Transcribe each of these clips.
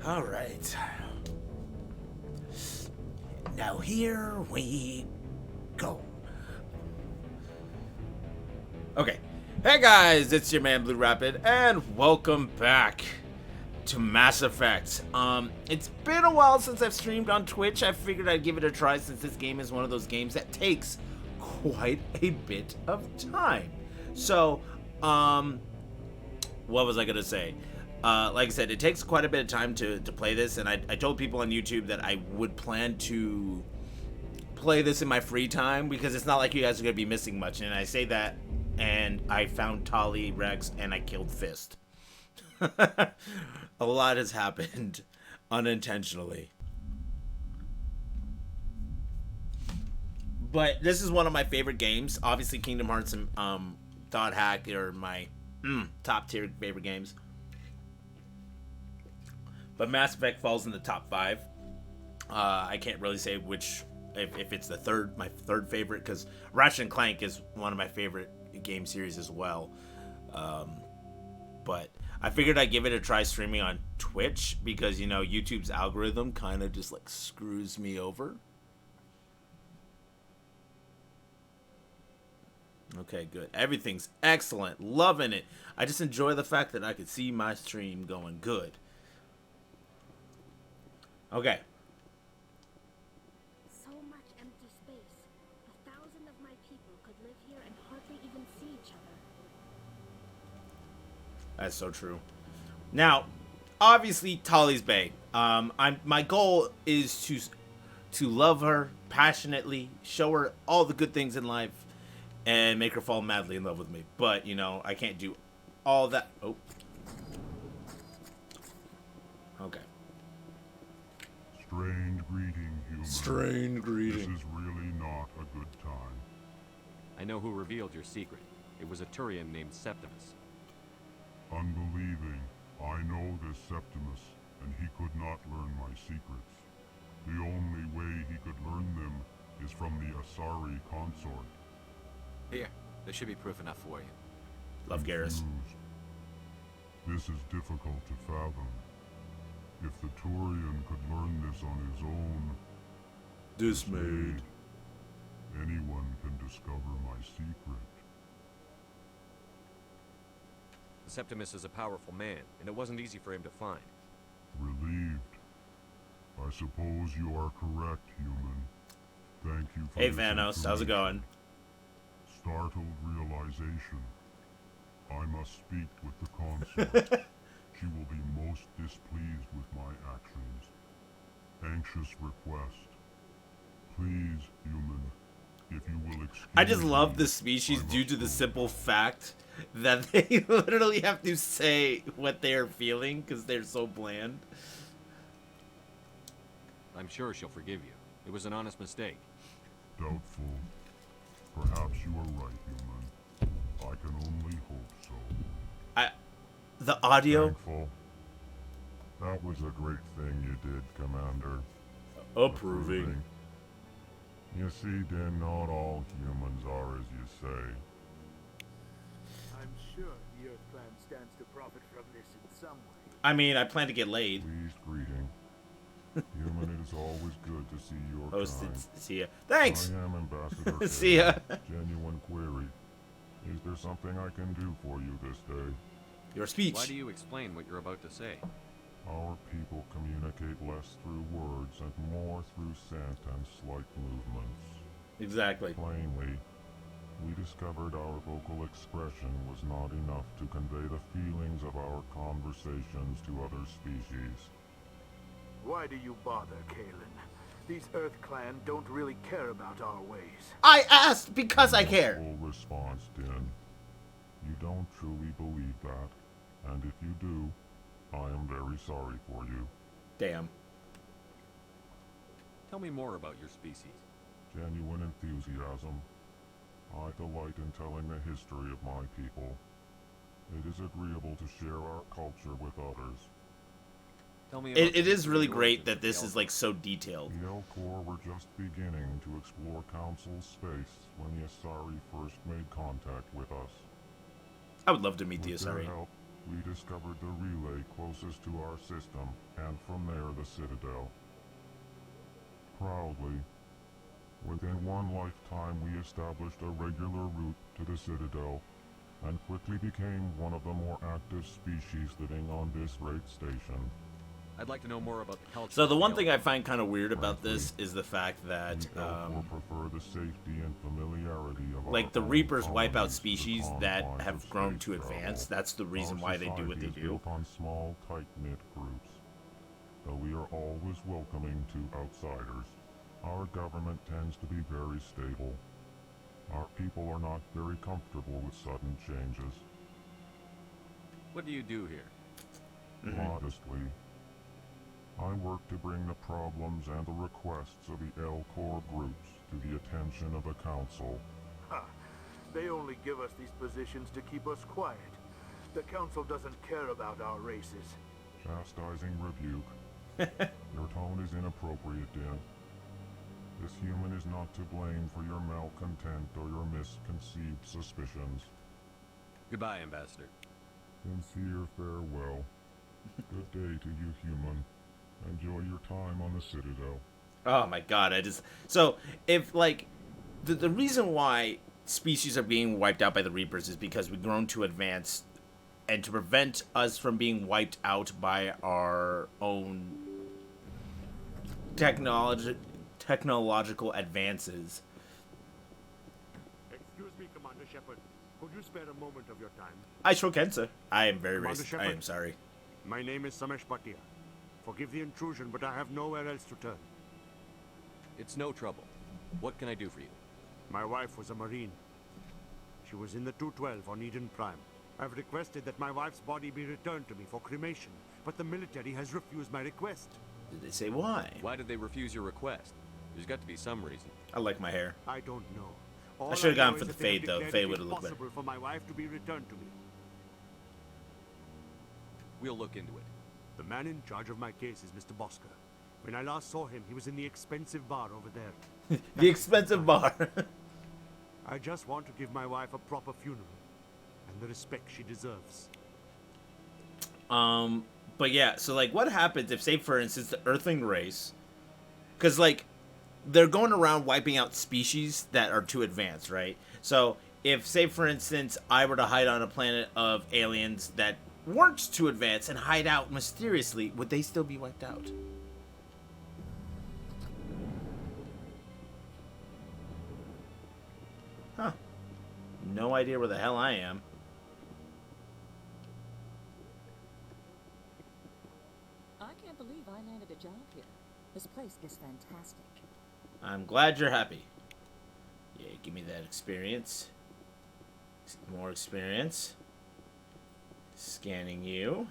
All right. Now here we go. Okay. Hey guys, it's your man Blue Rapid, and welcome back to Mass Effect. It's been a while since I've streamed on Twitch. I figured I'd give it a try since this game is one of those games that takes quite a bit of time. So, what was I gonna say? Like I said, it takes quite a bit of time to play this, and I told people on YouTube that I would plan to play this in my free time because it's not like you guys are gonna be missing much. And I say that, and I found Tali, Rex, and I killed Fist. A lot has happened unintentionally. But this is one of my favorite games. Obviously, Kingdom Hearts and Dot Hack are my top tier favorite games. But Mass Effect falls in the top 5. I can't really say which, if it's my third favorite, because Ratchet and Clank is one of my favorite game series as well. But I figured I'd give it a try streaming on Twitch because, you know, YouTube's algorithm kind of just like screws me over. Okay, good. Everything's excellent. Loving it. I just enjoy the fact that I could see my stream going good. Okay. So much empty space. 1,000 of my people could live here and hardly even see each other. That's so true. Now, obviously, Tali's bae. My goal is to love her passionately, show her all the good things in life, and make her fall madly in love with me. But, you know, I can't do all that. Oh. Okay. Strange greeting, human. Strange greeting. This is really not a good time. I know who revealed your secret. It was a Turian named Septimus. Unbelieving, I know this Septimus, and he could not learn my secrets. The only way he could learn them is from the Asari consort. Here, there should be proof enough for you. Love Garrus. This is difficult to fathom. If the Turian could learn this on his own, Dismayed. anyone can discover my secret. Septimus is a powerful man, and it wasn't easy for him to find. Relieved. I suppose you are correct, human. Thank you for Hey this Thanos, how's it information. going? Startled realization. I must speak with the consort. She will be most displeased with my actions. Anxious request. Please, human, if you will excuse I just love me, this species I due must to the go. simple fact that they literally have to say what they're feeling because they're so bland. I'm sure she'll forgive you. It was an honest mistake. Doubtful. Perhaps you are right, human. I can only hope so. The audio Thankful. That was a great thing you did, Commander. approving. You see, then not all humans are as you say. I'm sure the Earth Clan stands to profit from this in some way. I mean, I plan to get laid. Pleased greeting. Human, it is always good to see your Oh, kind. see ya. Thanks. I am Ambassador See ya. Caleb. Genuine query. Is there something I can do for you this day? Your speech. Why do you explain what you're about to say? Our people communicate less through words and more through scent and slight movements. Exactly. Plainly, we discovered our vocal expression was not enough to convey the feelings of our conversations to other species. Why do you bother, Kalen? These Earth Clan don't really care about our ways. I asked because I care. Full response, Din. You don't truly believe that, and if you do, I am very sorry for you. Damn. Tell me more about your species. Genuine enthusiasm. I delight in telling the history of my people. It is agreeable to share our culture with others. Tell me about It is the really origins great of that the this is Elcor. like so detailed. The Elcor were just beginning to explore Council space when the Asari first made contact with us. I would love to meet the With their Asari. help, We discovered the relay closest to our system, and from there the Citadel. Proudly, within one lifetime we established a regular route to the Citadel, and quickly became one of the more active species living on this great station. I'd like to know more about the culture. So the of one thing I Eldar. find kind of weird about this is the fact that, We therefore prefer the safety and familiarity of like, our the own Reapers wipe out colonies to the species that confines have of grown space to travel. advance. That's the reason Our why they do what they society is do. built on small, tight-knit groups. Though we are always welcoming to outsiders, our government tends to be very stable. Our people are not very comfortable with sudden changes. What do you do here? Modestly, I work to bring the problems and the requests of the L-Corps groups to the attention of the Council. Ha! They only give us these positions to keep us quiet. The Council doesn't care about our races. Chastising rebuke. Your tone is inappropriate, Din. This human is not to blame for your malcontent or your misconceived suspicions. Goodbye, Ambassador. Sincere farewell. Good day to you, human. Enjoy your time on the Citadel. Oh my god, So, if, like, the reason why species are being wiped out by the Reapers is because we've grown to advance, and to prevent us from being wiped out by our own technological advances. Excuse me, Commander Shepard. Could you spare a moment of your time? I sure can, sir. I am very Commander racist. I Shepard. am sorry. My name is Samesh Bhatia. Forgive the intrusion, but I have nowhere else to turn. It's no trouble. What can I do for you? My wife was a Marine. She was in the 212 on Eden Prime. I've requested that my wife's body be returned to me for cremation, but the military has refused my request. Did they say why? Why did they refuse your request? There's got to be some reason. I like my hair. I don't know. All I should've know gone is for the that they have fade, though. declared Fade it would've looked better. impossible for my wife to be returned to me. We'll look into it. The man in charge of my case is Mr. Bosker. When I last saw him, he was in the expensive bar over there. The expensive bar. I just want to give my wife a proper funeral and the respect she deserves. But yeah, so, like, what happens if, say, for instance, the Earthling race, because, like, they're going around wiping out species that are too advanced, right? So, if, say, for instance, I were to hide on a planet of aliens that weren't too advanced and hide out mysteriously, would they still be wiped out? Huh. No idea where the hell I am. I can't believe I landed a job here. This place is fantastic. I'm glad you're happy. Yeah, give me that experience. More experience. Scanning you.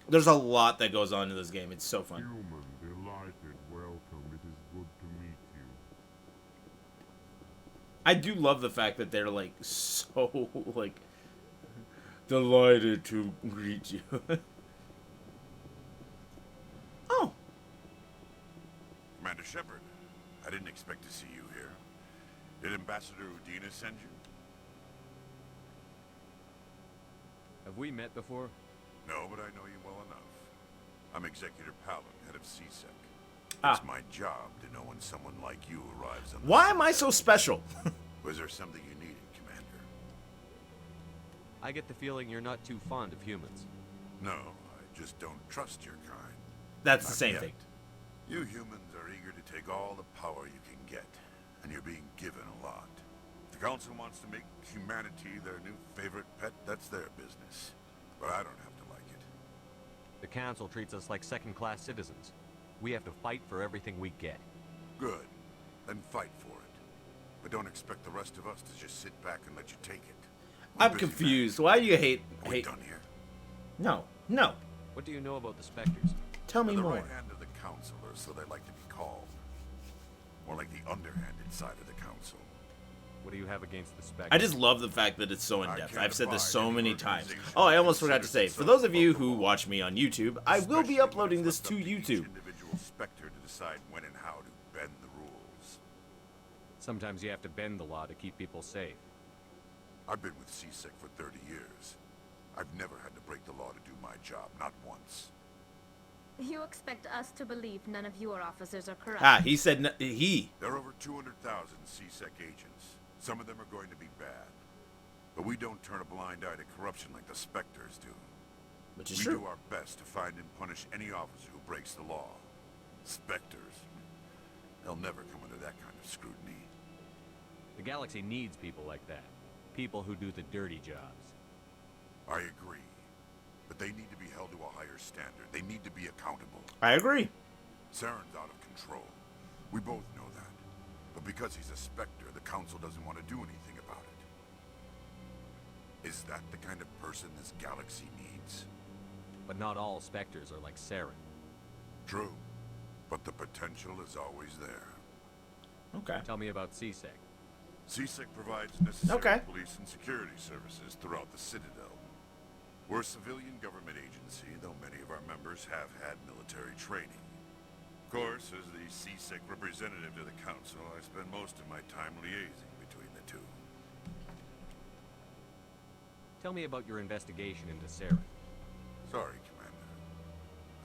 There's a lot that goes on in this game. It's so fun. Human, delighted, welcome. It is good to meet you. I do love the fact that they're, like, so, like, delighted to greet you. Oh. Commander Shepard, I didn't expect to see you here. Did Ambassador Udina send you? Have we met before? No, but I know you well enough. I'm Executor Palin, head of CSEC. Ah. It's my job to know when someone like you arrives on the Why am I Citadel. so special? Was there something you needed, Commander? I get the feeling you're not too fond of humans. No, I just don't trust your kind. That's the Not same yet. thing. You humans are eager to take all the power you can get, and you're being given a lot. If the Council wants to make humanity their new favorite pet, that's their business. But I don't have to like it. The Council treats us like second-class citizens. We have to fight for everything we get. Good. Then fight for it. But don't expect the rest of us to just sit back and let you take it. We're I'm busy confused. men. Why do you hate... Are we done here? No. No. What do you know about the Specters? Tell me They're the more. right hand of the Council, or so they like to be called. More like the underhanded side of the Council. What do you have against the Specters? I just love the fact that it's so in I depth. can't I've said this abide so any many times. organization Oh, I that almost forgot to say, considers for those of itself you above who all, watch me on YouTube, I will especially be when uploading it's this left to up each YouTube. individual Spectre to decide when and how to bend the rules. Sometimes you have to bend the law to keep people safe. I've been with CSEC for 30 years. I've never had to break the law to do my job, not once. You expect us to believe none of your officers are corrupt? Ah, he said he. There are over 200,000 CSEC agents. Some of them are going to be bad. But we don't turn a blind eye to corruption like the Specters do. Which is We true. do our best to find and punish any officer who breaks the law. Specters. They'll never come under that kind of scrutiny. The galaxy needs people like that. People who do the dirty jobs. I agree. But they need to be held to a higher standard. They need to be accountable. I agree. Saren's out of control. We both know that. But because he's a Spectre, the Council doesn't want to do anything about it. Is that the kind of person this galaxy needs? But not all Specters are like Saren. True. But the potential is always there. Okay. Tell me about CSEC. CSEC provides necessary Okay. police and security services throughout the Citadel. We're a civilian government agency, though many of our members have had military training. Of course, as the CSEC representative to the Council, I spend most of my time liaising between the two. Tell me about your investigation into Saren. Sorry, Commander.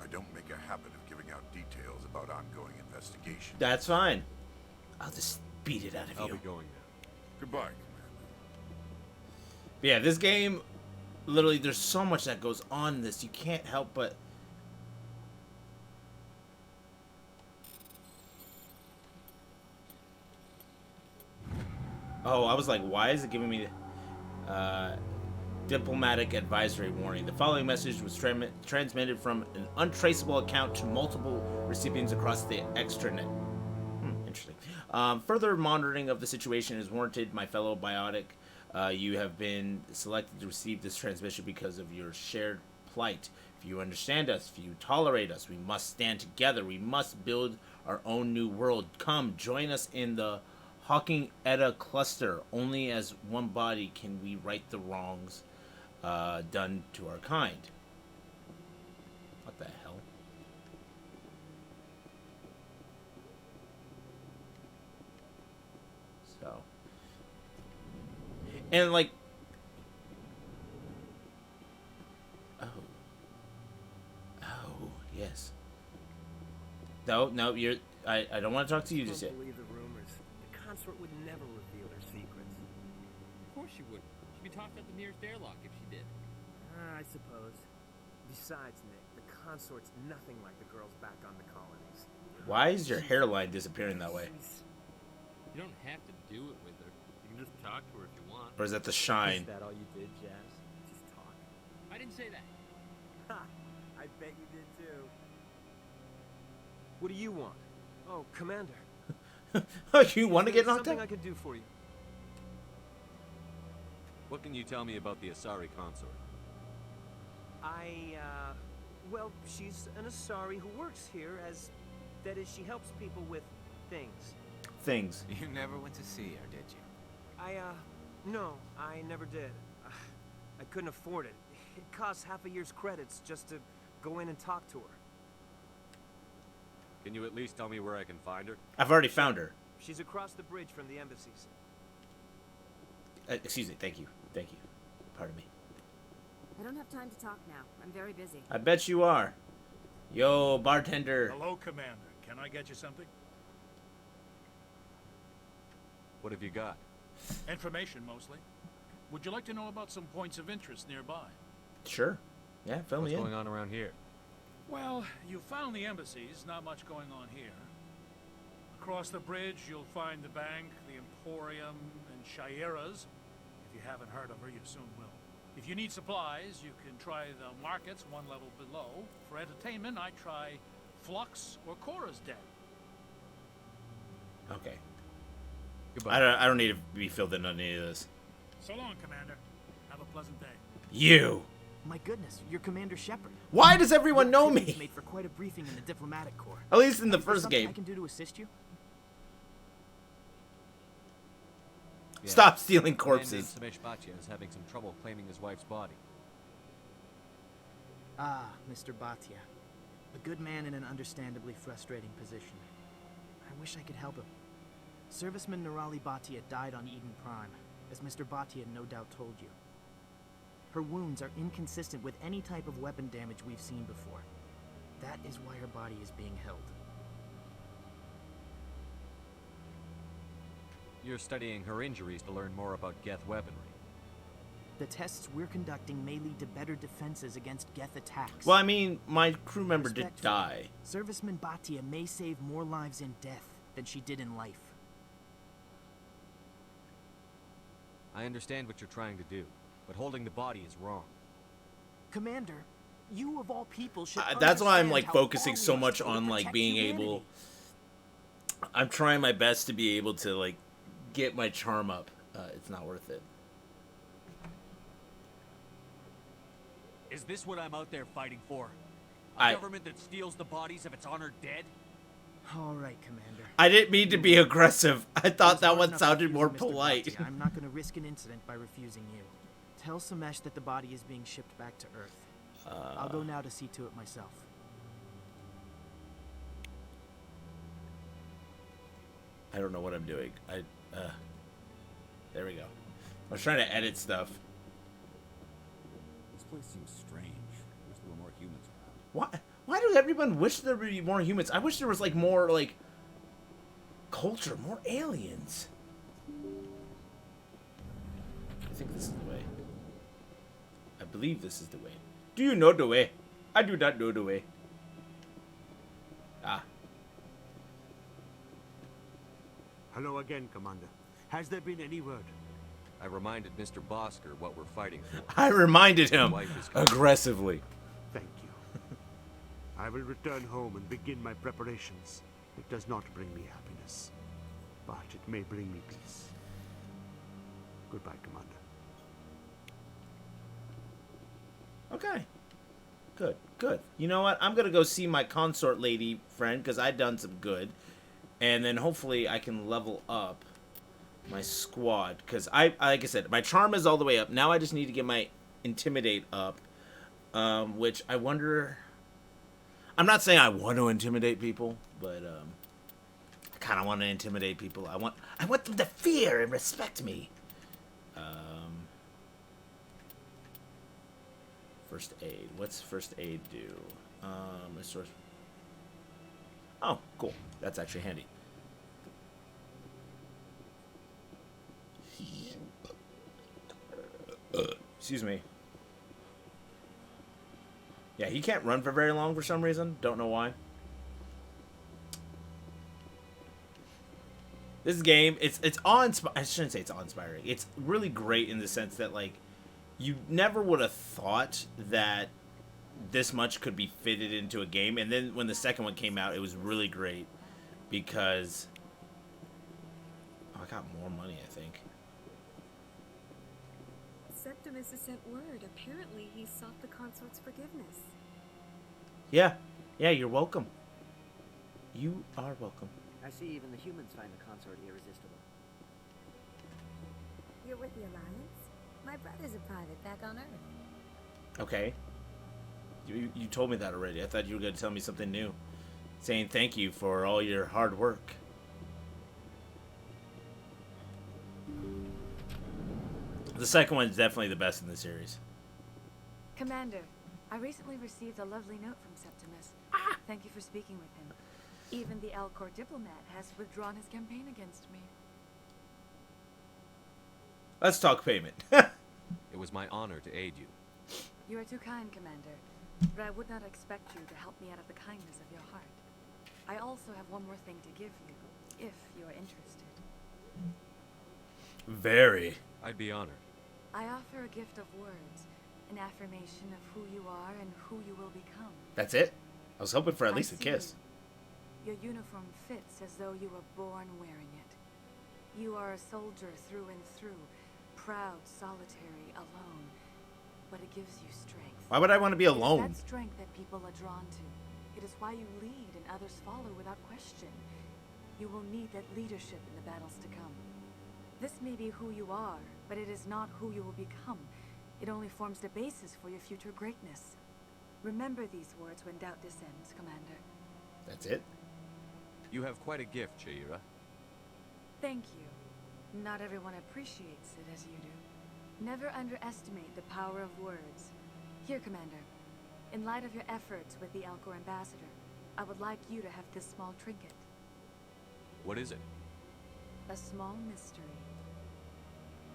I don't make a habit of giving out details about ongoing investigations. That's fine. I'll just beat it out of I'll you. be going now. Goodbye, Commander. Yeah, this game, literally, there's so much that goes on in this. You can't help but... Oh, I was like, why is it giving me diplomatic advisory warning? The following message was transmitted from an untraceable account to multiple recipients across the extranet. Interesting. Further monitoring of the situation is warranted, my fellow biotic. You have been selected to receive this transmission because of your shared plight. If you understand us, if you tolerate us, we must stand together. We must build our own new world. Come, join us in the Hawking Eta cluster. Only as one body can we right the wrongs done to our kind. What the hell? So, and like, oh, yes. No, you're. I don't want to talk to you just yet. Don't believe the rumors. The consort would never reveal her secrets. Of course she would. She'd be tossed at the nearest airlock if she did. I suppose. Besides, Nick, the consort's nothing like the girls back on the colonies. Why is your hairline disappearing that way? You don't have to do it with her. You can just talk to her if you want. Or is that the shine? Is that all you did, Jazz? Just talk? I didn't say that. Ha! I bet you did too. What do you want? Oh, Commander. You want to get knocked Something out? I could do for you. What can you tell me about the Asari consort? Well, she's an Asari who works here as... That is, she helps people with things. Things. You never went to see her, did you? No, I never did. I couldn't afford it. It costs half a year's credits just to go in and talk to her. Can you at least tell me where I can find her? I've already found her. She's across the bridge from the embassies. Excuse me. Thank you. Thank you. Pardon me. I don't have time to talk now. I'm very busy. I bet you are. Yo, bartender. Hello, Commander. Can I get you something? What have you got? Information, mostly. Would you like to know about some points of interest nearby? Sure. Yeah, fill me in. What's going on around here? Well, you found the embassies. Not much going on here. Across the bridge, you'll find the bank, the Emporium, and Shayera's. If you haven't heard of her, you soon will. If you need supplies, you can try the markets one level below. For entertainment, I try Flux or Cora's Den. Okay. Goodbye. I don't need to be filled in on any of this. So long, Commander. Have a pleasant day. You. My goodness, you're Commander Shepard. Why does everyone know me? Made for quite a briefing in the diplomatic corps. At least in the Is there first something game. I can do to assist you? Yeah. Stop stealing A man named corpses. Samesh Bhatia is having some trouble claiming his wife's body. Ah, Mr. Bhatia. A good man in an understandably frustrating position. I wish I could help him. Serviceman Nirali Bhatia died on Eden Prime, as Mr. Bhatia no doubt told you. Her wounds are inconsistent with any type of weapon damage we've seen before. That is why her body is being held. You're studying her injuries to learn more about Geth weaponry. The tests we're conducting may lead to better defenses against Geth attacks. Well, I mean, my crew member did die. Serviceman Batia may save more lives in death than she did in life. I understand what you're trying to do, but holding the body is wrong. Commander, you of all people should that's why I'm understand like how focusing far we so must much go to on like protect being humanity. able. I'm trying my best to be able to like get my charm up. It's not worth it. Is this what I'm out there fighting for? A government that steals the bodies of its honored dead? All right, Commander. I didn't mean to be aggressive. I thought that one enough sounded more refusing Mr. polite. Batia. I'm not going to risk an incident by refusing you. Tell Samesh that the body is being shipped back to Earth. I'll go now to see to it myself. I don't know what I'm doing. There we go. I was trying to edit stuff. This place seems strange. Wish there were more humans around. Why does everyone wish there would be more humans? I wish there was like more like culture, more aliens. I think this is the way. I believe this is the way. Do you know the way? I do not know the way. Ah. Hello again, Commander. Has there been any word? I reminded Mr. Bosker what we're fighting for. I reminded him His wife is coming. aggressively. Thank you. I will return home and begin my preparations. It does not bring me happiness, but it may bring me peace. Goodbye, Commander. Okay. Good, good. You know what? I'm going to go see my consort lady friend because I've done some good. And then hopefully I can level up my squad. Because like I said, my charm is all the way up. Now I just need to get my intimidate up. Which I wonder... I'm not saying I want to intimidate people, but I kind of want to intimidate people. I want them to fear and respect me. First aid. What's first aid do? Restore. Oh, cool. That's actually handy. Excuse me. Yeah, he can't run for very long for some reason. Don't know why. This game, it's awe-inspiring. I shouldn't say it's awe-inspiring. It's really great in the sense that, like, you never would have thought that this much could be fitted into a game. And then when the second one came out, it was really great because... Oh, I got more money, I think. Septimus has sent word. Apparently, he sought the consort's forgiveness. Yeah. Yeah, you're welcome. You are welcome. I see even the humans find the consort irresistible. You're with the Alliance? My brother's a private back on Earth. Okay. You told me that already. I thought you were going to tell me something new. Saying thank you for all your hard work. The second one is definitely the best in the series. Commander, I recently received a lovely note from Septimus. Thank you for speaking with him. Even the Alcor diplomat has withdrawn his campaign against me. Let's talk payment. It was my honor to aid you. You are too kind, Commander, but I would not expect you to help me out of the kindness of your heart. I also have one more thing to give you, if you are interested. Very. I'd be honored. I offer a gift of words, an affirmation of who you are and who you will become. That's it? I was hoping for at least a see kiss. Your uniform fits as though you were born wearing it. You are a soldier through and through, proud, solitary, alone. But it gives you strength. Why would I want to be alone? It is that strength that people are drawn to. It is why you lead and others follow without question. You will need that leadership in the battles to come. This may be who you are, but it is not who you will become. It only forms the basis for your future greatness. Remember these words when doubt descends, Commander. That's it? You have quite a gift, Shaira. Thank you. Not everyone appreciates it as you do. Never underestimate the power of words. Here, Commander. In light of your efforts with the Alcor ambassador, I would like you to have this small trinket. What is it? A small mystery.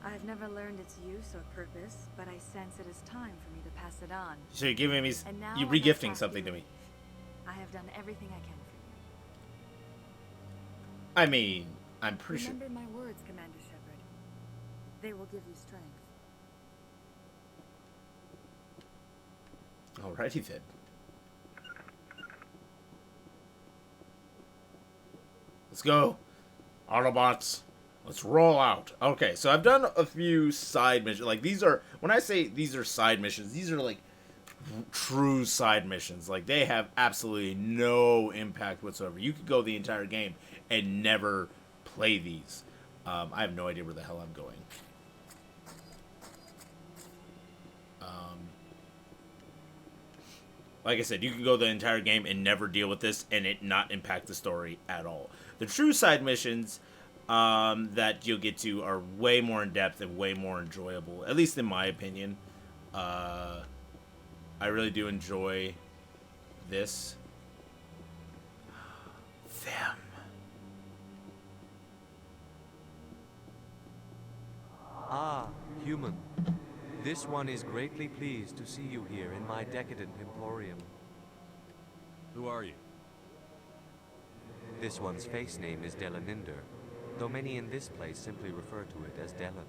I have never learned its use or purpose, but I sense it is time for me to pass it on. So you're giving me, And now you're I must regifting ask something you. to me. I have done everything I can for I mean, I'm you. pretty sure. Remember my words, Commander Shepard. They will give you strength. Alrighty then. Let's go. Autobots. Let's roll out. Okay, so I've done a few side missions. Like, these are, when I say these are side missions, these are like true side missions. Like, they have absolutely no impact whatsoever. You could go the entire game and never play these. I have no idea where the hell I'm going. Like I said, you can go the entire game and never deal with this and it not impact the story at all. The true side missions that you'll get to are way more in depth and way more enjoyable, at least in my opinion. I really do enjoy this. Them. Ah, human. This one is greatly pleased to see you here in my decadent emporium. Who are you? This one's face name is Delaninder, though many in this place simply refer to it as Delan.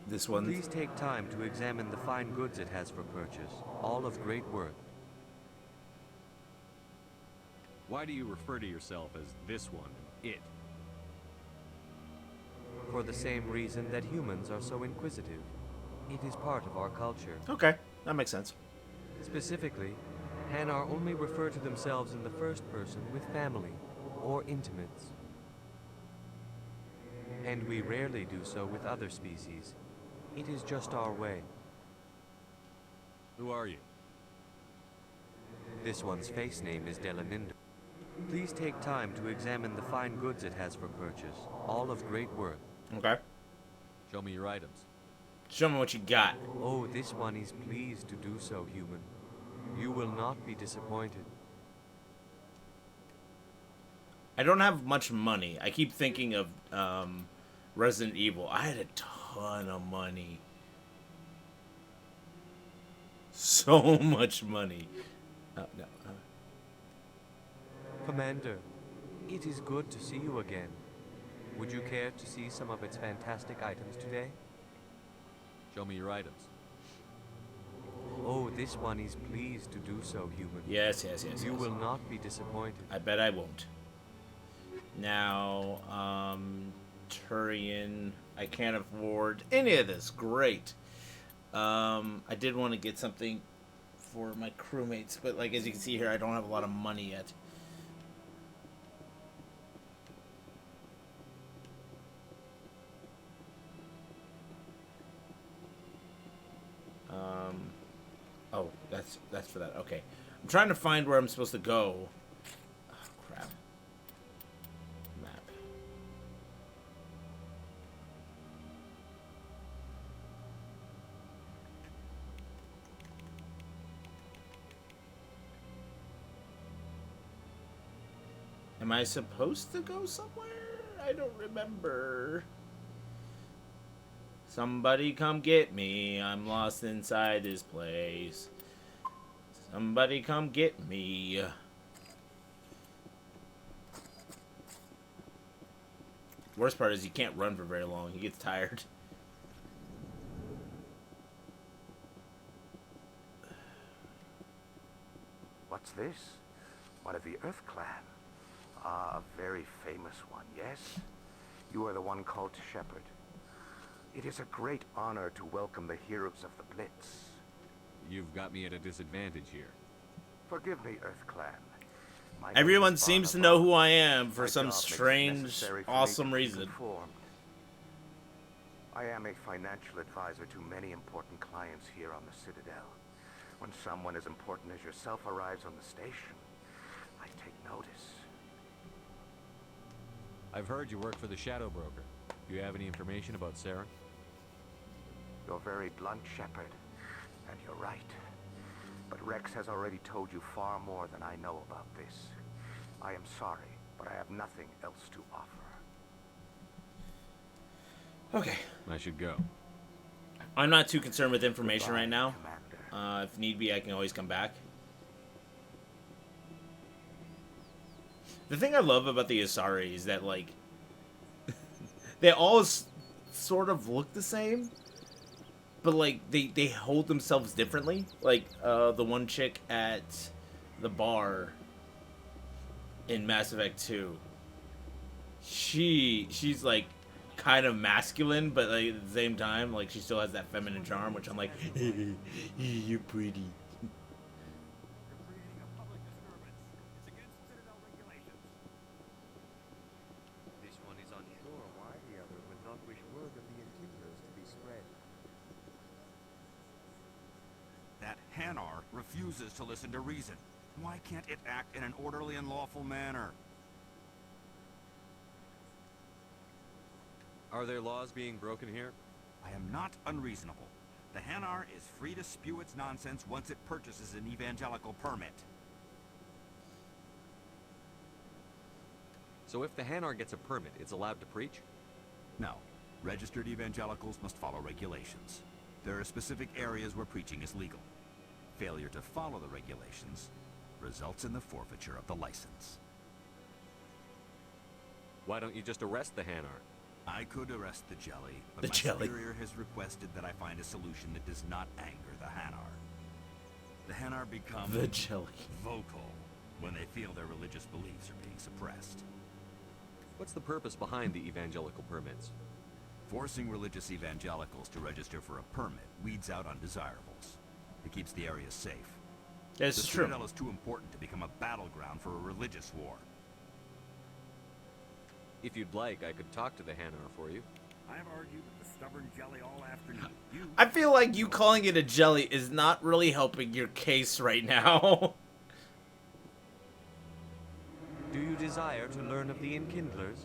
This one. Please take time to examine the fine goods it has for purchase, all of great worth. Why do you refer to yourself as this one, it? For the same reason that humans are so inquisitive. It is part of our culture. Okay, that makes sense. Specifically, Hanar only refer to themselves in the first person with family or intimates. And we rarely do so with other species. It is just our way. Who are you? This one's face name is Delaninder. Please take time to examine the fine goods it has for purchase, all of great worth. Okay. Show me your items. Show me what you got. Oh, this one is pleased to do so, human. You will not be disappointed. I don't have much money. I keep thinking of Resident Evil. I had a ton of money. So much money. Oh, no. Commander, it is good to see you again. Would you care to see some of its fantastic items today? Show me your items. Oh, this one is pleased to do so, human. Yes. You will not be disappointed. I bet I won't. Now, Turian, I can't afford any of this. Great. I did want to get something for my crewmates, but like as you can see here, I don't have a lot of money yet. Oh, that's for that. Okay. I'm trying to find where I'm supposed to go. Oh, crap. Map. Am I supposed to go somewhere? I don't remember. Somebody come get me. I'm lost inside this place. Somebody come get me. Worst part is you can't run for very long. He gets tired. What's this? One of the Earth Clan. Ah, a very famous one, yes? You are the one called Shepard. It is a great honor to welcome the heroes of the Blitz. You've got me at a disadvantage here. Forgive me, Earth Clan. My Everyone name is seems to Barnabas. know who I am for My some job makes it strange, necessary for me awesome to be reason. informed. I am a financial advisor to many important clients here on the Citadel. When someone as important as yourself arrives on the station, I take notice. I've heard you work for the Shadow Broker. Do you have any information about Saren? You're very blunt, Shepard, and you're right. But Rex has already told you far more than I know about this. I am sorry, but I have nothing else to offer. Okay. I should go. I'm not too concerned with information right now. If need be, I can always come back. The thing I love about the Asari is that, like, they all sort of look the same, but, like, they hold themselves differently. Like, the one chick at the bar in Mass Effect 2, she's, like, kind of masculine, but, like, at the same time, like, she still has that feminine charm, which I'm like, you're pretty. Hanar refuses to listen to reason. Why can't it act in an orderly and lawful manner? Are there laws being broken here? I am not unreasonable. The Hanar is free to spew its nonsense once it purchases an evangelical permit. So if the Hanar gets a permit, it's allowed to preach? No. Registered evangelicals must follow regulations. There are specific areas where preaching is legal. Failure to follow the regulations results in the forfeiture of the license. Why don't you just arrest the Hanar? I could arrest the Jelly, but my superior has requested that I find a solution that does not anger the Hanar. The Hanar become the Jelly vocal when they feel their religious beliefs are being suppressed. What's the purpose behind the evangelical permits? Forcing religious evangelicals to register for a permit weeds out undesirables. It keeps the area safe. That's the true. Citadel is too important to become a battleground for a religious war. If you'd like, I could talk to the Hanar for you. I've argued with the stubborn Jelly all afternoon. I feel like you calling it a jelly is not really helping your case right now. Do you desire to learn of the Enkindlers?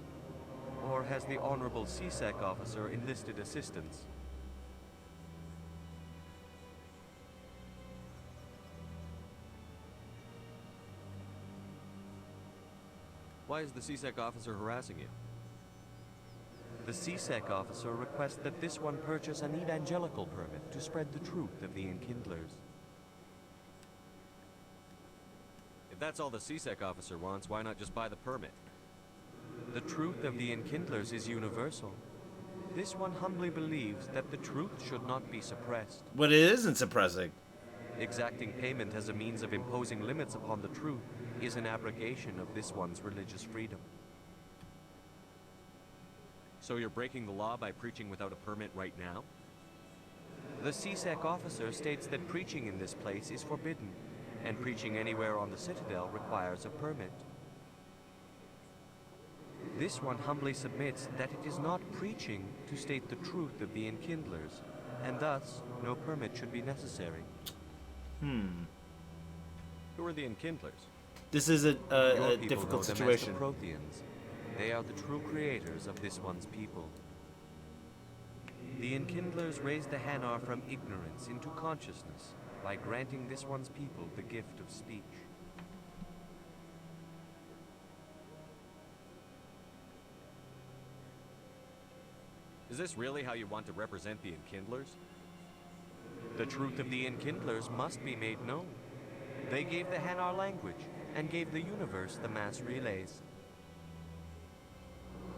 Or has the Honorable CSEC officer enlisted assistance? Why is the CSEC officer harassing you? The CSEC officer requests that this one purchase an evangelical permit to spread the truth of the Enkindlers. If that's all the CSEC officer wants, why not just buy the permit? The truth of the Enkindlers is universal. This one humbly believes that the truth should not be suppressed. But it isn't suppressing. Exacting payment as a means of imposing limits upon the truth is an abrogation of this one's religious freedom. So you're breaking the law by preaching without a permit right now? The CSEC officer states that preaching in this place is forbidden, and preaching anywhere on the Citadel requires a permit. This one humbly submits that it is not preaching to state the truth of the Enkindlers, and thus no permit should be necessary. Who are the Enkindlers? This is a difficult situation. Them as the Protheans. They are the true creators of this one's people. The Enkindlers raised the Hanar from ignorance into consciousness by granting this one's people the gift of speech. Is this really how you want to represent the Enkindlers? The truth of the Enkindlers must be made known. They gave the Hanar language and gave the universe the mass relays.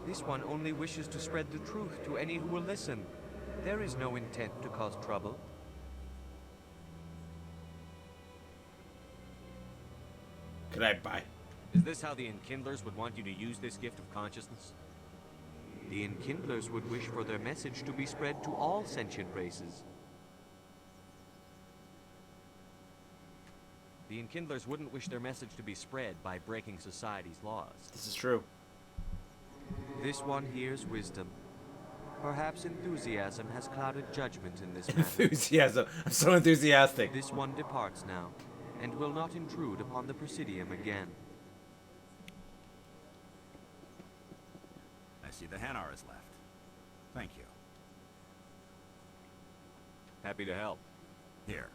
This one only wishes to spread the truth to any who will listen. There is no intent to cause trouble. Could I buy? Is this how the Enkindlers would want you to use this gift of consciousness? The Enkindlers would wish for their message to be spread to all sentient races. The Enkindlers wouldn't wish their message to be spread by breaking society's laws. This is true. This one hears wisdom. Perhaps enthusiasm has clouded judgment in this matter. Enthusiasm. I'm so enthusiastic. This one departs now, and will not intrude upon the Presidium again. I see the Hanar is left. Thank you. Happy to help. Here,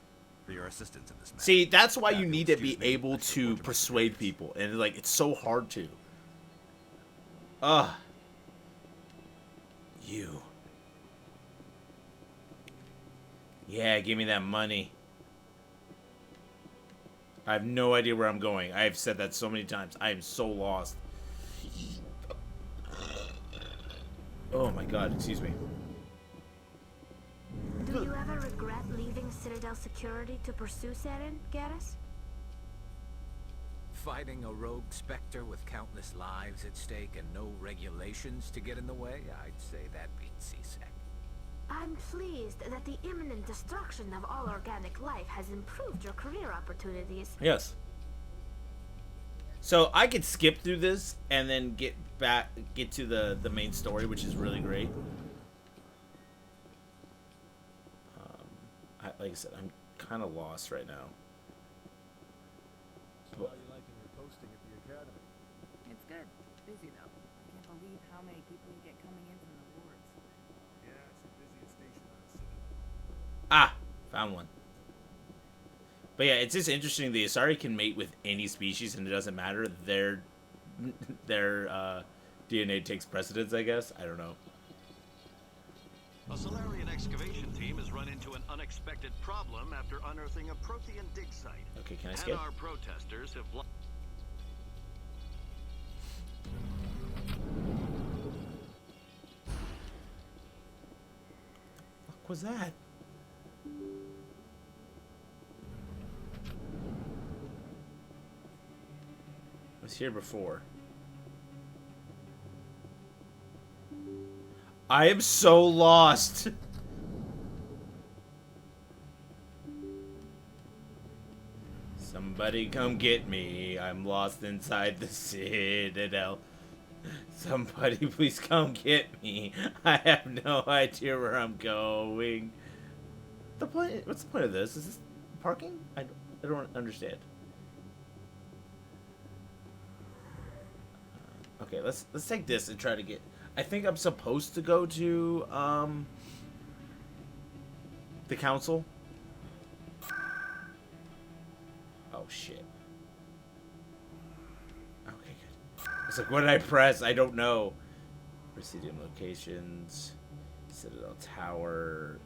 for your assistance in this matter. See, that's why you need to be able to persuade people, and like it's so hard to. You. Yeah, give me that money. I have no idea where I'm going. I have said that so many times. I am so lost. Oh my god, excuse me. Do you ever regret leaving Citadel security to pursue Saren, Garrus? Fighting a rogue Spectre with countless lives at stake and no regulations to get in the way, I'd say that beats C-Sec. I'm pleased that the imminent destruction of all organic life has improved your career opportunities. Yes. So I could skip through this and then get to the main story, which is really great. Like I said, I'm kind of lost right now. So how are you liking your posting at the academy? It's good. Busy though. I can't believe how many people you get coming in from the wards. Yeah, it's the busiest station on the Citadel. Ah, found one. But yeah, it's just interesting. The Asari can mate with any species, and it doesn't matter. Their DNA takes precedence, I guess. I don't know. A Solarian excavation team has run into an unexpected problem after unearthing a Prothean dig site. Okay, can I skip? And our protesters have What was that? I was here before. I am so lost. Somebody come get me. I'm lost inside the Citadel. Somebody please come get me. I have no idea where I'm going. The point? What's the point of this? Is this parking? I don't understand. Okay, let's take this and try to get. I think I'm supposed to go to the council. Oh shit. Okay, good. It's like, what did I press? I don't know. Presidium locations, Citadel Tower.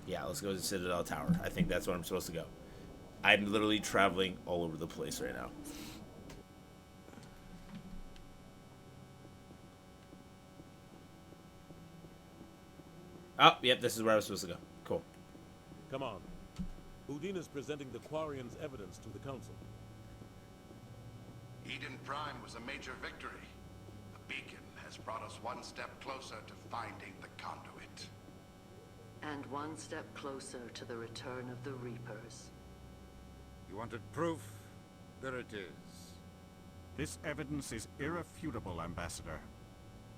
Yeah, let's go to Citadel Tower. I think that's where I'm supposed to go. I'm literally traveling all over the place right now. Oh, yep, this is where I was supposed to go. Cool. Come on. Udina's presenting the Quarian's evidence to the Council. Eden Prime was a major victory. The beacon has brought us one step closer to finding the conduit. And one step closer to the return of the Reapers. You wanted proof? There it is. This evidence is irrefutable, Ambassador.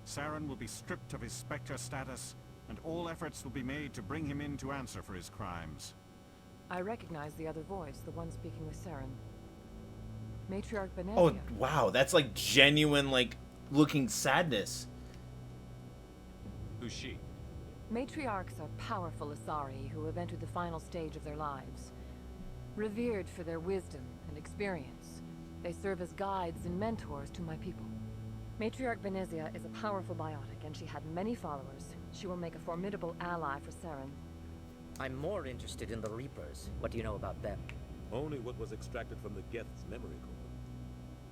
Saren will be stripped of his Spectre status, and all efforts will be made to bring him in to answer for his crimes. I recognize the other voice, the one speaking with Saren. Matriarch Benezia. Oh, wow, that's like genuine, like, looking sadness. Who's she? Matriarchs are powerful Asari who have entered the final stage of their lives. Revered for their wisdom and experience, they serve as guides and mentors to my people. Matriarch Benezia is a powerful biotic, and she had many followers. She will make a formidable ally for Saren. I'm more interested in the Reapers. What do you know about them? Only what was extracted from the Geth's memory core.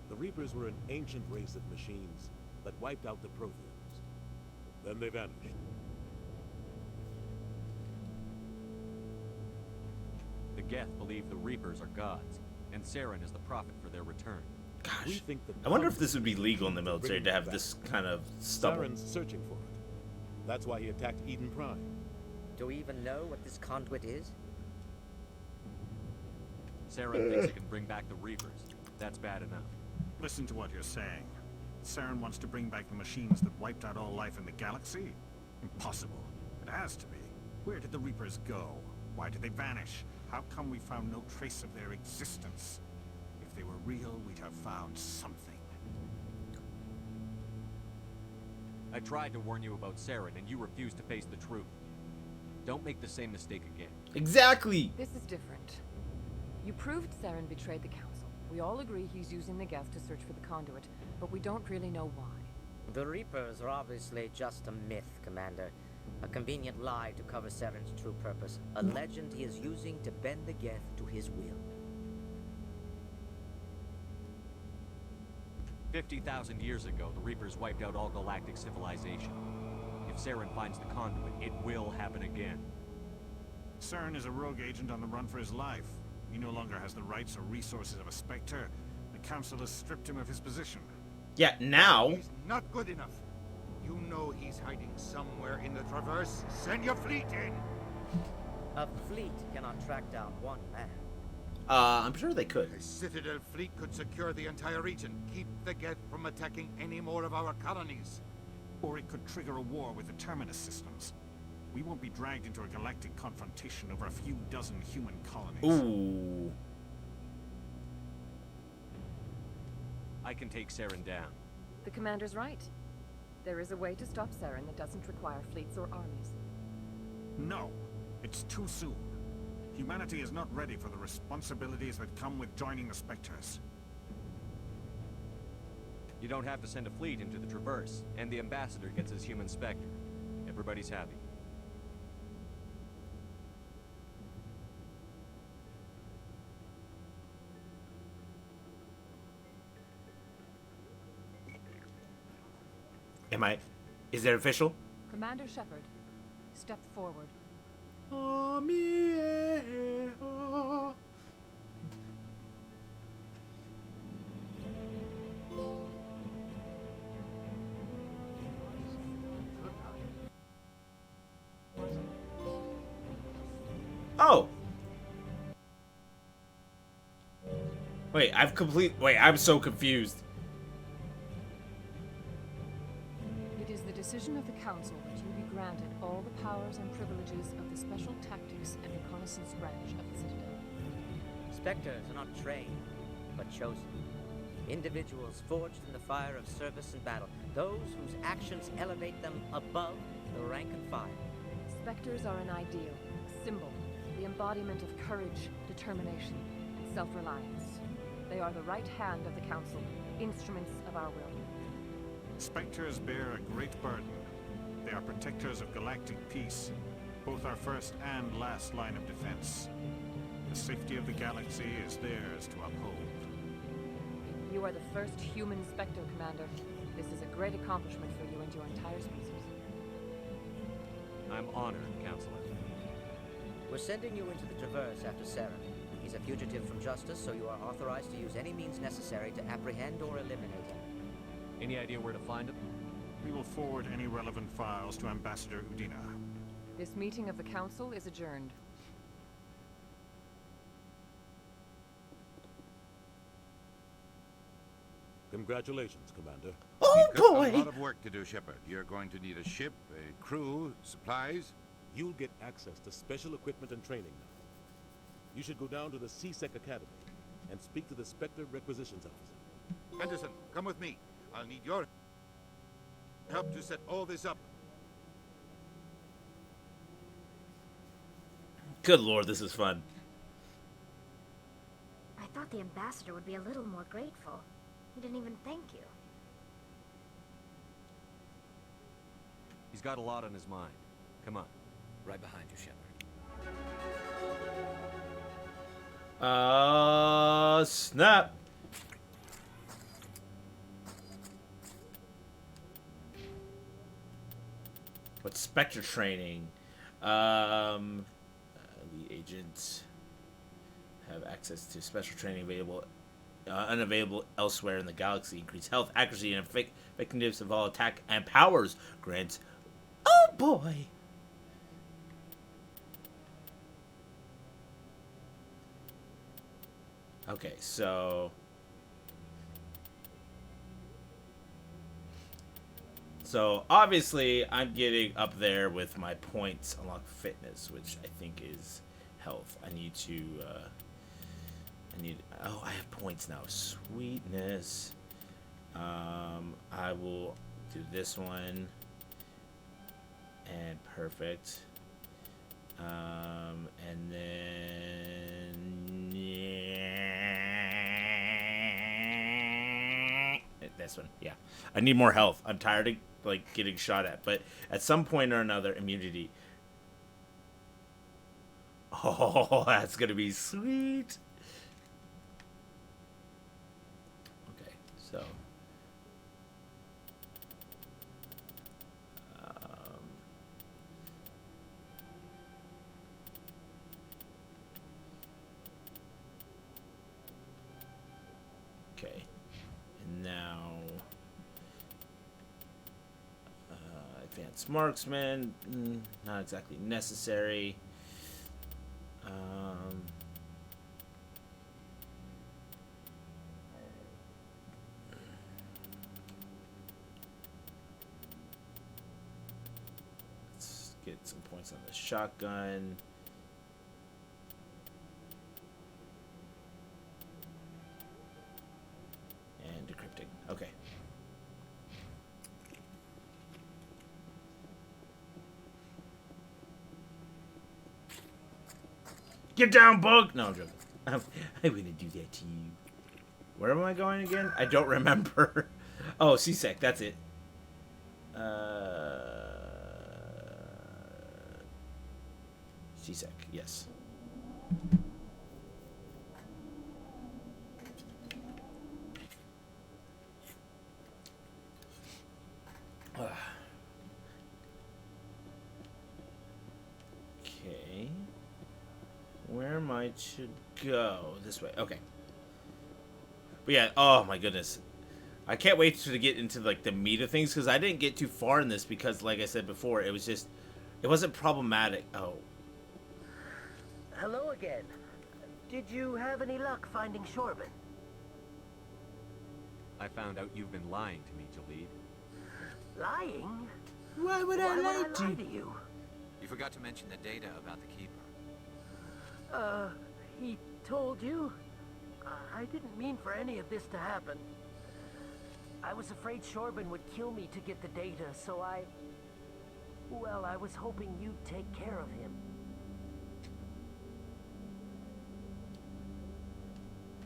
The Reapers were an ancient race of machines that wiped out the Protheans. Then they vanished. The Geth believe the Reapers are gods, and Saren is the prophet for their return. Gosh, I wonder if this would be legal in the military to have this kind of stubble. Saren's searching for it. That's why he attacked Eden Prime. Do we even know what this conduit is? Saren thinks it can bring back the Reapers. That's bad enough. Listen to what you're saying. Saren wants to bring back the machines that wiped out all life in the galaxy? Impossible. It has to be. Where did the Reapers go? Why did they vanish? How come we found no trace of their existence? If they were real, we'd have found something. I tried to warn you about Saren, and you refused to face the truth. Don't make the same mistake again. Exactly. This is different. You proved Saren betrayed the Council. We all agree he's using the Geth to search for the conduit, but we don't really know why. The Reapers are obviously just a myth, Commander. A convenient lie to cover Saren's true purpose. A legend he is using to bend the Geth to his will. 50,000 years ago, the Reapers wiped out all galactic civilization. If Saren finds the conduit, it will happen again. Saren is a rogue agent on the run for his life. He no longer has the rights or resources of a Spectre. The Council has stripped him of his position. Yeah, now. He's not good enough. You know he's hiding somewhere in the Traverse. Send your fleet in! A fleet cannot track down one man. I'm sure they could. A Citadel fleet could secure the entire region, keep the Geth from attacking any more of our colonies. Or it could trigger a war with the Terminus systems. We won't be dragged into a galactic confrontation over a few dozen human colonies. Ooh. I can take Saren down. The Commander's right. There is a way to stop Saren that doesn't require fleets or armies. No, it's too soon. Humanity is not ready for the responsibilities that come with joining the Spectres. You don't have to send a fleet into the Traverse, and the Ambassador gets his human Spectre. Everybody's happy. Is it official? Commander Shepard, step forward. Oh. Wait, I'm so confused. It is the decision of the Council that you be granted all the powers and privileges of the Special Tactics and Reconnaissance branch of the Citadel. Spectres are not trained, but chosen. Individuals forged in the fire of service and battle. Those whose actions elevate them above the rank and file. Spectres are an ideal, a symbol, the embodiment of courage, determination, and self-reliance. They are the right hand of the Council, instruments of our will. Spectres bear a great burden. They are protectors of galactic peace, both our first and last line of defense. The safety of the galaxy is theirs to uphold. You are the first human Spectre, Commander. This is a great accomplishment for you and your entire species. I'm honored, Counselor. We're sending you into the Traverse after Saren. He's a fugitive from justice, so you are authorized to use any means necessary to apprehend or eliminate him. Any idea where to find him? We will forward any relevant files to Ambassador Udina. This meeting of the Council is adjourned. Congratulations, Commander. Oh, We've got boy! a lot of work to do, Shepard. You're going to need a ship, a crew, supplies. You'll get access to special equipment and training now. You should go down to the C-Sec Academy and speak to the Spectre Requisitions Officer. Anderson, come with me. I'll need your help to set all this up. Good lord, this is fun. I thought the ambassador would be a little more grateful. He didn't even thank you. He's got a lot on his mind. Come on. Right behind you, Shepard. Snap. What's Spectre Training? The agents have access to special training unavailable elsewhere in the galaxy. Increase health, accuracy, and effectiveness of all attack and powers. Grants. Oh boy. Okay, so obviously I'm getting up there with my points unlock fitness, which I think is health. I have points now. Sweetness. I will do this one. And perfect. And then this one, yeah. I need more health. I'm tired of like getting shot at, but at some point or another, immunity. Oh, that's gonna be sweet. Okay, so. Okay, and now advanced marksman, not exactly necessary. Let's get some points on the shotgun. And decrypting. Okay. Get down, bug! No, I'm joking. I'm gonna do that to you. Where am I going again? I don't remember. Oh, CSEC, that's it. CSEC, yes. Okay. Where am I to go? This way. Okay. But yeah, oh my goodness. I can't wait to get into like the meat of things because I didn't get too far in this because like I said before, it was just, it wasn't problematic. Oh. Hello again. Did you have any luck finding Shorban? I found out you've been lying to me, Jalid. Lying? Why would I lie to you? You forgot to mention the data about the Keeper. He told you? I didn't mean for any of this to happen. I was afraid Shorban would kill me to get the data, so I was hoping you'd take care of him.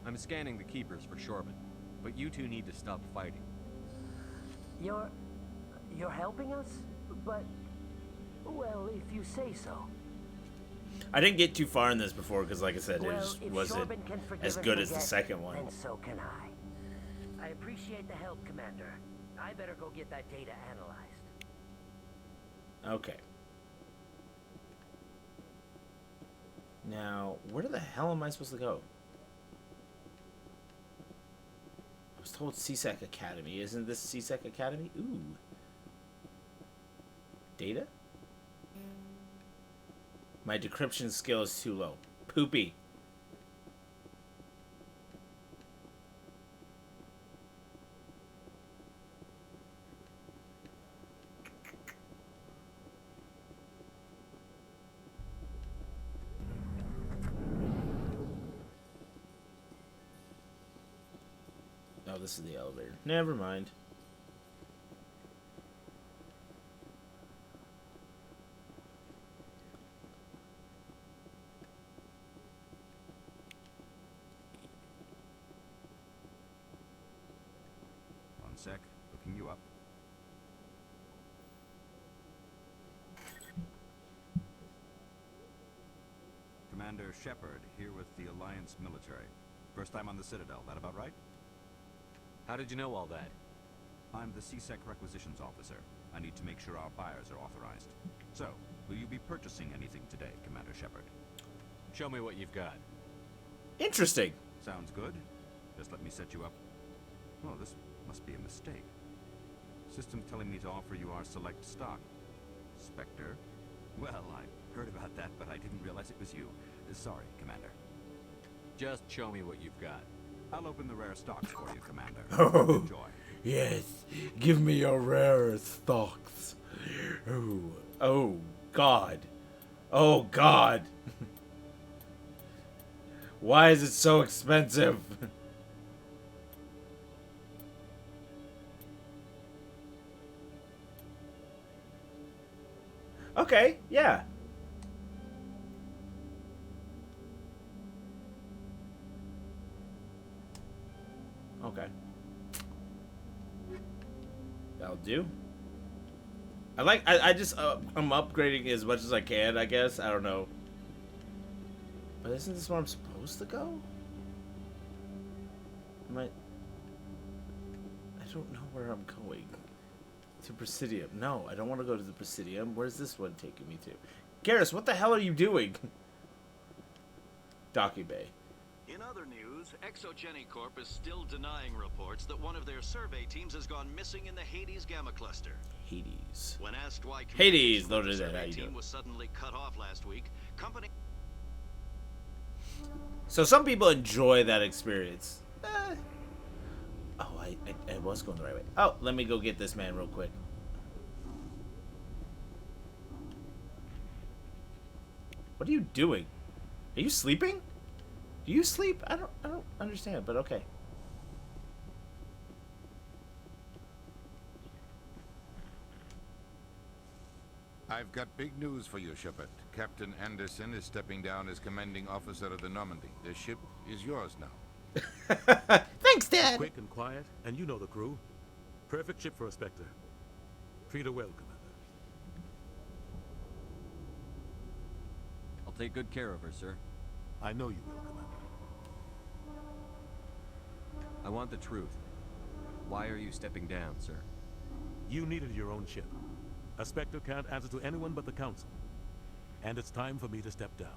I'm scanning the Keepers for Shorban, but you two need to stop fighting. You're helping us? But, well, if you say so. I didn't get too far in this before because, like I said, Well, it just if wasn't Shorban can forgive as and good as the forget, second one. then so can I. I appreciate the help, Commander. I better go get that data analyzed. Okay. Now, where the hell am I supposed to go? I was told CSEC Academy. Isn't this CSEC Academy? Ooh. Data? My decryption skill is too low. Poopy. Oh, this is the elevator. Never mind. One sec, looking you up. Commander Shepard, here with the Alliance military. First time on the Citadel, that about right? How did you know all that? I'm the CSEC requisitions officer. I need to make sure our buyers are authorized. So, will you be purchasing anything today, Commander Shepard? Show me what you've got. Interesting. Sounds good. Just let me set you up. Oh, this must be a mistake. System telling me to offer you our select stock. Spectre? Well, I heard about that, but I didn't realize it was you. Sorry, Commander. Just show me what you've got. I'll open the rare stocks for you, Commander. Oh, enjoy. Yes. Give me your rare stocks. Oh, oh, God. Oh, God. Why is it so expensive? Okay, yeah. Okay. That'll do. I just, I'm upgrading as much as I can, I guess. I don't know. But isn't this where I'm supposed to go? I don't know where I'm going. To Presidium. No, I don't want to go to the Presidium. Where's this one taking me to? Garrus, what the hell are you doing? Docking Bay. In other news, ExoGeniCorp is still denying reports that one of their survey teams has gone missing in the Hades Gamma Cluster. Hades. When asked why Hades, though, the did that. survey How you team doing? was suddenly cut off last week, company. So some people enjoy that experience. Oh, I was going the right way. Oh, let me go get this man real quick. What are you doing? Are you sleeping? Do you sleep? I don't understand, but okay. I've got big news for you, Shepard. Captain Anderson is stepping down as commanding officer of the Normandy. The ship is yours now. Thanks, Dad. Quick and quiet, and you know the crew. Perfect ship for a Spectre. Treat her well, Commander. I'll take good care of her, sir. I know you will, Commander. I want the truth. Why are you stepping down, sir? You needed your own ship. A Spectre can't answer to anyone but the Council. And it's time for me to step down.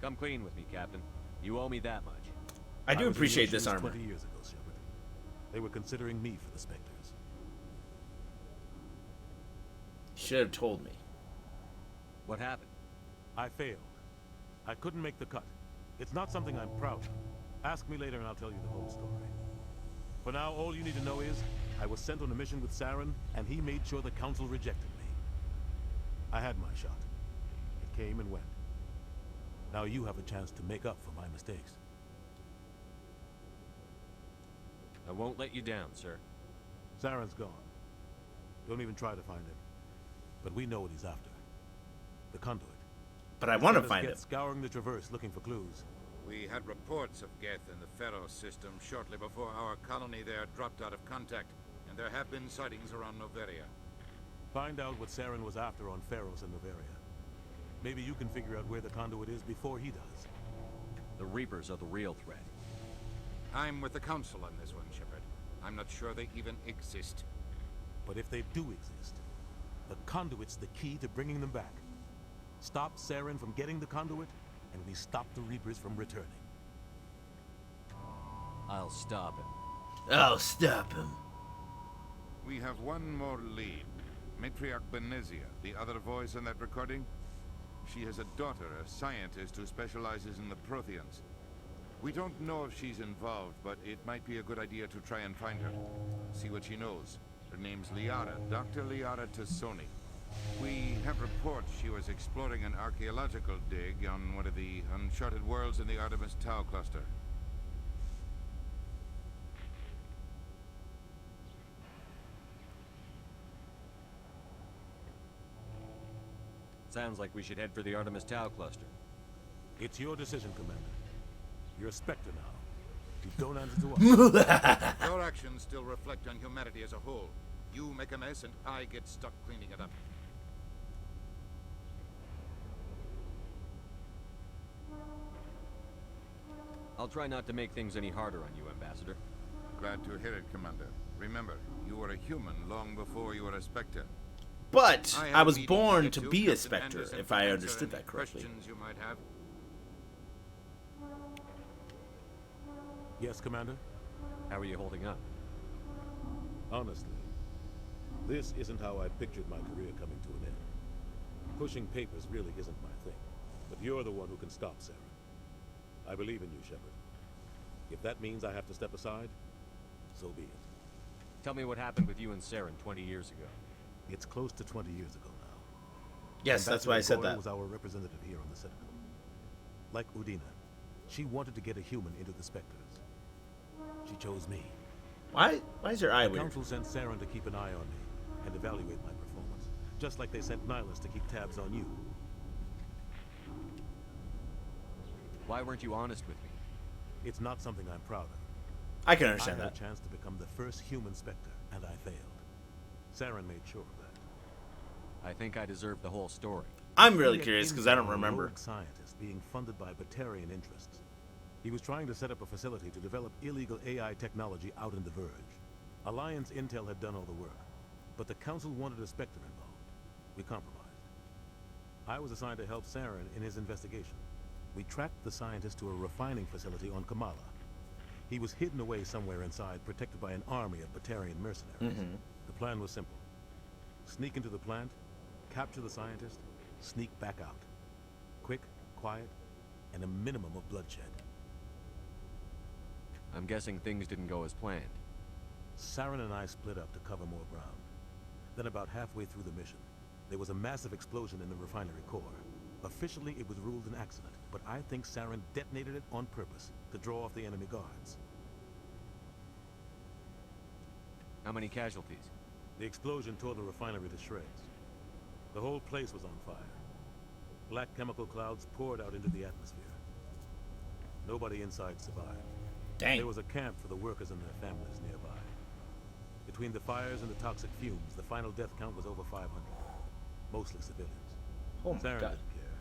Come clean with me, Captain. You owe me that much. I do was in appreciate your this shoes armor. 20 years ago, Shepard. They were considering me for the Spectres. Should have told me. What happened? I failed. I couldn't make the cut. It's not something I'm proud of. Ask me later and I'll tell you the whole story. For now, all you need to know is, I was sent on a mission with Saren, and he made sure the Council rejected me. I had my shot. It came and went. Now you have a chance to make up for my mistakes. I won't let you down, sir. Saren's gone. Don't even try to find him. But we know what he's after. The conduit. But I want to Let us find get him. scouring the Traverse looking for clues. We had reports of Geth in the Pharos system shortly before our colony there dropped out of contact, and there have been sightings around Noveria. Find out what Saren was after on Pharos and Noveria. Maybe you can figure out where the conduit is before he does. The Reapers are the real threat. I'm with the Council on this one, Shepard. I'm not sure they even exist. But if they do exist, the conduit's the key to bringing them back. Stop Saren from getting the conduit, and we stop the Reapers from returning. I'll stop him. I'll stop him. We have one more lead. Matriarch Benezia, the other voice in that recording. She has a daughter, a scientist who specializes in the Protheans. We don't know if she's involved, but it might be a good idea to try and find her. See what she knows. Her name's Liara, Dr. Liara Tassoni. We have reports she was exploring an archaeological dig on one of the uncharted worlds in the Artemis Tau cluster. Sounds like we should head for the Artemis Tau cluster. It's your decision, Commander. You're a Spectre now. You don't answer to us. Your actions still reflect on humanity as a whole. You make a mess and I get stuck cleaning it up. I'll try not to make things any harder on you, Ambassador. Glad to hear it, Commander. Remember, you were a human long before you were a Spectre. But I was have born meeting to get be a Captain Spectre, Anderson if to I answer understood any that correctly. Questions you might have. Yes, Commander? How are you holding up? Honestly, this isn't how I pictured my career coming to an end. Pushing papers really isn't my thing. But you're the one who can stop Saren. I believe in you, Shepard. If that means I have to step aside, so be it. Tell me what happened with you and Saren 20 years ago. It's close to 20 years ago now. Yes, that's why I said that. was our representative here on the Citadel. Like Udina, she wanted to get a human into the Spectres. She chose me. Why is your eye the weird? Council sent Saren to keep an eye on me and evaluate my performance, just like they sent Nihilus to keep tabs on you. Why weren't you honest with me? It's not something I'm proud of. I can understand I had that. a chance to become the first human Spectre, and I failed. Saren made sure of that. I think I deserve the whole story. I'm really curious because I don't remember. A rogue scientist being funded by Batarian interests. He was trying to set up a facility to develop illegal AI technology out in the Verge. Alliance Intel had done all the work, but the Council wanted a Spectre involved. We compromised. I was assigned to help Saren in his investigation. We tracked the scientist to a refining facility on Kamala. He was hidden away somewhere inside, protected by an army of Batarian mercenaries. The plan was simple. Sneak into the plant, capture the scientist, sneak back out. Quick, quiet, and a minimum of bloodshed. I'm guessing things didn't go as planned. Saren and I split up to cover more ground. Then about halfway through the mission, there was a massive explosion in the refinery core. Officially, it was ruled an accident, but I think Saren detonated it on purpose to draw off the enemy guards. How many casualties? The explosion tore the refinery to shreds. The whole place was on fire. Black chemical clouds poured out into the atmosphere. Nobody inside survived. Dang. There was a camp for the workers and their families nearby. Between the fires and the toxic fumes, the final death count was over 500. Mostly civilians. Oh my Saren God. didn't care.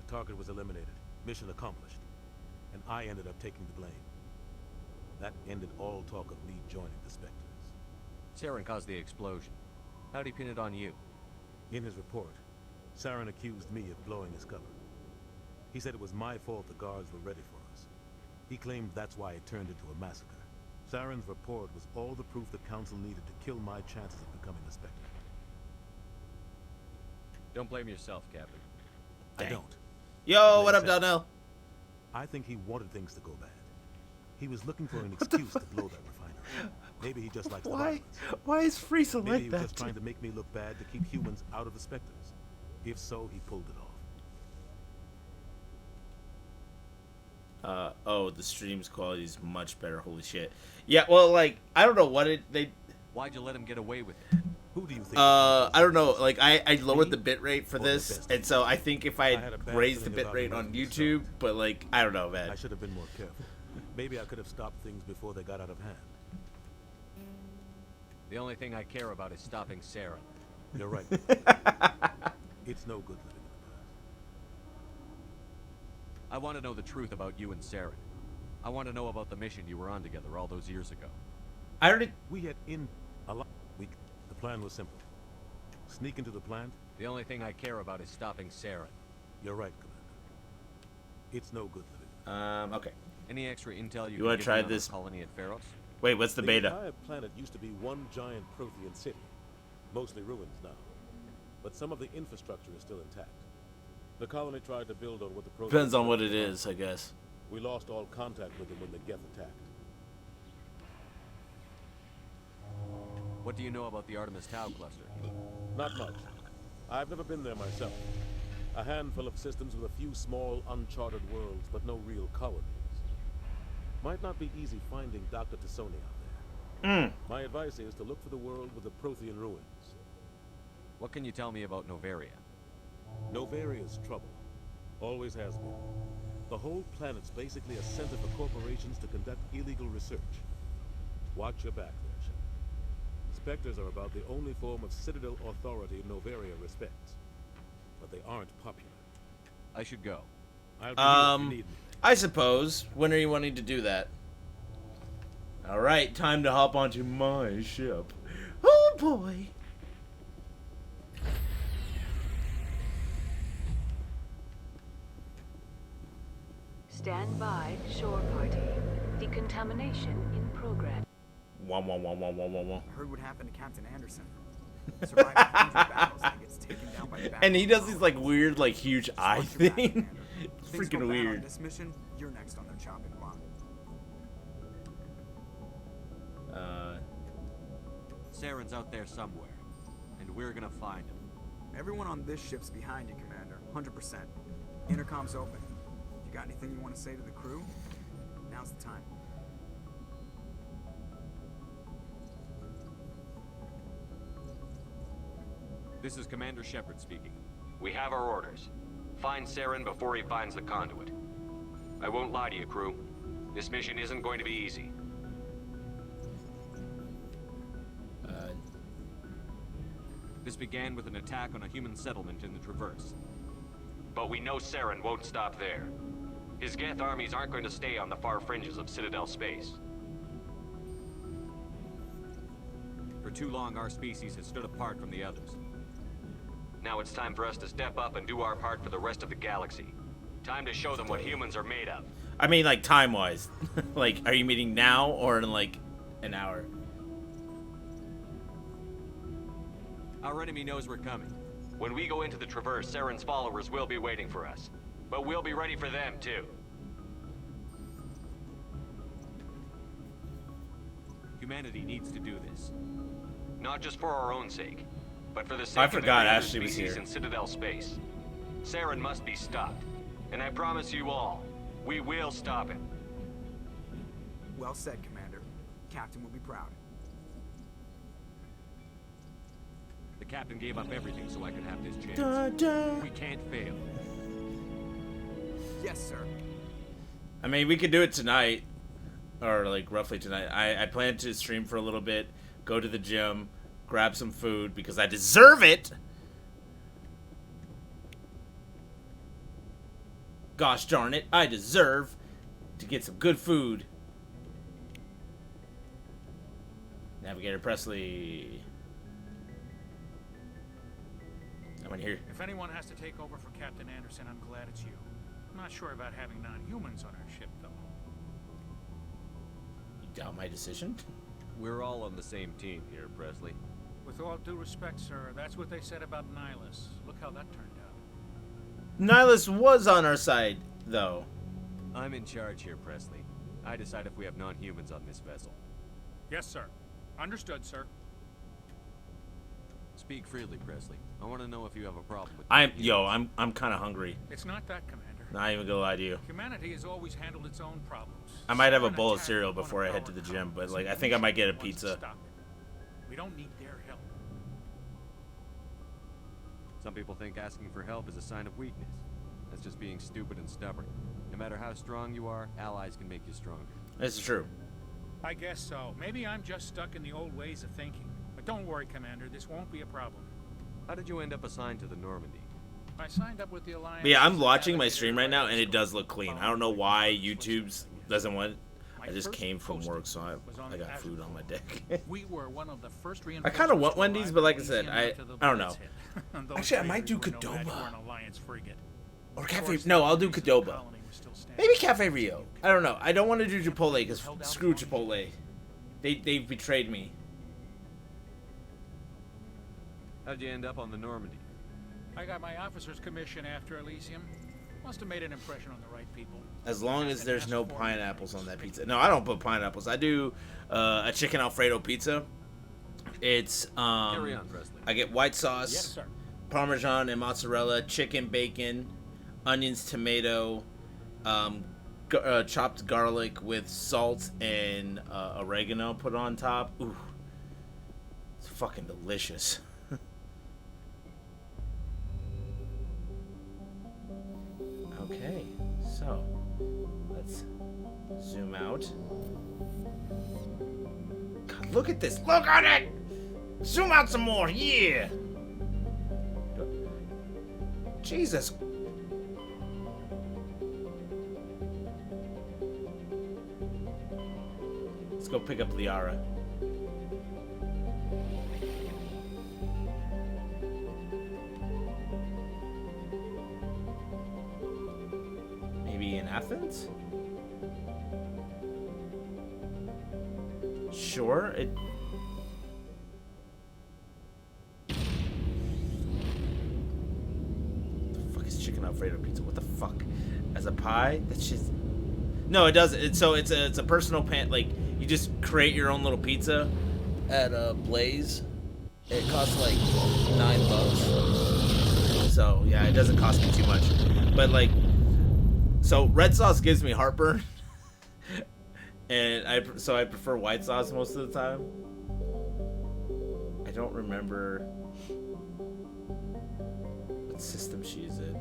The target was eliminated. Mission accomplished. And I ended up taking the blame. That ended all talk of me joining the Spectres. Saren caused the explosion. How'd he pin it on you? In his report, Saren accused me of blowing his cover. He said it was my fault the guards were ready for us. He claimed that's why it turned into a massacre. Saren's report was all the proof the Council needed to kill my chances of becoming a Spectre. Don't blame yourself, Captain. I don't. Yo, what up, Donnell? I think he wanted things to go bad. He was looking for an excuse to blow that refinery. Maybe he just likes the violence. Why is Frieza Maybe like he was that? just trying to make me look bad to keep humans out of the Spectres. If so, he pulled it off. Oh, the stream's quality is much better. Holy shit. Yeah, well, like, I don't know what Why'd you let him get away with it? Who do you think? I don't know. Like, I lowered the bitrate for this, and so I think if I had a bad raised the feeling about bitrate on American YouTube, but like, I don't know, man. I should have been more careful. Maybe I could have stopped things before they got out of hand. The only thing I care about is stopping Saren. You're right. It's no good living in the past. I want to know the truth about you and Saren. I want to know about the mission you were on together all those years ago. I already... We had The plan was simple. Sneak into the plant. The only thing I care about is stopping Saren. You're right, Commander. It's no good living. Okay. Any extra intel you You want can to try give me on this? the colony at Pharos? Wait, what's the beta? entire planet used to be one giant Prothean city. Mostly ruins now. But some of the infrastructure is still intact. The colony tried to build on what the Protheans... Depends on what it is, I guess. We lost all contact with them when the Geth attacked. What do you know about the Artemis Tau cluster? Not much. I've never been there myself. A handful of systems with a few small, uncharted worlds, but no real colonies. Might not be easy finding Dr. Tassoni out there. My advice is to look for the world with the Prothean ruins. What can you tell me about Novaria? Novaria's trouble. Always has been. The whole planet's basically a center for corporations to conduct illegal research. Watch your back there, Shepard. Spectres are about the only form of Citadel authority Novaria respects. But they aren't popular. I should go. I'll be here if you need me. I suppose. When are you wanting to do that? Alright, time to hop onto my ship. Oh boy! Stand by, shore party. Decontamination in progress. Wah, wah, wah, wah, wah, wah, wah. Heard what happened to Captain Anderson. Survived 100 battles and gets taken down by the And he does these like weird, like huge eye thing. It's Things freaking go bad on weird. this mission, you're next on their chopping block. Saren's out there somewhere, and we're gonna find him. Everyone on this ship's behind you, Commander. 100%. Intercom's open. If you got anything you want to say to the crew, now's the time. This is Commander Shepard speaking. We have our orders. Find Saren before he finds the conduit. I won't lie to you, crew. This mission isn't going to be easy. This began with an attack on a human settlement in the Traverse. But we know Saren won't stop there. His Geth armies aren't going to stay on the far fringes of Citadel space. For too long, our species has stood apart from the others. Now it's time for us to step up and do our part for the rest of the galaxy. Time to show them what humans are made of. I mean, like, time-wise. Like, are you meeting now or in, like, an hour? Our enemy knows we're coming. When we go into the Traverse, Saren's followers will be waiting for us. But we'll be ready for them, too. Humanity needs to do this. Not just for our own sake, but for the sake I of the forgot greater Ashley was species here. in Citadel space. Saren must be stopped. And I promise you all, we will stop him. Well said, Commander. Captain will be proud. The captain gave up everything so I could have this chance. Dun, dun. We can't fail. Yes, sir. I mean, we could do it tonight. Or, like, roughly tonight. I plan to stream for a little bit, go to the gym, grab some food, because I deserve it! Gosh darn it, I deserve to get some good food. Navigator Presley. I'm in here. If anyone has to take over for Captain Anderson, I'm glad it's you. I'm not sure about having non-humans on our ship, though. You doubt my decision? We're all on the same team here, Presley. With all due respect, sir, that's what they said about Nihilus. Look how that turned out. Nihilus was on our side, though. I'm in charge here, Presley. I decide if we have non-humans on this vessel. Yes, sir. Understood, sir. Speak freely, Presley. I want to know if you have a problem with I'm kind of hungry. It's not that, Commander. Not even gonna lie to you. Humanity has always handled its own problems. I might have a bowl of cereal before I head to the gym, but like I think I might get a pizza. We don't need their help. Some people think asking for help is a sign of weakness. That's just being stupid and stubborn. No matter how strong you are, allies can make you stronger. This is true. I guess so. Maybe I'm just stuck in the old ways of thinking. But don't worry, Commander. This won't be a problem. How did you end up assigned to the Normandy? I signed up with the Alliance. But yeah, I'm watching my stream right now, and it does look clean. I don't know why YouTube's doesn't want it. I just came from work, so I got food on my deck. We were one of the first I kind of want Wendy's, but like I said, I don't know. Actually, I might do Qdoba. Or Cafe... No, I'll do Qdoba. Maybe Cafe Rio. I don't know. I don't want to do Chipotle, because screw Chipotle. They've betrayed me. How'd you end up on the Normandy? I got my officer's commission after Elysium. Must have made an impression on the right people. As long as there's no pineapples on that pizza. No, I don't put pineapples. I do a chicken Alfredo pizza. It's Carry on, Presley. I get white sauce, Yes, sir. Parmesan and mozzarella, chicken, bacon, onions, tomato, chopped garlic with salt and oregano put on top. Ooh, it's fucking delicious. Okay, so let's zoom out. God, look at this! Look at it! Zoom out some more, yeah! Jesus. Let's go pick up Liara. Maybe in Athens? Sure, it... The fuck is chicken Alfredo pizza? What the fuck? As a pie? That's just... No, it doesn't. It's a personal pan. Like, you just create your own little pizza at Blaze. It costs like $9. So, yeah, it doesn't cost me too much. But, like... So red sauce gives me heartburn, and I prefer white sauce most of the time. I don't remember what system she's in.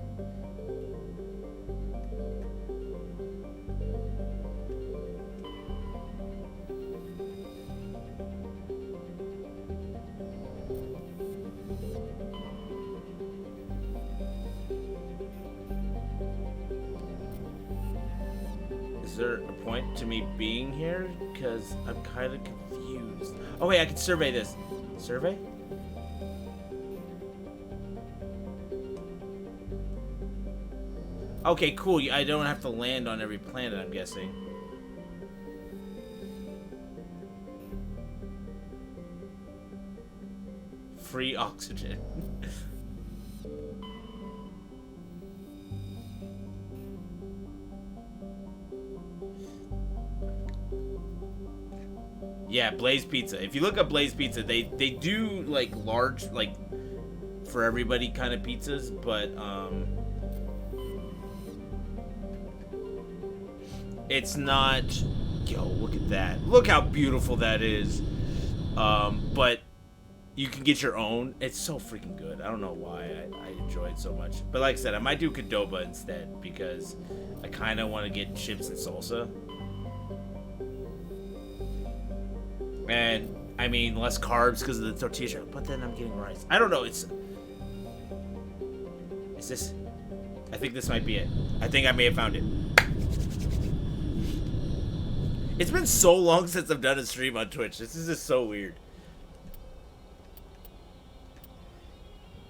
Is there a point to me being here? Because I'm kind of confused. Oh wait, I can survey this. Survey? Okay, cool. I don't have to land on every planet, I'm guessing. Free oxygen. Yeah, Blaze Pizza. If you look up Blaze Pizza, they do like large, like for everybody kind of pizzas, but it's not. Yo, look at that. Look how beautiful that is. But you can get your own. It's so freaking good. I don't know why I enjoy it so much. But like I said, I might do Qdoba instead because I kind of want to get chips and salsa. And I mean less carbs because of the tortilla, but then I'm getting rice. I don't know. Is this? I think this might be it. I think I may have found it. It's been so long since I've done a stream on Twitch. This is just so weird.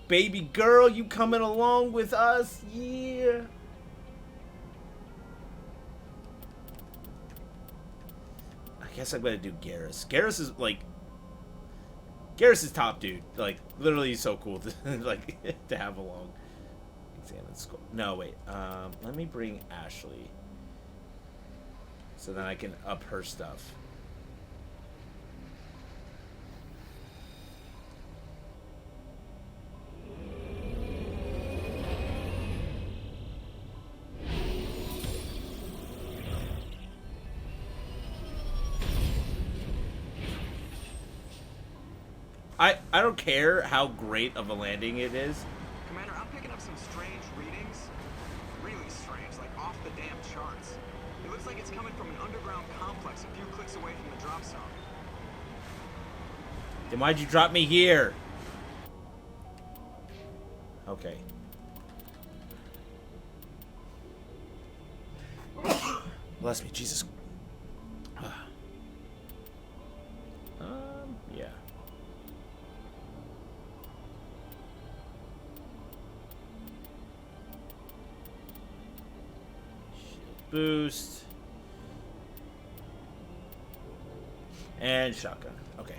Baby girl, you coming along with us? Yeah. I guess I'm gonna do Garrus. Garrus is like, Garrus is top dude. Like literally, he's so cool to like to have along. Examine school. No wait. Let me bring Ashley, so then I can up her stuff. I don't care how great of a landing it is. Commander, I'm picking up some strange readings. Really strange, like off the damn charts. It looks like it's coming from an underground complex a few clicks away from the drop zone. Then why'd you drop me here? Okay. Bless me, Jesus. Yeah. Boost. And shotgun. Okay.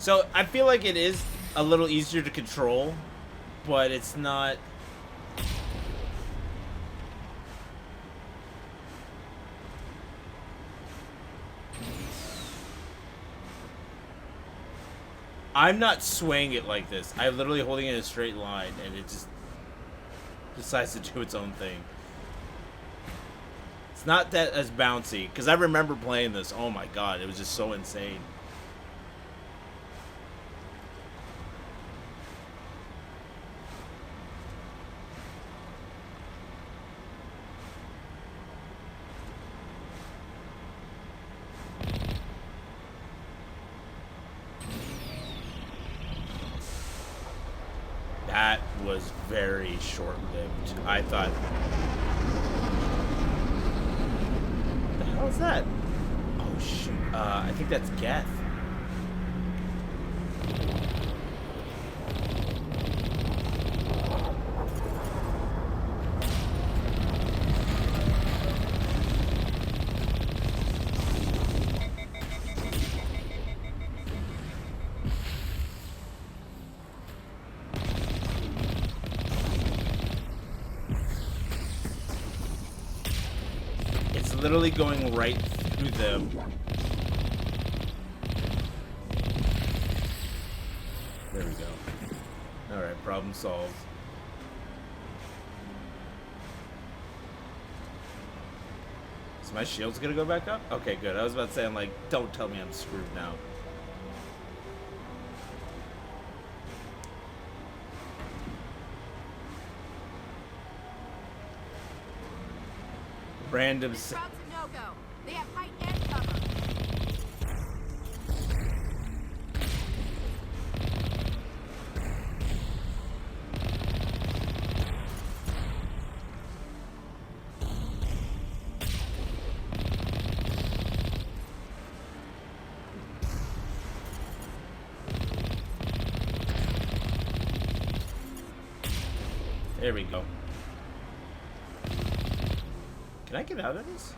So I feel like it is a little easier to control, but it's not. I'm not swaying it like this. I'm literally holding it in a straight line, and it just decides to do its own thing. It's not that as bouncy, because I remember playing this. Oh my god, it was just so insane. That was very short-lived. I thought... What the hell is that? Oh, shoot. I think that's Geth. Literally going right through them. There we go. Alright, problem solved. Is my shield's gonna go back up? Okay, good. I was about to say, I'm like, don't tell me I'm screwed now. Random. This route's a no-go. They have height and cover. There we go. Can I get out of this?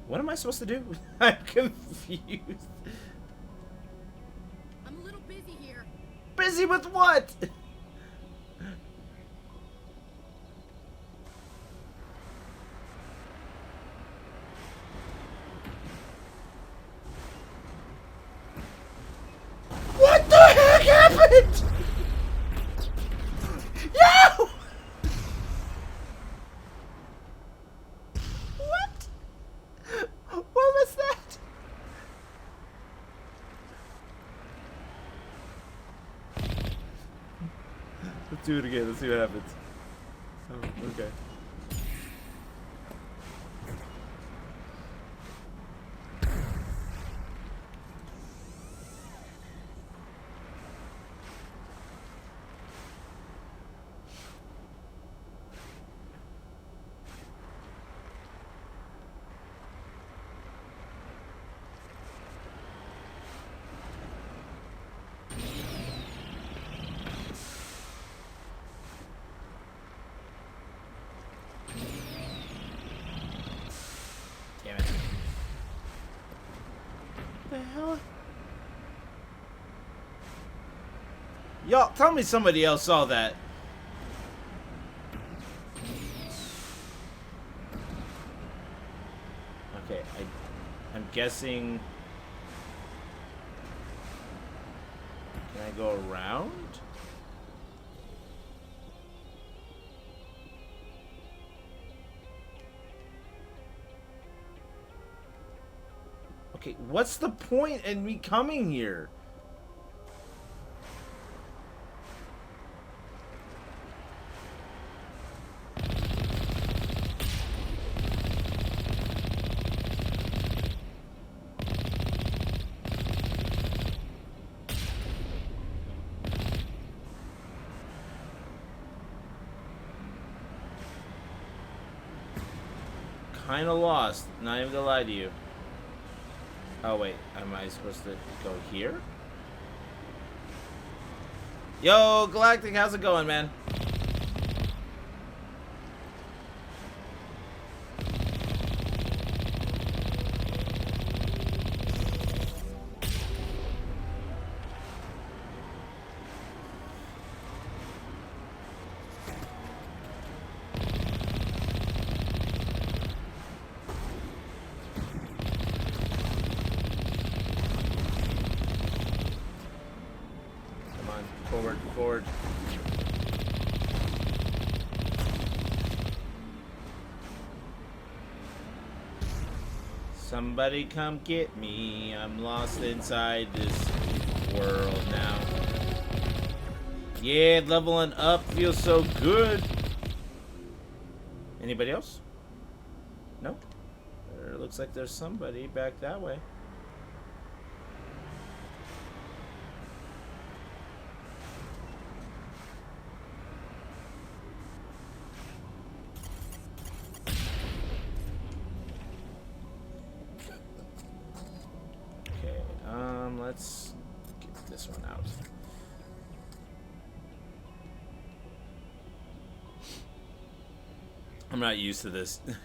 What am I supposed to do? I'm confused. I'm a little busy here. Busy with what? What the heck happened? Yo! What? What was that? Let's do it again. Let's see what happens. Oh, okay. Damn it. What the hell? Y'all, tell me somebody else saw that. Okay, I'm guessing... Can I go around? Okay, what's the point in me coming here? Kinda lost, not even gonna lie to you. Oh wait, am I supposed to go here? Yo, Galactic, how's it going, man? Forward. Somebody come get me. I'm lost inside this world now. Yeah, leveling up feels so good. Anybody else? Nope. There looks like there's somebody back that way. Let's get this one out. I'm not used to this. Wait,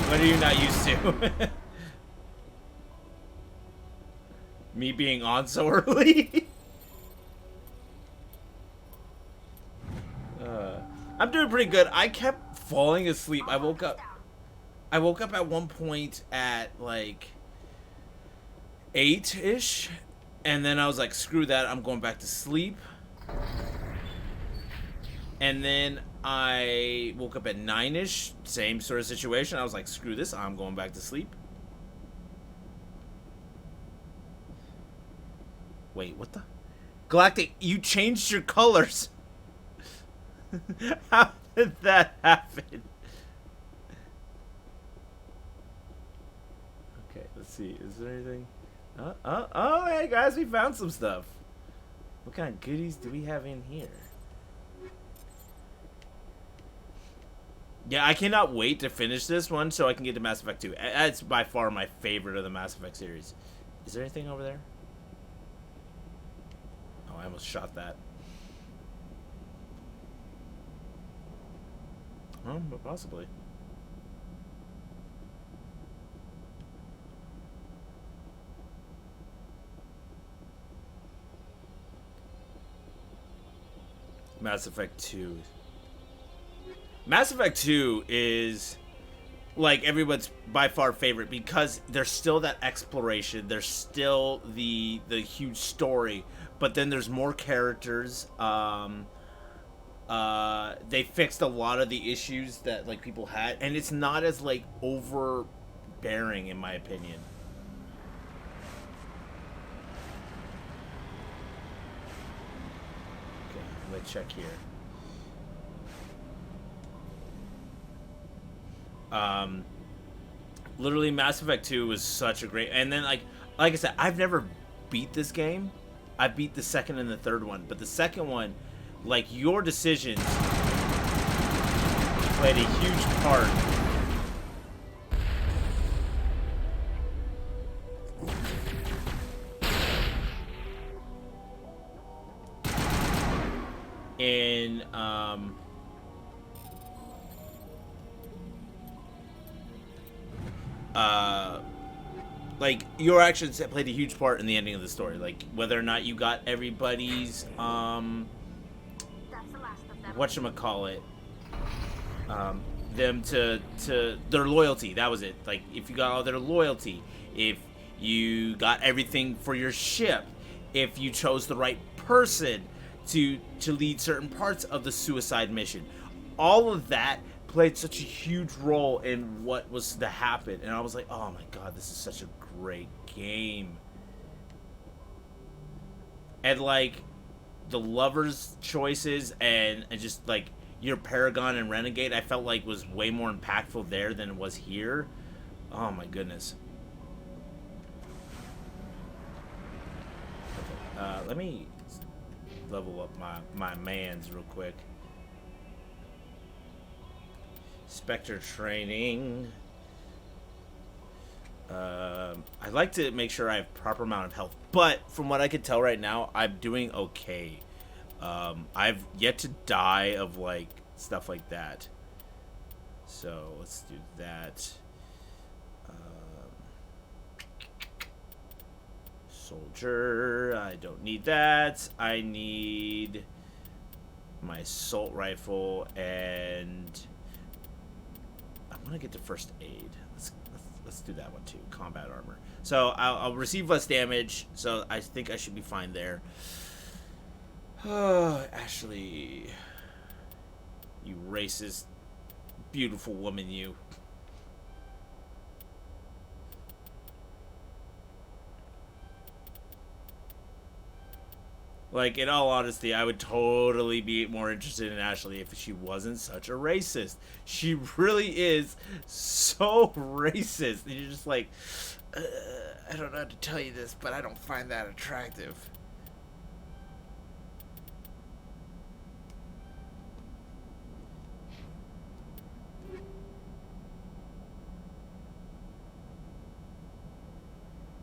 what are you not used to? Me being on so early? I'm doing pretty good. I kept falling asleep. I woke up at one point at like 8-ish, and then I was like, screw that, I'm going back to sleep. And then I woke up at 9-ish, same sort of situation. I was like, screw this, I'm going back to sleep. Wait, what the? Galactic, you changed your colors. How did that happen? Okay, let's see, is there anything? Oh, hey guys, we found some stuff. What kind of goodies do we have in here? Yeah, I cannot wait to finish this one so I can get to Mass Effect 2. That's by far my favorite of the Mass Effect series. Is there anything over there? Oh, I almost shot that. Oh, but possibly. Mass Effect 2. Mass Effect 2 is like everyone's by far favorite because there's still that exploration, there's still the huge story, but then there's more characters. They fixed a lot of the issues that like people had, and it's not as like overbearing in my opinion. Okay, let's check here. Literally Mass Effect 2 was such a great, and then like I said, I've never beat this game. I beat the second and the third one, but the second one, like your decisions played a huge part in like your actions played a huge part in the ending of the story, like whether or not you got everybody's whatchamacallit, them to their loyalty. That was it. Like if you got all their loyalty, if you got everything for your ship, if you chose the right person to lead certain parts of the suicide mission, all of that played such a huge role in what was to happen. And I was like, oh my god, this is such a great game. And like the lovers' choices and just like your Paragon and Renegade, I felt like was way more impactful there than it was here. Oh my goodness. Okay, let me level up my mans real quick. Specter Training. I'd like to make sure I have proper amount of health, but from what I can tell right now, I'm doing okay. I've yet to die of like stuff like that. So let's do that. Soldier, I don't need that. I need my assault rifle, and I want to get to first aid. Let's do that one too. Combat armor. So I'll receive less damage, so I think I should be fine there. Oh, Ashley, you racist, beautiful woman, you. Like, in all honesty, I would totally be more interested in Ashley if she wasn't such a racist. She really is so racist. And you're just like, I don't know how to tell you this, but I don't find that attractive.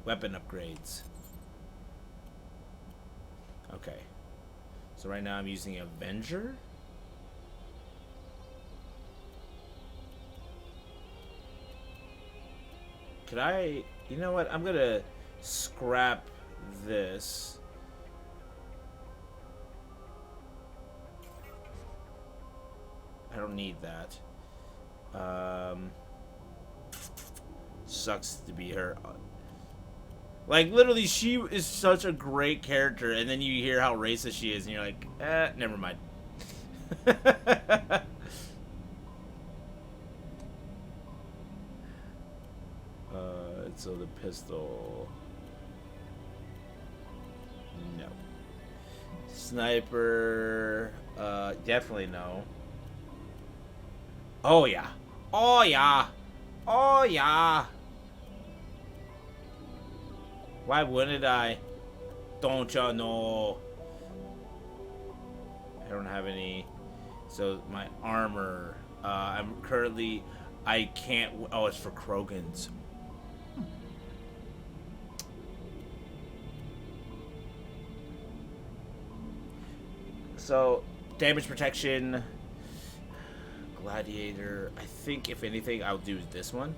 Weapon upgrades. Okay. So right now I'm using Avenger. Could I... You know what? I'm gonna scrap this. I don't need that. Sucks to be her. Like, literally, she is such a great character, and then you hear how racist she is, and you're like, never mind. So the pistol... No. Sniper... definitely no. Oh, yeah. Oh, yeah. Oh, yeah. Why wouldn't I? Don't you know? I don't have any. So my armor, I'm currently, I can't. Oh, it's for Krogan's. So damage protection, gladiator. I think if anything, I'll do this one.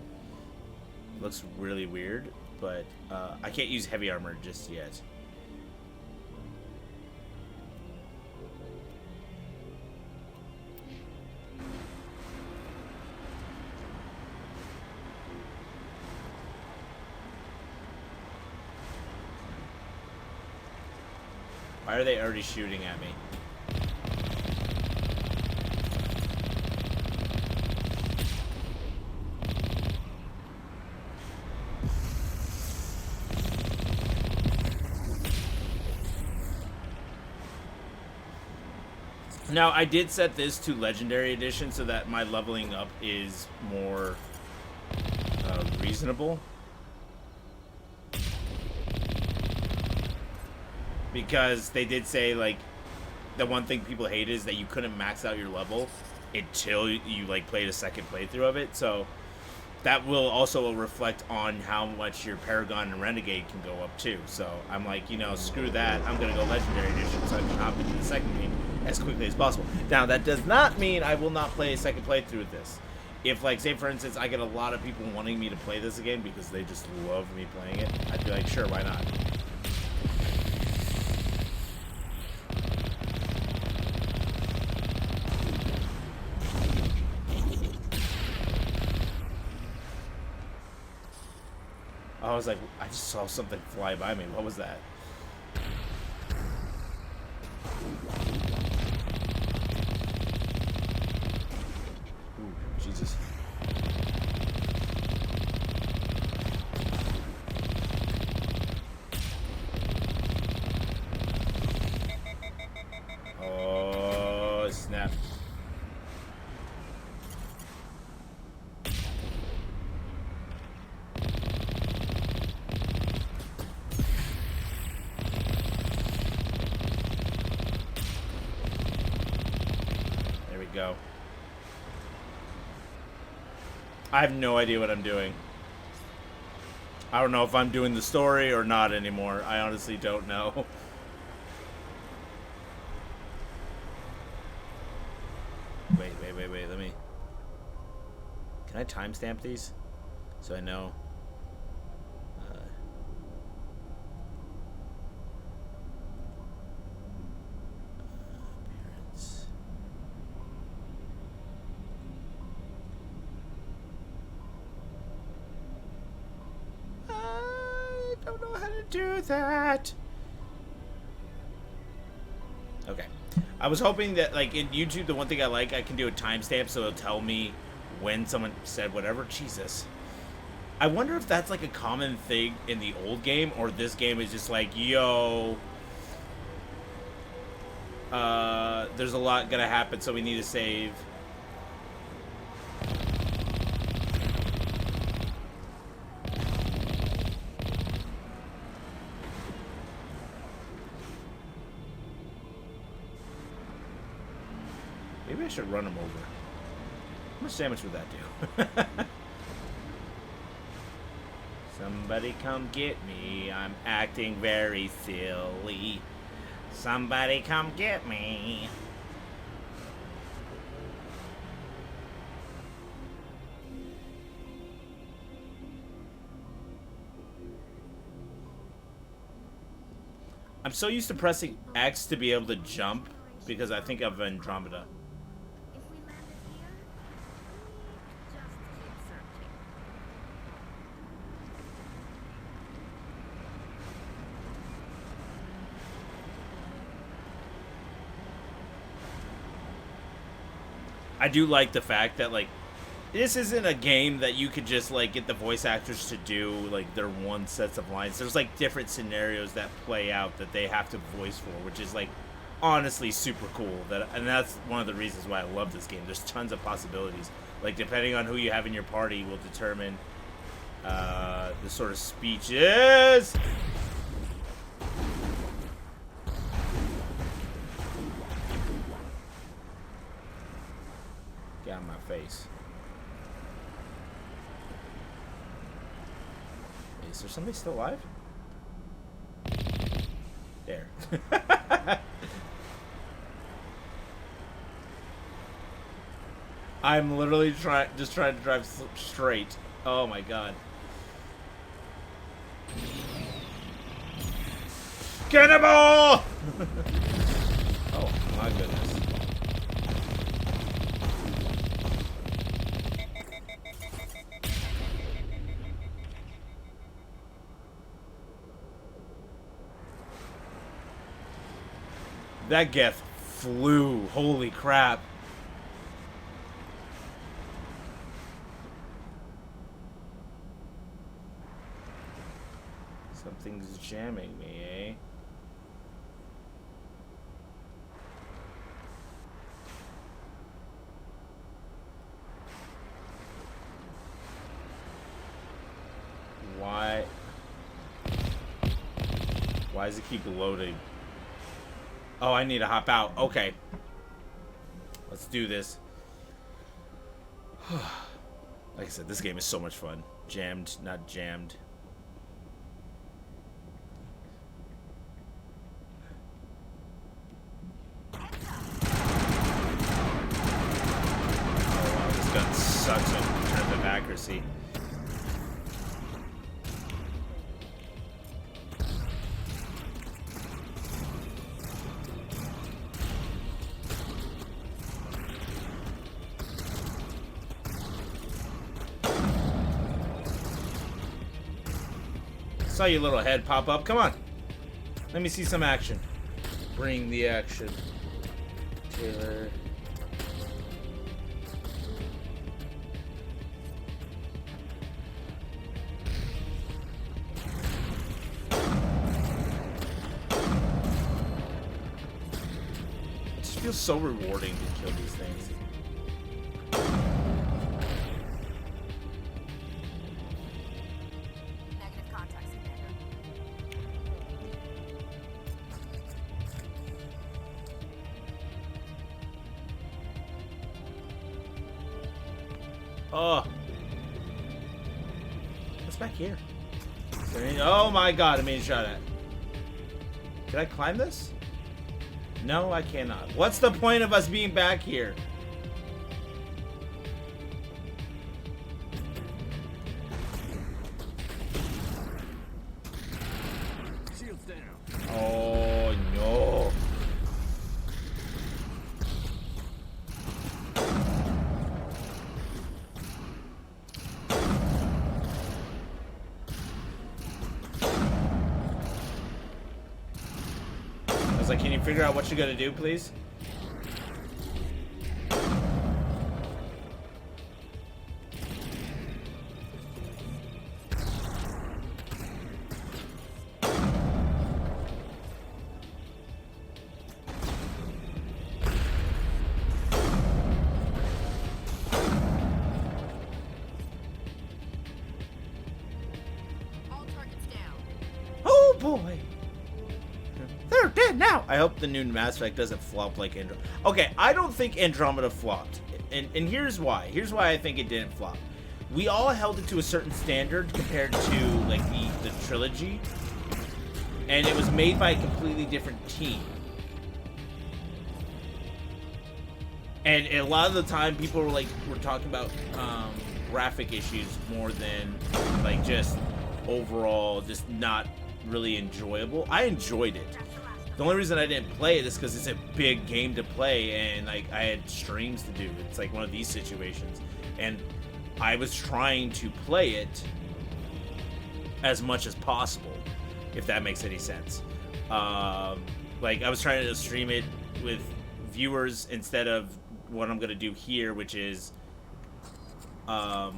Looks really weird, but I can't use heavy armor just yet. Why are they already shooting at me? Now, I did set this to Legendary Edition so that my leveling up is more reasonable. Because they did say, like, the one thing people hate is that you couldn't max out your level until you like, played a second playthrough of it. So that will also reflect on how much your Paragon and Renegade can go up, too. So I'm like, you know, screw that. I'm going to go Legendary Edition so I can hop into the second game as quickly as possible. Now, that does not mean I will not play a second playthrough with this. If, like, say, for instance, I get a lot of people wanting me to play this again because they just love me playing it, I'd be like, sure, why not? I was like, I just saw something fly by me. What was that? Ooh, Jesus. Oh, snap. Go. I have no idea what I'm doing. I don't know if I'm doing the story or not anymore. I honestly don't know. Wait. Let me... Can I timestamp these? So I know. Do that. Okay. I was hoping that, like, in YouTube, the one thing I like, I can do a timestamp so it'll tell me when someone said whatever. Jesus. I wonder if that's, like, a common thing in the old game, or this game is just like, yo, there's a lot gonna happen, so we need to save. Maybe I should run him over. How much damage would that do? Somebody come get me. I'm acting very silly. Somebody come get me. I'm so used to pressing X to be able to jump because I think of Andromeda. I do like the fact that, like, this isn't a game that you could just, like, get the voice actors to do, like, their one sets of lines. There's, like, different scenarios that play out that they have to voice for, which is, like, honestly super cool. And that's one of the reasons why I love this game. There's tons of possibilities. Like, depending on who you have in your party will determine the sort of speeches. Nice. Is there somebody still alive? There. I'm literally just trying to drive straight. Oh my god. Cannibal! Oh my goodness. That Geth flew. Holy crap. Something's jamming me, eh? Why? Why does it keep loading? Oh, I need to hop out. Okay. Let's do this. Like I said, this game is so much fun. Jammed, not jammed. Oh, wow, this gun sucks in terms of accuracy. Saw your little head pop up. Come on. Let me see some action. Bring the action. Taylor. It just feels so rewarding to kill these things. Oh. What's back here? Oh my god, I'm being shot at. Can I climb this? No, I cannot. What's the point of us being back here? Shields down. Oh no. Like, can you figure out what you gotta do, please? All targets down. Oh boy! They're dead now! I hope the new Mass Effect doesn't flop like Andromeda. Okay, I don't think Andromeda flopped. And here's why. Here's why I think it didn't flop. We all held it to a certain standard compared to, like, the trilogy. And it was made by a completely different team. And a lot of the time, people were talking about graphic issues more than, like, just overall, just not really enjoyable. I enjoyed it. The only reason I didn't play it is because it's a big game to play, and like I had streams to do. It's like one of these situations, and I was trying to play it as much as possible, if that makes any sense. Like I was trying to stream it with viewers instead of what I'm gonna do here, which is my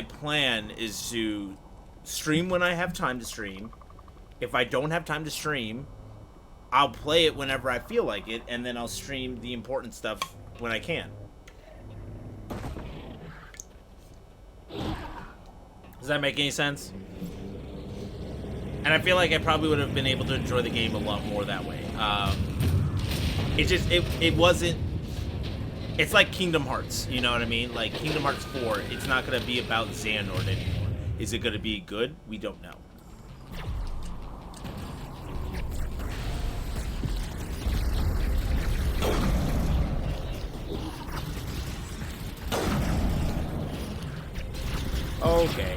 plan is to stream when I have time to stream. If I don't have time to stream, I'll play it whenever I feel like it, and then I'll stream the important stuff when I can. Does that make any sense? And I feel like I probably would have been able to enjoy the game a lot more that way. It wasn't It's like Kingdom Hearts, you know what I mean? Like Kingdom Hearts 4, it's not going to be about Xehanort anymore. Is it going to be good? We don't know. Okay.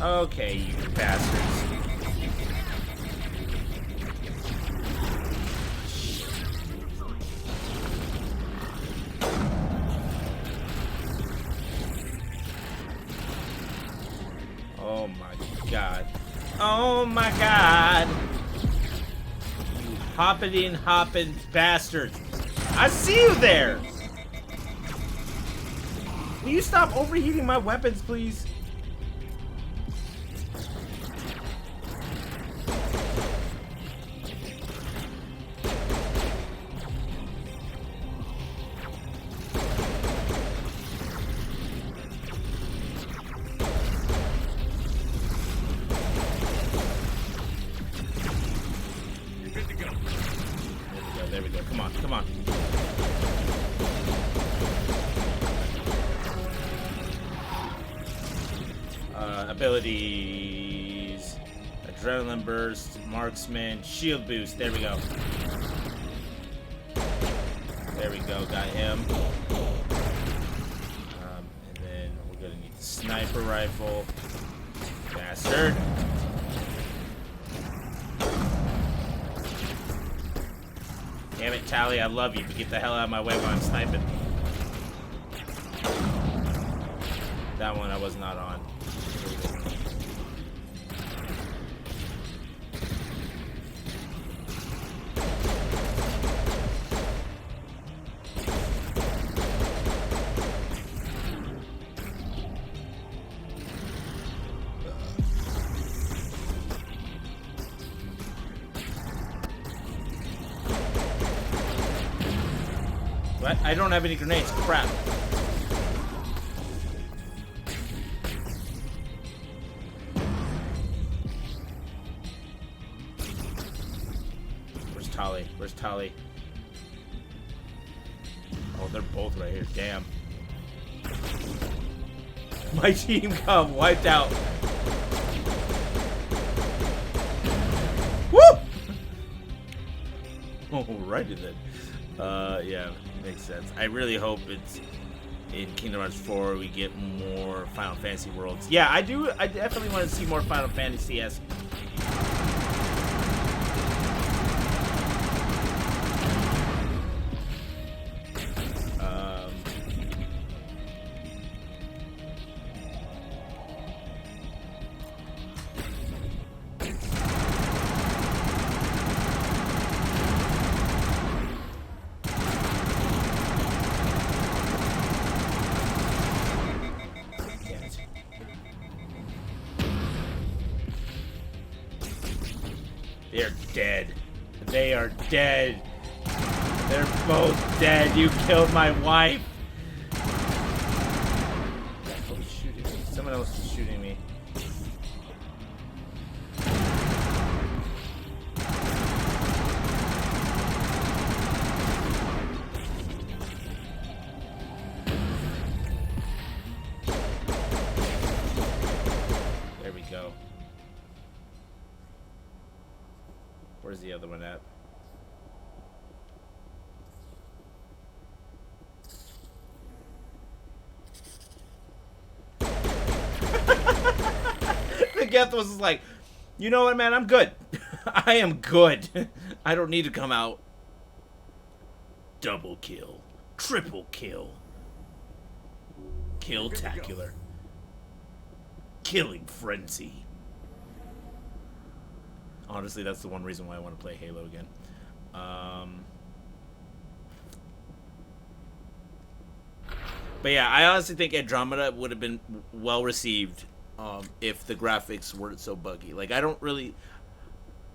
Okay, you bastards. Oh my god. Oh my god. You hopping bastards. I see you there! Will you stop overheating my weapons, please? There we go. Come on, come on. Abilities, adrenaline burst, marksman, shield boost. There we go. There we go. Got him. And then we're gonna need the sniper rifle. Bastard. Damn it, Tally, I love you, but get the hell out of my way while I'm sniping. That one I was not on. What? I don't have any grenades. Crap. Where's Tali? Where's Tali? Oh, they're both right here. Damn. My team got wiped out. Woo! Alrighty then. Yeah, makes sense. I really hope it's in Kingdom Hearts 4 we get more Final Fantasy worlds. Yeah, I do. I definitely want to see more Final Fantasy-esque. They're dead. They are dead. They're both dead. You killed my wife. Who's shooting me? Someone else is shooting me. There we go. Where's the other one at? The Geth was like, you know what, man? I'm good. I am good. I don't need to come out. Double kill. Triple kill. Kill-tacular. Killing frenzy. Honestly, that's the one reason why I want to play Halo again. But yeah, I honestly think Andromeda would have been well received if the graphics weren't so buggy. Like, I don't really...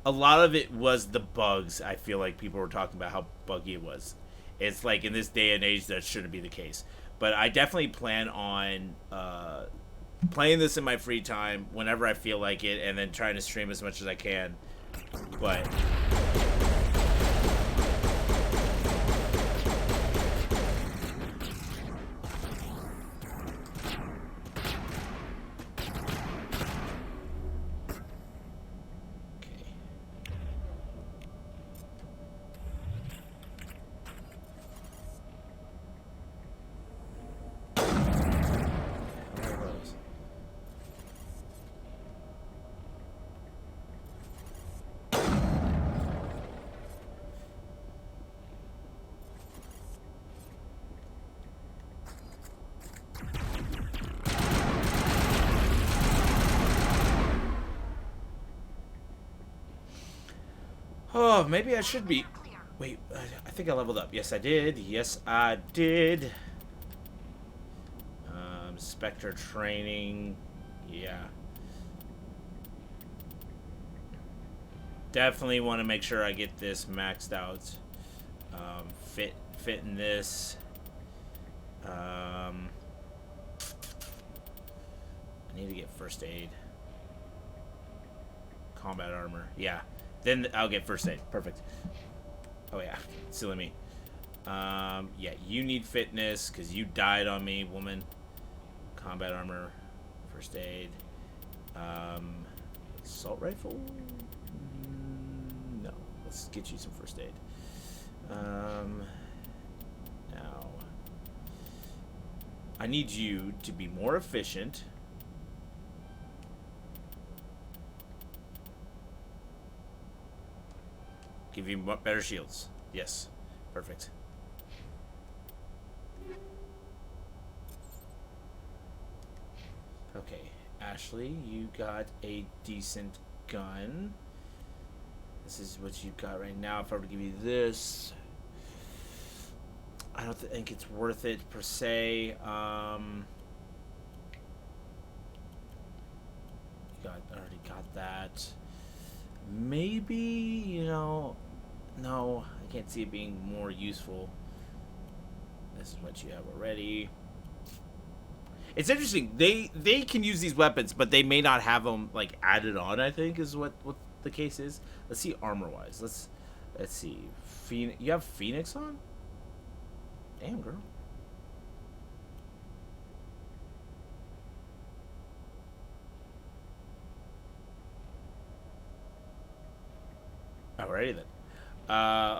A lot of it was the bugs. I feel like people were talking about how buggy it was. It's like, in this day and age, that shouldn't be the case. But I definitely plan on playing this in my free time whenever I feel like it, and then trying to stream as much as I can But oh, maybe I should be. Wait, I think I leveled up. Yes, I did. Yes, I did. Specter Training. Yeah. Definitely want to make sure I get this maxed out. Fit in this. I need to get first aid. Combat armor. Yeah. Then I'll get first aid. Perfect. Oh yeah, silly me. Yeah, you need fitness because you died on me, woman. Combat armor, first aid. Assault rifle? No, let's get you some first aid. Now, I need you to be more efficient. Give you better shields. Yes. Perfect. Okay. Ashley, you got a decent gun. This is what you got right now. If I were to give you this, I don't think it's worth it per se. Already got that. Maybe, you know, no, I can't see it being more useful. This is what you have already. It's interesting. They can use these weapons, but they may not have them like added on. I think is what the case is. Let's see armor wise. Let's see. You have Phoenix on? Damn, girl. Alrighty then.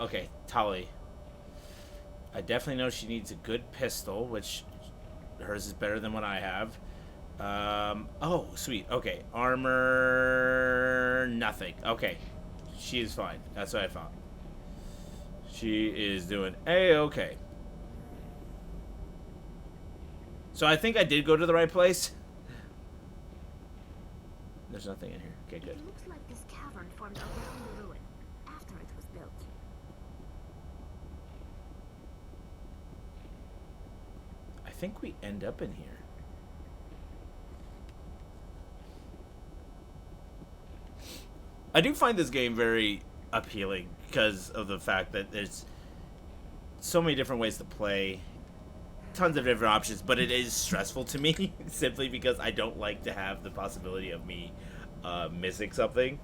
Okay, Tali. I definitely know she needs a good pistol, which hers is better than what I have. Oh, sweet. Okay, armor, nothing. Okay, she is fine. That's what I thought. She is doing A-okay. So I think I did go to the right place. There's nothing in here. Okay, good. It looks like this cavern formed around the ruin after it was built. I think we end up in here. I do find this game very appealing because of the fact that there's so many different ways to play, tons of different options, but it is stressful to me simply because I don't like to have the possibility of me missing something.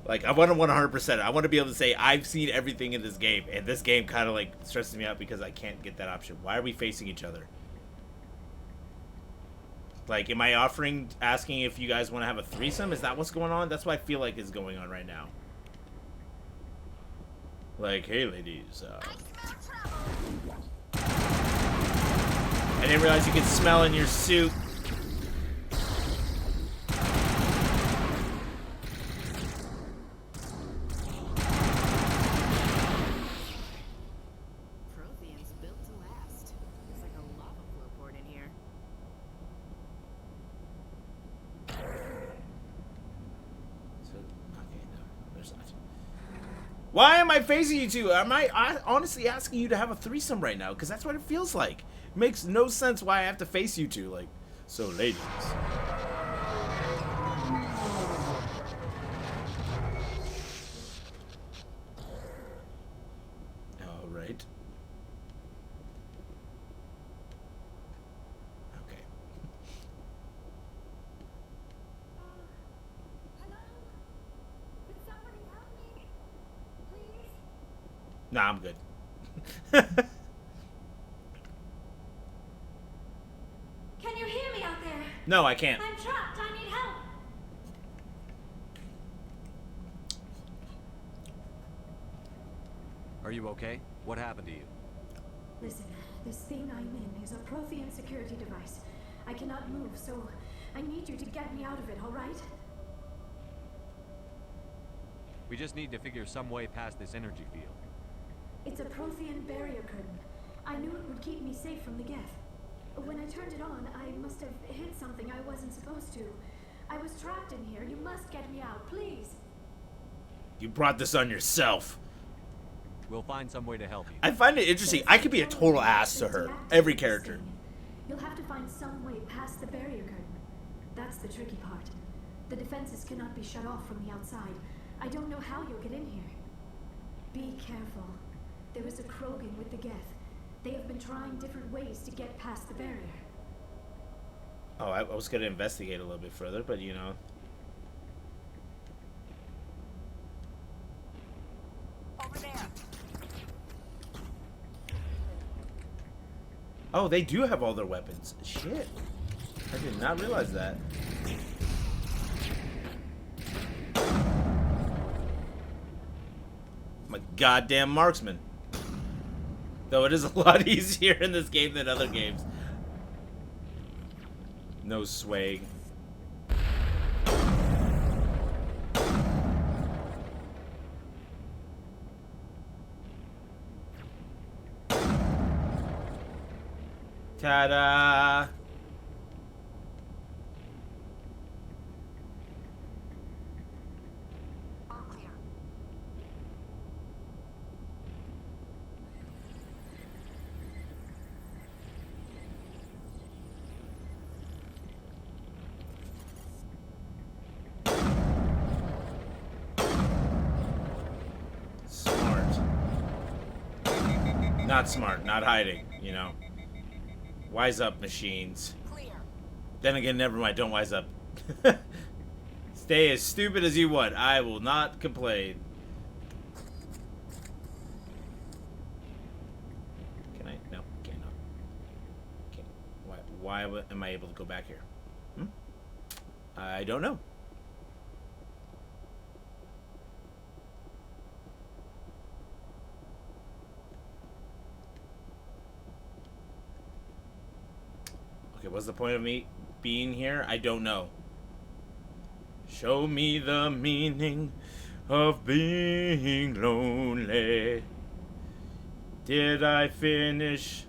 Like, I want to 100%. I want to be able to say I've seen everything in this game, and this game kind of like stresses me out because I can't get that option. Why are we facing each other? Like, am I asking if you guys want to have a threesome? Is that what's going on? That's what I feel like is going on right now. Like, hey ladies, I didn't realize you could smell in your suit. Prothean's built to last. There's like a lava flow port in here. So, okay, no, there's not. Why am I facing you two? Am I honestly asking you to have a threesome right now? Because that's what it feels like. It makes no sense why I have to face you two. Like, so ladies. All right. Okay. Hello? It's Nah, I'm good. Can you hear me out there? No, I can't. I'm trapped. I need help. Are you okay? What happened to you? Listen, this thing I'm in is a Prothean security device. I cannot move, so I need you to get me out of it, all right? We just need to figure some way past this energy field. It's a Prothean barrier curtain. I knew it would keep me safe from the Geth. When I turned it on, I must have hit something I wasn't supposed to. I was trapped in here. You must get me out, please. You brought this on yourself. We'll find some way to help you. I find it interesting. I could be a total ass to her. Every character. You'll have to find some way past the barrier curtain. That's the tricky part. The defenses cannot be shut off from the outside. I don't know how you'll get in here. Be careful. There is a Krogan with the Geth. They have been trying different ways to get past the barrier. Oh, I was going to investigate a little bit further, but you know. Over there. Oh, they do have all their weapons. Shit. I did not realize that. I'm a goddamn marksman. Though it is a lot easier in this game than other games. No swag. Ta-da! Not smart, not hiding, you know. Wise up, machines. Clear. Then again, never mind, don't wise up. Stay as stupid as you want. I will not complain. Can I? No, cannot. Can't. Why am I able to go back here? I don't know. Okay, what's the point of me being here? I don't know. Show me the meaning of being lonely. Did I finish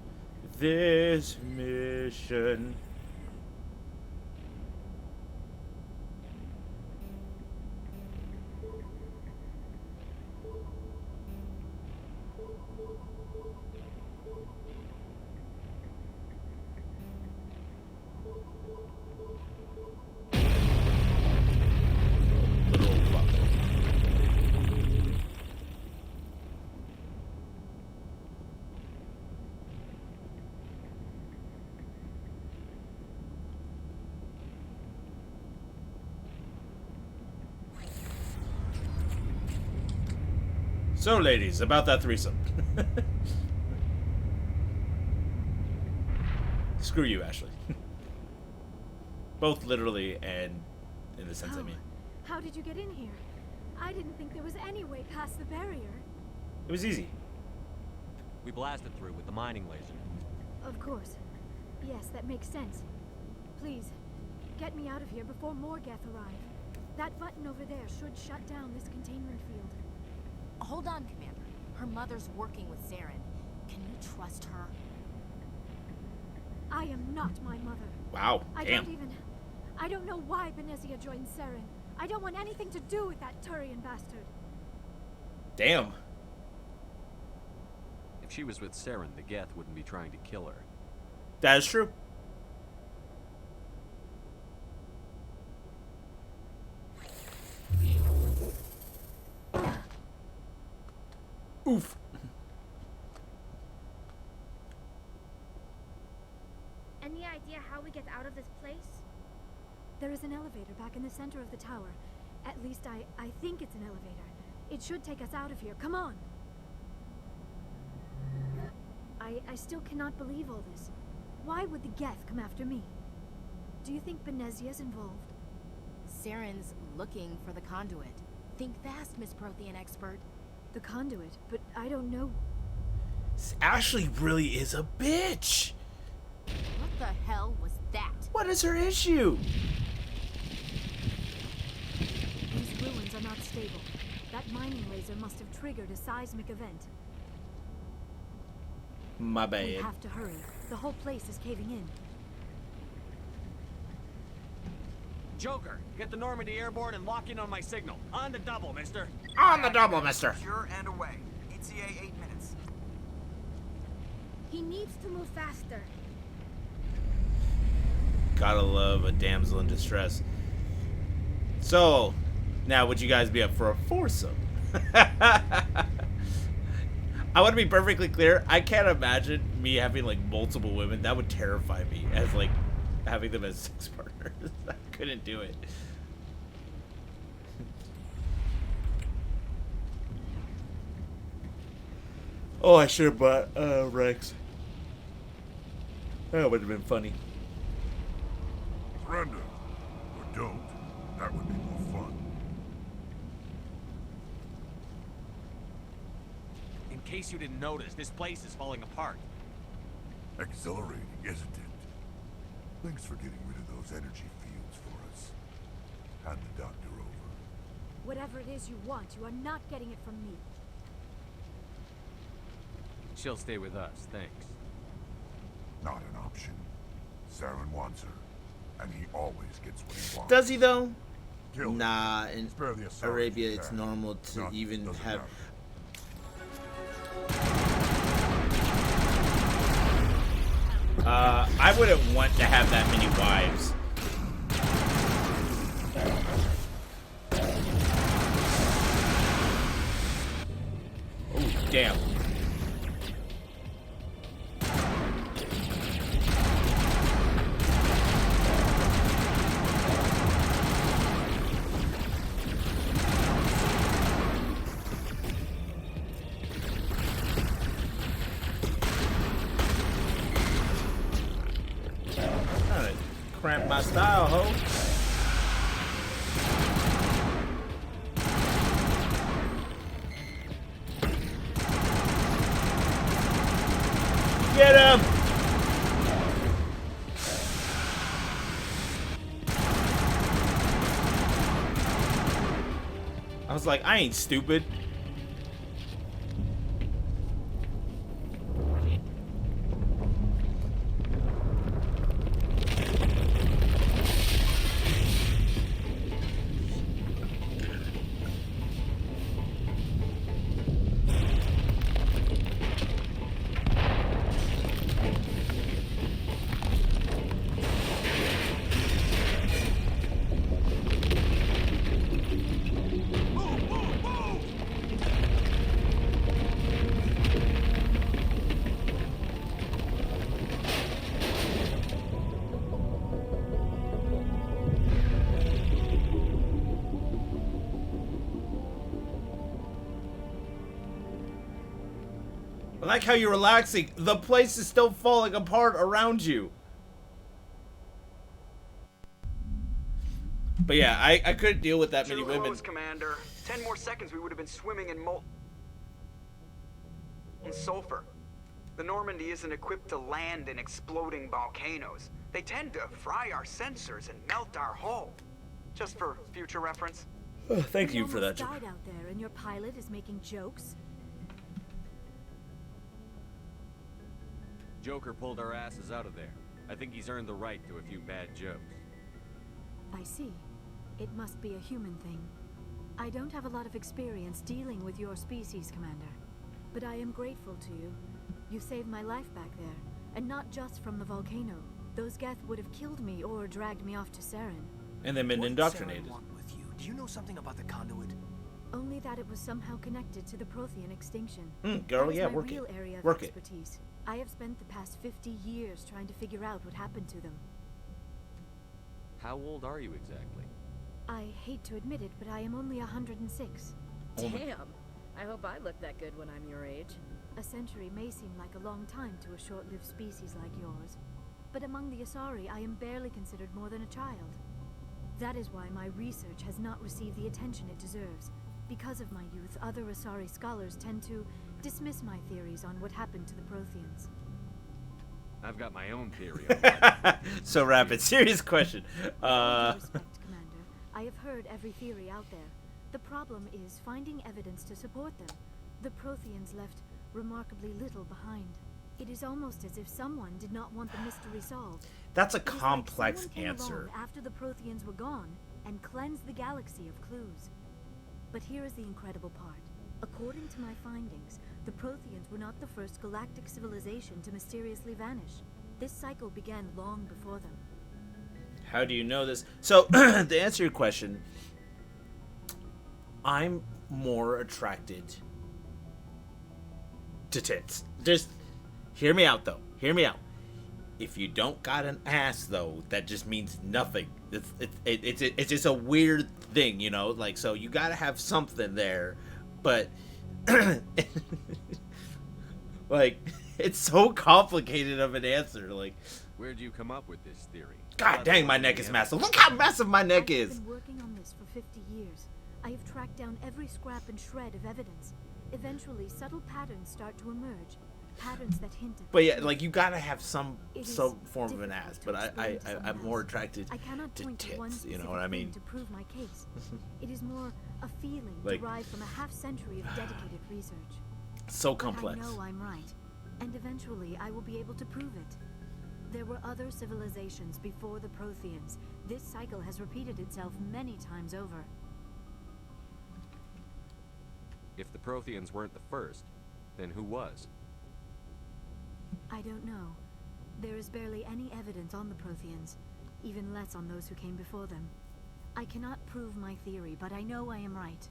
this mission? So, ladies, about that threesome. Screw you, Ashley. Both literally and in the sense I mean. How did you get in here? I didn't think there was any way past the barrier. It was easy. We blasted through with the mining laser. Of course. Yes, that makes sense. Please, get me out of here before more Geth arrive. That button over there should shut down this containment field. Hold on, Commander. Her mother's working with Saren. Can you trust her? I am not my mother. Wow, damn. I don't know why Benezia joined Saren. I don't want anything to do with that Turian bastard. Damn. If she was with Saren, the Geth wouldn't be trying to kill her. That is true. Oof. Any idea how we get out of this place? There is an elevator back in the center of the tower. At least I think it's an elevator. It should take us out of here. Come on. I still cannot believe all this. Why would the Geth come after me? Do you think Benezia's involved? Saren's looking for the conduit. Think fast, Miss Prothean expert. The conduit? But I don't know. Ashley really is a bitch. What the hell was that? What is her issue? These ruins are not stable. That mining laser must have triggered a seismic event. My bad. We have to hurry. The whole place is caving in. Joker, get the Normandy airborne and lock in on my signal. On the double, mister. On the double, mister. Secure and away. ETA 8 minutes. He needs to move faster. Gotta love a damsel in distress. So, now would you guys be up for a foursome? I want to be perfectly clear. I can't imagine me having like multiple women. That would terrify me as like having them as sex partners. I couldn't do it. Oh, I should have bought Rex. That would have been funny. Surrender. Or don't. That would be more fun. In case you didn't notice, this place is falling apart. Exhilarating, isn't it? Thanks for getting rid of those energy fields for us. Hand the doctor over. Whatever it is you want, you are not getting it from me. She'll stay with us, thanks. Not an option. Saren wants her, and he always gets what he wants. Does he though? Kill him. Nah, in Spare the Asari Arabia if you it's can. normal to None even doesn't have... matter. I wouldn't want to have that many wives. Oh, damn. Cramp my style, ho. Get him! I was like, I ain't stupid. I like how you're relaxing. The place is still falling apart around you. But yeah, I couldn't deal with that many Too women. close, Commander. 10 more seconds, we would have been swimming in molten sulfur. The Normandy isn't equipped to land in exploding volcanoes. They tend to fry our sensors and melt our hull. Just for future reference. Oh, thank you for that. Died out there, and your pilot is making jokes. Joker pulled our asses out of there. I think he's earned the right to a few bad jokes. I see. It must be a human thing. I don't have a lot of experience dealing with your species, Commander. But I am grateful to you. You saved my life back there, and not just from the volcano. Those Geth would have killed me or dragged me off to Saren. And then been indoctrinated. What did Saren want with you? Do you know something about the conduit? Only that it was somehow connected to the Prothean extinction. Girl, That yeah, is my work real it. area of Work it. expertise. I have spent the past 50 years trying to figure out what happened to them. How old are you exactly? I hate to admit it, but I am only 106. Oh my- Damn. I hope I look that good when I'm your age. A century may seem like a long time to a short-lived species like yours, but among the Asari, I am barely considered more than a child. That is why my research has not received the attention it deserves. Because of my youth, other Asari scholars tend to dismiss my theories on what happened to the Protheans. I've got my own theory. So rapid. Serious question. With all due respect, Commander, I have heard every theory out there. The problem is finding evidence to support them. The Protheans left remarkably little behind. It is almost as if someone did not want the mystery solved. That's a It is like complex someone came answer. along after the Protheans were gone and cleansed the galaxy of clues. But here is the incredible part. According to my findings, the Protheans were not the first galactic civilization to mysteriously vanish. This cycle began long before them. How do you know this? So, to answer your question, I'm more attracted to tits. Just hear me out, though. Hear me out. If you don't got an ass, though, that just means nothing. It's just a weird thing, you know? Like, so you gotta have something there, but like, it's so complicated of an answer. Like, where'd you come up with this theory? God dang, my neck is massive. Look how massive my neck is. I've been working on this for 50 years. I have tracked down every scrap and shred of evidence. Eventually, subtle patterns start to emerge. Patterns that hint at. But yeah, like, you gotta have some It is form of an ass. But I'm more attracted to tits. You know what I mean? To prove my case, it is more a feeling Like, derived from a half-century of dedicated research. So But complex. I know I'm right, and eventually I will be able to prove it. There were other civilizations before the Protheans. This cycle has repeated itself many times over. If the Protheans weren't the first, then who was? I don't know. There is barely any evidence on the Protheans, even less on those who came before them. I cannot prove my theory, but I know I am right.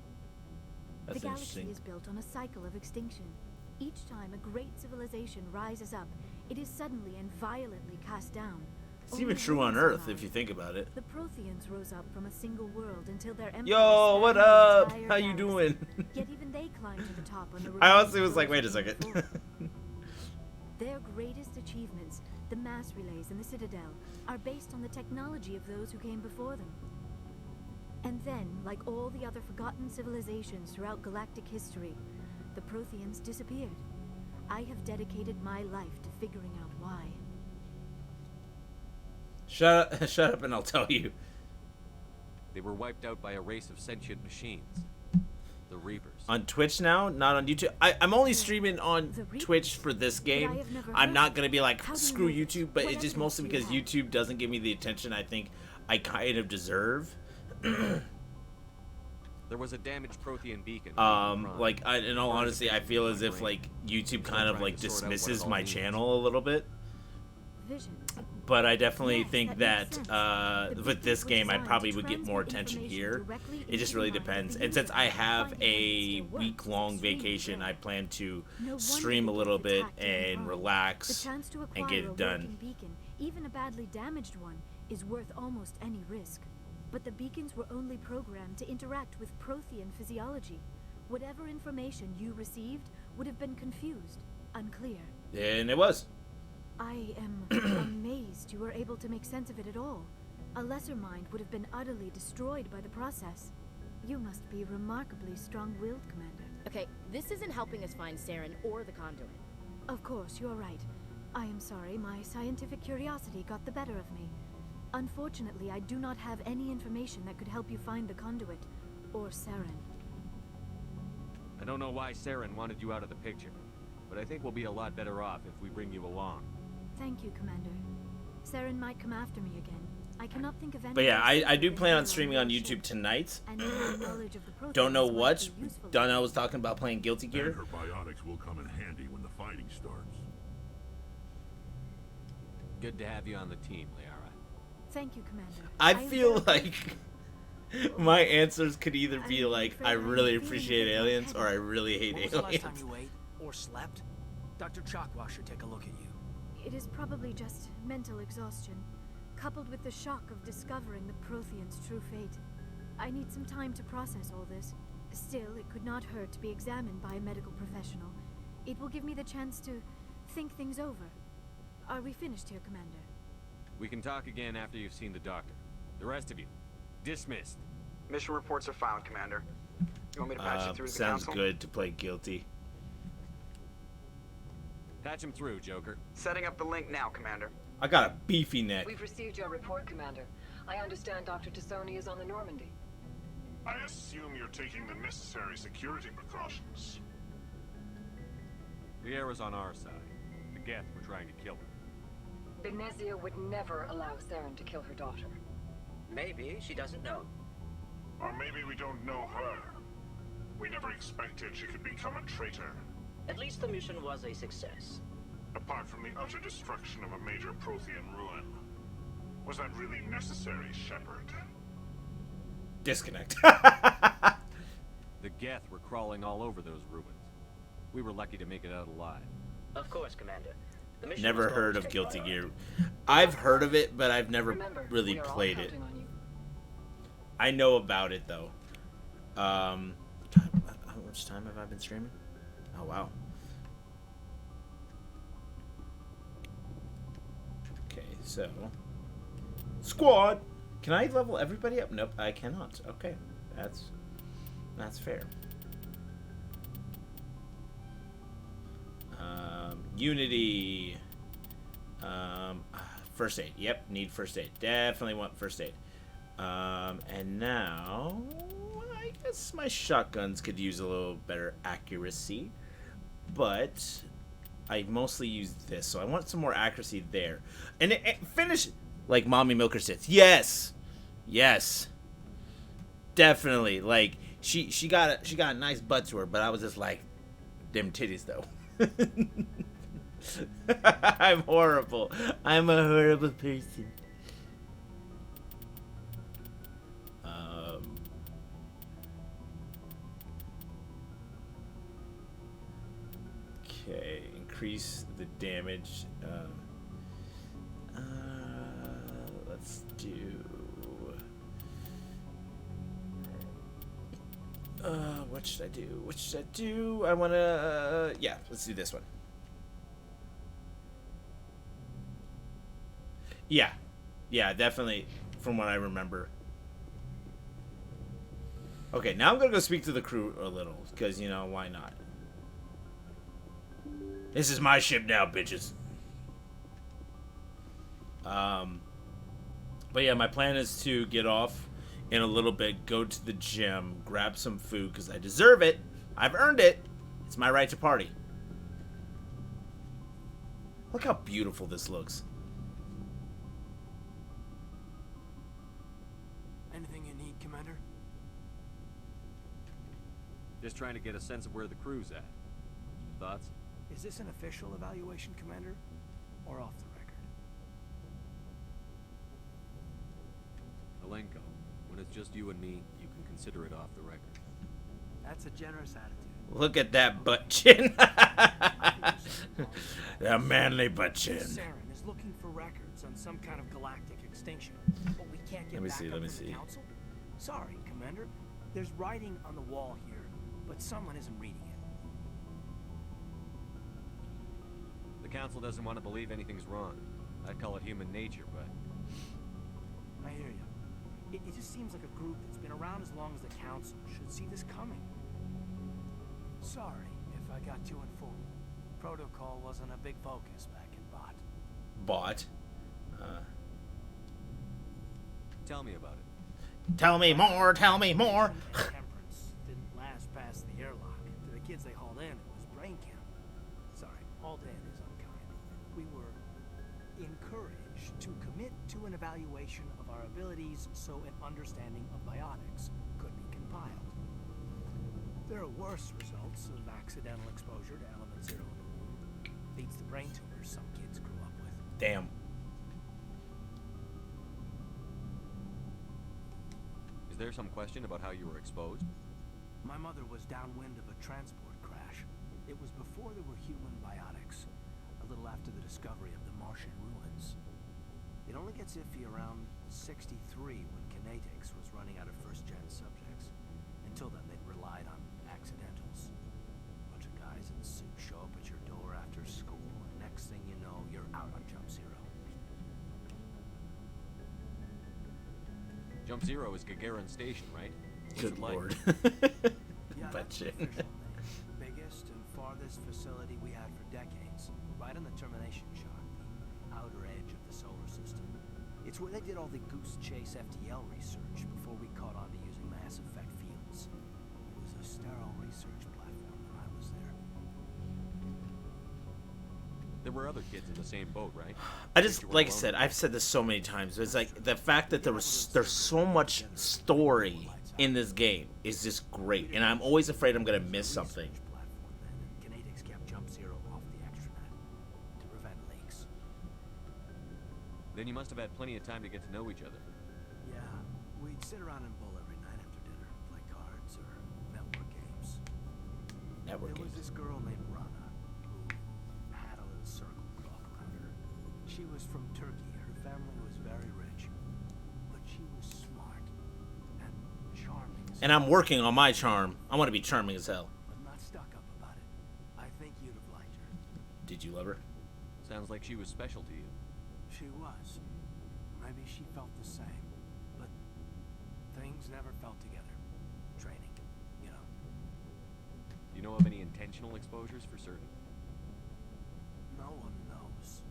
That's the galaxy interesting. is built on a cycle of extinction. Each time a great civilization rises up, it is suddenly and violently cast down. It's even true on Earth if you think about it. The Protheans rose up from a single world until their empire Yo, what spanned the up? entire How you galaxy. doing? Yet even they climbed to the top on the I remains honestly of was like, those wait a who second. came before them. Their greatest achievements, the mass relays and the Citadel, are based on the technology of those who came before them. And then, like all the other forgotten civilizations throughout galactic history, the Protheans disappeared. I have dedicated my life to figuring out why. Shut up and I'll tell you. They were wiped out by a race of sentient machines. The Reapers. On Twitch now, not on YouTube. I'm only streaming on Twitch for this game. I'm not going to be like, screw YouTube, but it's just mostly because YouTube doesn't give me the attention I think I kind of deserve. There was a damaged Prothean beacon. Like, in all honesty, I feel as if, like, YouTube kind of, like, dismisses my channel a little bit. But I definitely think that with this game, I probably would get more attention here. It just really depends. And since I have a week-long vacation, I plan to stream a little bit and relax and get it done. Beacon, even a badly damaged one, is worth almost any risk. But the beacons were only programmed to interact with Prothean physiology. Whatever information you received would have been confused, unclear. And it was. I am amazed you were able to make sense of it at all. A lesser mind would have been utterly destroyed by the process. You must be remarkably strong-willed, Commander. Okay, this isn't helping us find Saren or the conduit. Of course, you're right. I am sorry, my scientific curiosity got the better of me. Unfortunately, I do not have any information that could help you find the conduit, or Saren. I don't know why Saren wanted you out of the picture, but I think we'll be a lot better off if we bring you along. Thank you, Commander. Saren might come after me again. I cannot think of any. But yeah, I do plan on streaming on YouTube tonight. Don't know what. Donna was talking about playing Guilty Gear. And her biotics will come in handy when the fighting starts. Good to have you on the team, Liara. Thank you, Commander. I feel like my answers could either be like, I really appreciate aliens, or I really hate When was the last time aliens. you ate or slept? Dr. Chakwa should take a look at you. It is probably just mental exhaustion, coupled with the shock of discovering the Protheans' true fate. I need some time to process all this. Still, it could not hurt to be examined by a medical professional. It will give me the chance to think things over. Are we finished here, Commander? We can talk again after you've seen the doctor. The rest of you, dismissed. Mission reports are filed, Commander. You want me to patch you through to the Sounds council? good to play guilty. Patch him through, Joker. Setting up the link now, Commander. I got a beefy neck. We've received your report, Commander. I understand Dr. Tassoni is on the Normandy. I assume you're taking the necessary security precautions. The air is on our side. The Geth were trying to kill her. Benezia would never allow Saren to kill her daughter. Maybe she doesn't know. Or maybe we don't know her. We never expected she could become a traitor. At least the mission was a success. Apart from the utter destruction of a major Prothean ruin. Was that really necessary, Shepard? Disconnect. The Geth were crawling all over those ruins. We were lucky to make it out alive. Of course, Commander. The mission Never was going heard to of take Guilty priority. Gear. I've heard of it, but I've never Remember, really we are all played it. counting on you. I know about it though. How much time have I been streaming? Oh wow. Okay, so squad. Can I level everybody up? Nope, I cannot. Okay, that's fair. Unity. First aid. Yep, need first aid. Definitely want first aid. And now I guess my shotguns could use a little better accuracy, but I mostly use this, so I want some more accuracy there. And finish like Mommy Milker sits. Yes, definitely. Like she got a nice butt to her, but I was just like, them titties though. I'm horrible. I'm a horrible person. Okay, increase the damage. Let's do. What should I do? What should I do? I wanna. Yeah, let's do this one. Yeah, definitely. From what I remember. Okay, now I'm gonna go speak to the crew a little, because you know why not? This is my ship now, bitches. But yeah, my plan is to get off in a little bit, go to the gym, grab some food, because I deserve it. I've earned it. It's my right to party. Look how beautiful this looks. Anything you need, Commander? Just trying to get a sense of where the crew's at. Thoughts? Is this an official evaluation, Commander? Or off the record? Alenko, when it's just you and me, you can consider it off the record. That's a generous attitude. Look at that butt chin. That manly butt chin. Saren is looking for records on some kind of galactic extinction, but we can't get back up Let me to see. the council? Sorry, Commander. There's writing on the wall here, but someone isn't reading it. The council doesn't want to believe anything's wrong. I'd call it human nature, but... I hear you. It just seems like a group that's been around as long as the council should see this coming. Sorry if I got you in fool. Protocol wasn't a big focus back in Bot. Bot? Tell me about it. Tell me more, tell me more. Temperance didn't last past the airlock. To the kids they hauled in, it was brain camp. Sorry, hauled in is unkind. We were encouraged to commit to an evaluation of our abilities so an understanding of biotics could be compiled. There are worse results of accidental exposure to element 0 in the womb. Leads to brain tumors some kids grew up with. Damn. Is there some question about how you were exposed? My mother was downwind of a transport crash. It was before there were human biotics, a little after the discovery of the Martian ruins. It only gets iffy around 63 when Kinetics was running out of first-gen subjects. Until then, they'd relied on accidentals. A bunch of guys in suits show up at your door after school, and next thing you know, you're out on Jump Zero. Jump Zero is Gagarin Station, right? Good lord. Yeah, But that's the official name. Biggest and farthest facility we had for decades. Right on the termination shock, the outer edge of the solar system. It's where they did all the Goose Chase FTL research before we caught on to using mass effect fields. It was a sterile research platform when I was there. There were other kids in the same boat, right? I just, like I said, I've said this so many times. It's like the fact that there's so much story in this game is just great, and I'm always afraid I'm gonna miss something. Kinetics kept Jump Zero off the extranet to prevent leaks. Then you must have had plenty of time to get to know each other. Yeah, we'd sit around and bull every night after dinner, play cards or network games. There was this girl named Rana who had a little circle clock around her. She was from Turkey. Her family was very rich, but she was smart and charming. And I'm working on my charm. I want to be charming as hell. But not stuck up about it. I think you'd have liked her. Did you love her? Sounds like she was special to you. She was. Maybe she felt the same, but things never felt together. Training, you know. Do you know of any intentional exposures for certain? No one knows.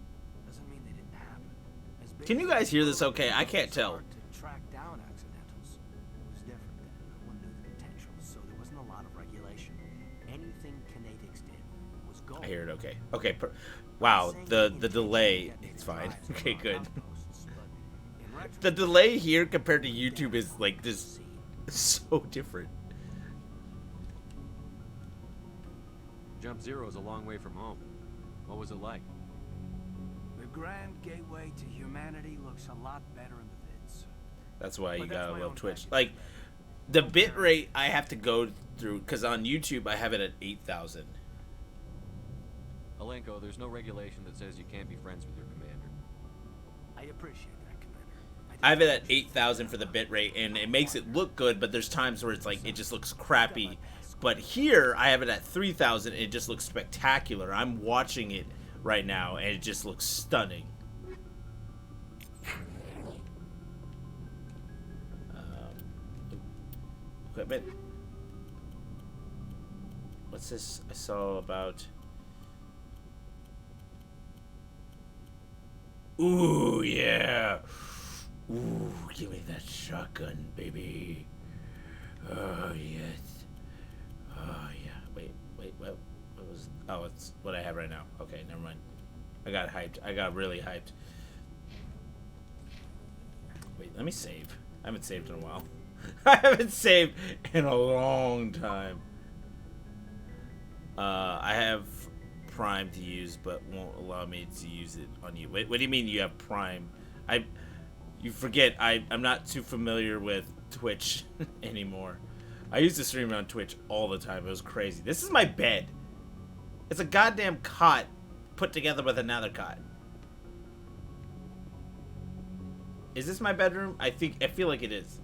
Doesn't mean they didn't happen. As big Can you guys hear this okay? I can't tell. to track down accidentals. It was different then. No one knew the potential, so there wasn't a lot of regulation. Anything Kinetics did was gold. I hear it okay. Okay, wow, the delay, it's fine. Okay, good. The delay here compared to YouTube is like this so different. Jump Zero is a long way from home. What was it like? The grand gateway to humanity looks a lot better in the vids. That's why you But that's gotta my love own Twitch. package. Like, the bit rate I have to go through, because on YouTube I have it at 8,000. Alenko, there's no regulation that says you can't be friends with your commander. I appreciate that, Commander. I have it at 8,000 for the bit rate, and it makes it look good, but there's times where it's like, it just looks crappy. But here, I have it at 3,000, and it just looks spectacular. I'm watching it right now, and it just looks stunning. Equipment. What's this I saw about? Ooh, yeah. Ooh, give me that shotgun, baby. Oh, yes. Oh, yeah. Wait, what was... Oh, it's what I have right now. Okay, never mind. I got hyped. I got really hyped. Wait, let me save. I haven't saved in a while. I haven't saved in a long time. I have Prime to use, but won't allow me to use it on you. What do you mean you have Prime? You forget, I'm not too familiar with Twitch anymore. I used to stream on Twitch all the time. It was crazy. This is my bed. It's a goddamn cot put together with another cot. Is this my bedroom? I feel like it is.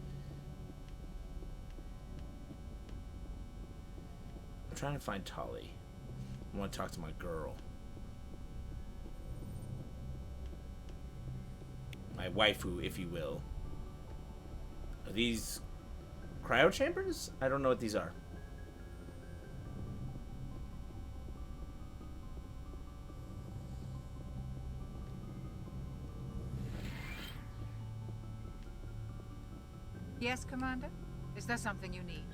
I'm trying to find Tali. I want to talk to my girl. My waifu, if you will. Are these cryo chambers? I don't know what these are. Yes, Commander? Is there something you need?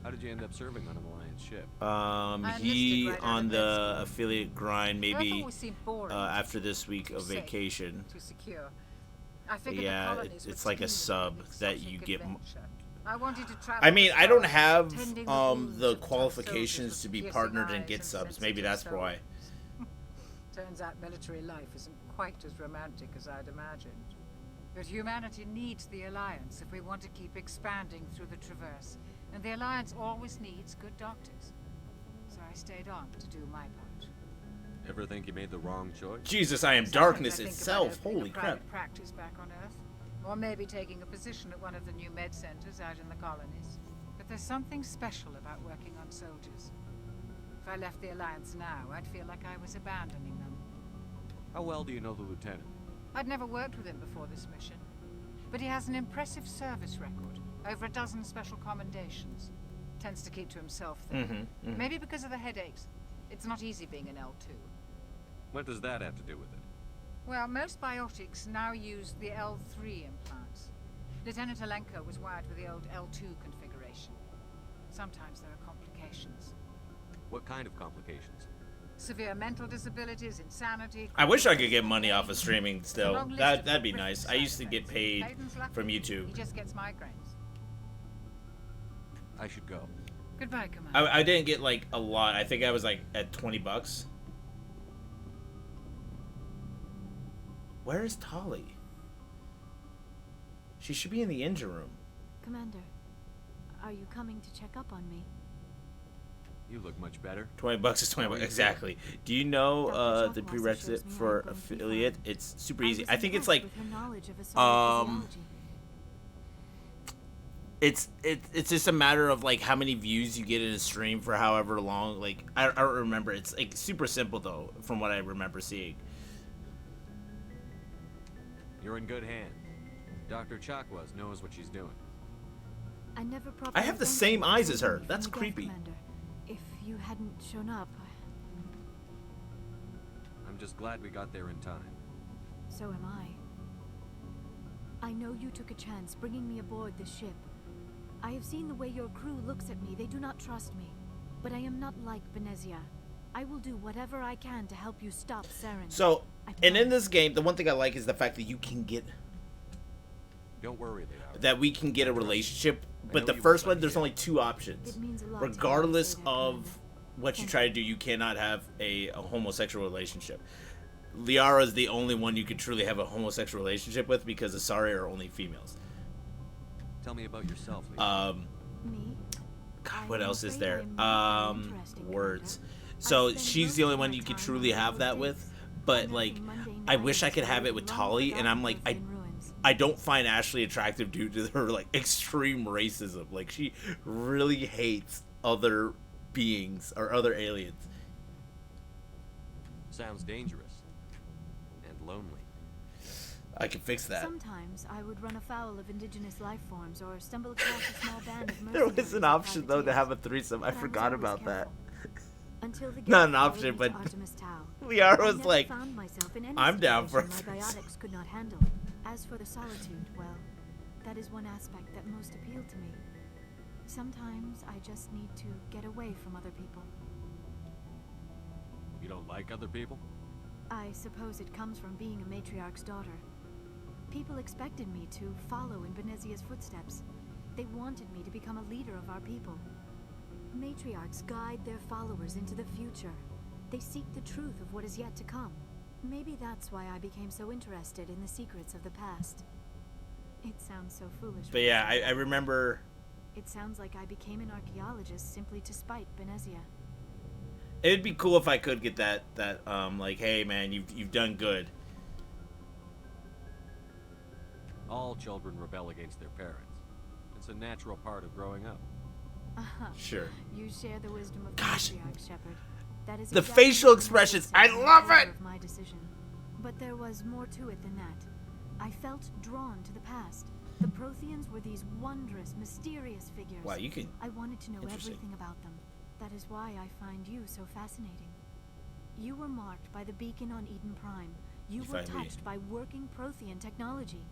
How did you end up serving on an Alliance ship? He right out on of the med school. affiliate grind, Your maybe effort would seem boring, after this week too of safe, vacation. too secure. I figured the Yeah, colonies would it's like a scheme sub with that exotic you get. adventure. I wanted to travel I mean, I don't abroad, have tending the wounds the of tough qualifications soldiers to with be piercing partnered and eyes get subs. sensitive Maybe that's souls. why. Turns out military life isn't quite as romantic as I'd imagined. But humanity needs the Alliance if we want to keep expanding through the Traverse. And the Alliance always needs good doctors. So I stayed on to do my part. Ever think you made the wrong choice? Jesus, I am Sometimes darkness I think about itself. opening Holy a crap. private practice back on Earth. Or maybe taking a position at one of the new med centers out in the colonies. But but there's something special about working on soldiers. If I left the Alliance now, I'd feel like I was abandoning them. How well do you know the Lieutenant? I'd never worked with him before this mission, but he has an impressive service record. Over a dozen special commendations. Tends to keep to himself, though. Maybe because of the headaches. It's not easy being an L2. What does that have to do with it? Well, most biotics now use the L3 implants. Lieutenant Alenko was wired with the old L2 configuration. Sometimes there are complications. What kind of complications? Severe mental disabilities, insanity... I wish I could get money off of streaming still. That'd be nice. I used to get paid from YouTube. He just gets migraines. I should go. Goodbye, Commander. I didn't get like a lot. I think I was like at $20. Where is Tali? She should be in the engine room. Commander, are you coming to check up on me? You look much better. $20 is $20. Exactly. Do you know the prerequisite for affiliate? It's super easy. I think it's like it's just a matter of like how many views you get in a stream for however long. Like I don't remember. It's like super simple though, from what I remember seeing. You're in good hands. Dr. Chakwas knows what she's doing. I have the same eyes as her. That's creepy. If you hadn't shown up... I'm just glad we got there in time. So am I. I know you took a chance bringing me aboard this ship. I have seen the way your crew looks at me. They do not trust me. But I am not like Benezia. I will do whatever I can to help you stop Saren. So, and in this game, the one thing I like is the fact that you can get... Don't worry, Leonardo. That we can get a relationship. But the first one, there's only 2 options. Regardless of what you try to do, you cannot have a homosexual relationship. Liara is the only one you can truly have a homosexual relationship with because Asari are only females. Tell me about yourself, Leonardo. Me? God, what else is there? Words. So she's the only one you can truly have that with. But like, I wish I could have it with Tali, and I'm like, I don't find Ashley attractive due to her like extreme racism. Like she really hates other beings or other aliens. Sounds dangerous and lonely. I can fix that. Sometimes I would run afoul of indigenous life forms or stumble across a small band of There was an option though to have a threesome. I forgot about that. Until the Not an option, but Liara was like, I'm down for a my biotics could not handle. As for the solitude, well, that is one aspect that most appealed to me. Sometimes I just need to get away from other people. You don't like other people? I suppose it comes from being a matriarch's daughter. People expected me to follow in Benezia's footsteps. They wanted me to become a leader of our people. Matriarchs guide their followers into the future. They seek the truth of what is yet to come. Maybe that's why I became so interested in the secrets of the past. It sounds so foolish. But yeah, I remember... It sounds like I became an archaeologist simply to spite Benezia. It'd be cool if I could get that like, hey man, you've done good. All children rebel against their parents. It's a natural part of growing up. Sure. You share the wisdom of Gosh. Matriarch Shepard. That is The exactly facial what expressions, I I love it! of my decision. But there was more to it than that. I felt drawn to the past. The Protheans were these wondrous, mysterious figures. Wow, you can... I wanted to know Interesting. everything about them. That is why I find you so fascinating. You were marked by the beacon on Eden Prime. You were find me. touched by working Prothean technology.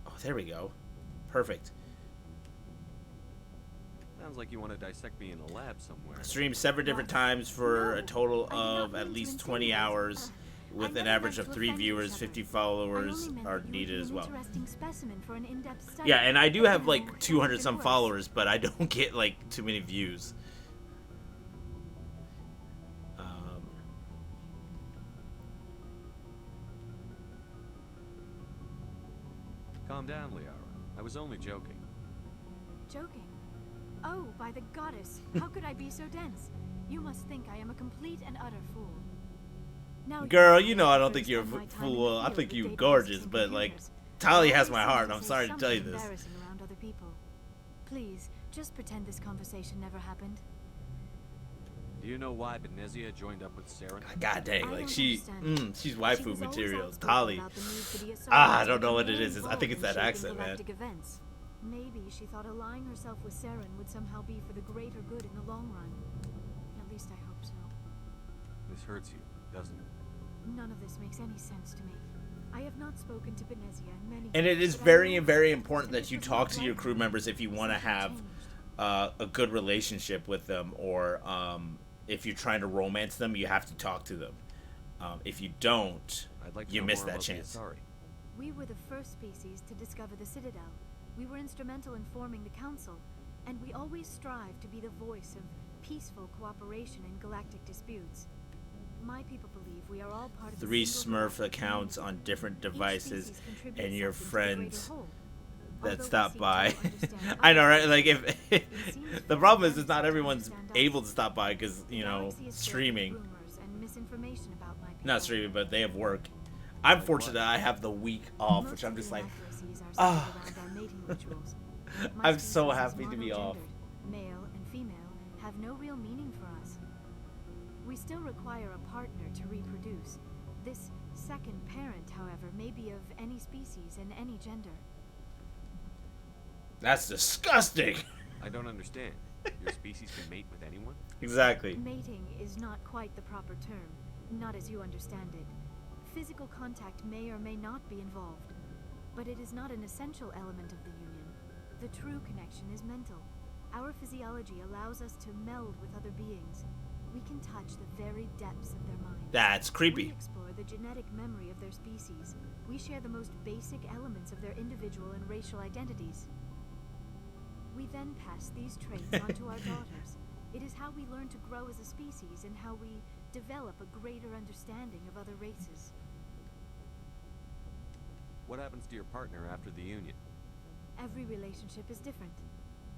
Oh, there we go. Perfect. Sounds like you want to dissect me in a lab somewhere. Stream several different times for a total of at least 20 hours with an average of 3 viewers. 50 followers are needed as well. Yeah, and I do have like 200 some followers, but I don't get like too many views. Calm down, Liara. I was only joking. Joking? Oh, by the goddess, how could I be so dense? You must think I am a complete and utter fool. Now, Girl, you know I don't think you're a fool. I think you're gorgeous, but like... Tali has my heart. I'm sorry to tell you this. Embarrassing around other people. Please, just pretend this conversation never happened. Do you know why Benezia joined up with Saren? God dang, like she's waifu material. outspoken Tali. about the need for the Asari I to don't know what become it more is. I involved think it's in that shaping accent, man. galactic events. Maybe she thought allying herself with Saren would somehow be for the greater good in the long run. At least I hope so. This hurts you, doesn't it? None of this makes any sense to me. I have not spoken to Benezia in many And it years, is but I very, know very that important that you talk to your crew members if you want to have a good relationship with them, or if you're trying to romance them, you have to talk to them. If you don't, you miss that chance. We were the first species to discover the Citadel. We were instrumental in forming the Council, and we always strive to be the voice of peaceful cooperation in galactic disputes. My people believe we are all part of the 3 single Smurf galactic accounts community. on different Each devices, species contributes and your something to the greater friends whole. that Although we stop seek to by. understand I know, others, right? Like, it if seems the for problem is them not to everyone's understand us. able to stop by because, you know, Galaxy is filled with streaming. rumors and misinformation about my people. Not streaming, but they have work. I'm fortunate I have the week off, which I'm just like, ah. I'm so happy to be off. Male and female have no real meaning for us. We still require a partner to reproduce. This second parent, however, may be of any species and any gender. That's disgusting. I don't understand. Your species can mate with anyone? Exactly. Mating is not quite the proper term, not as you understand it. Physical contact may or may not be involved, but it is not an essential element of the union. The true connection is mental. Our physiology allows us to meld with other beings. We can touch the very depths of their minds. That's creepy. We explore the genetic memory of their species. We share the most basic elements of their individual and racial identities. We then pass these traits on to our daughters. It is how we learn to grow as a species and how we develop a greater understanding of other races. What happens to your partner after the union? Every relationship is different.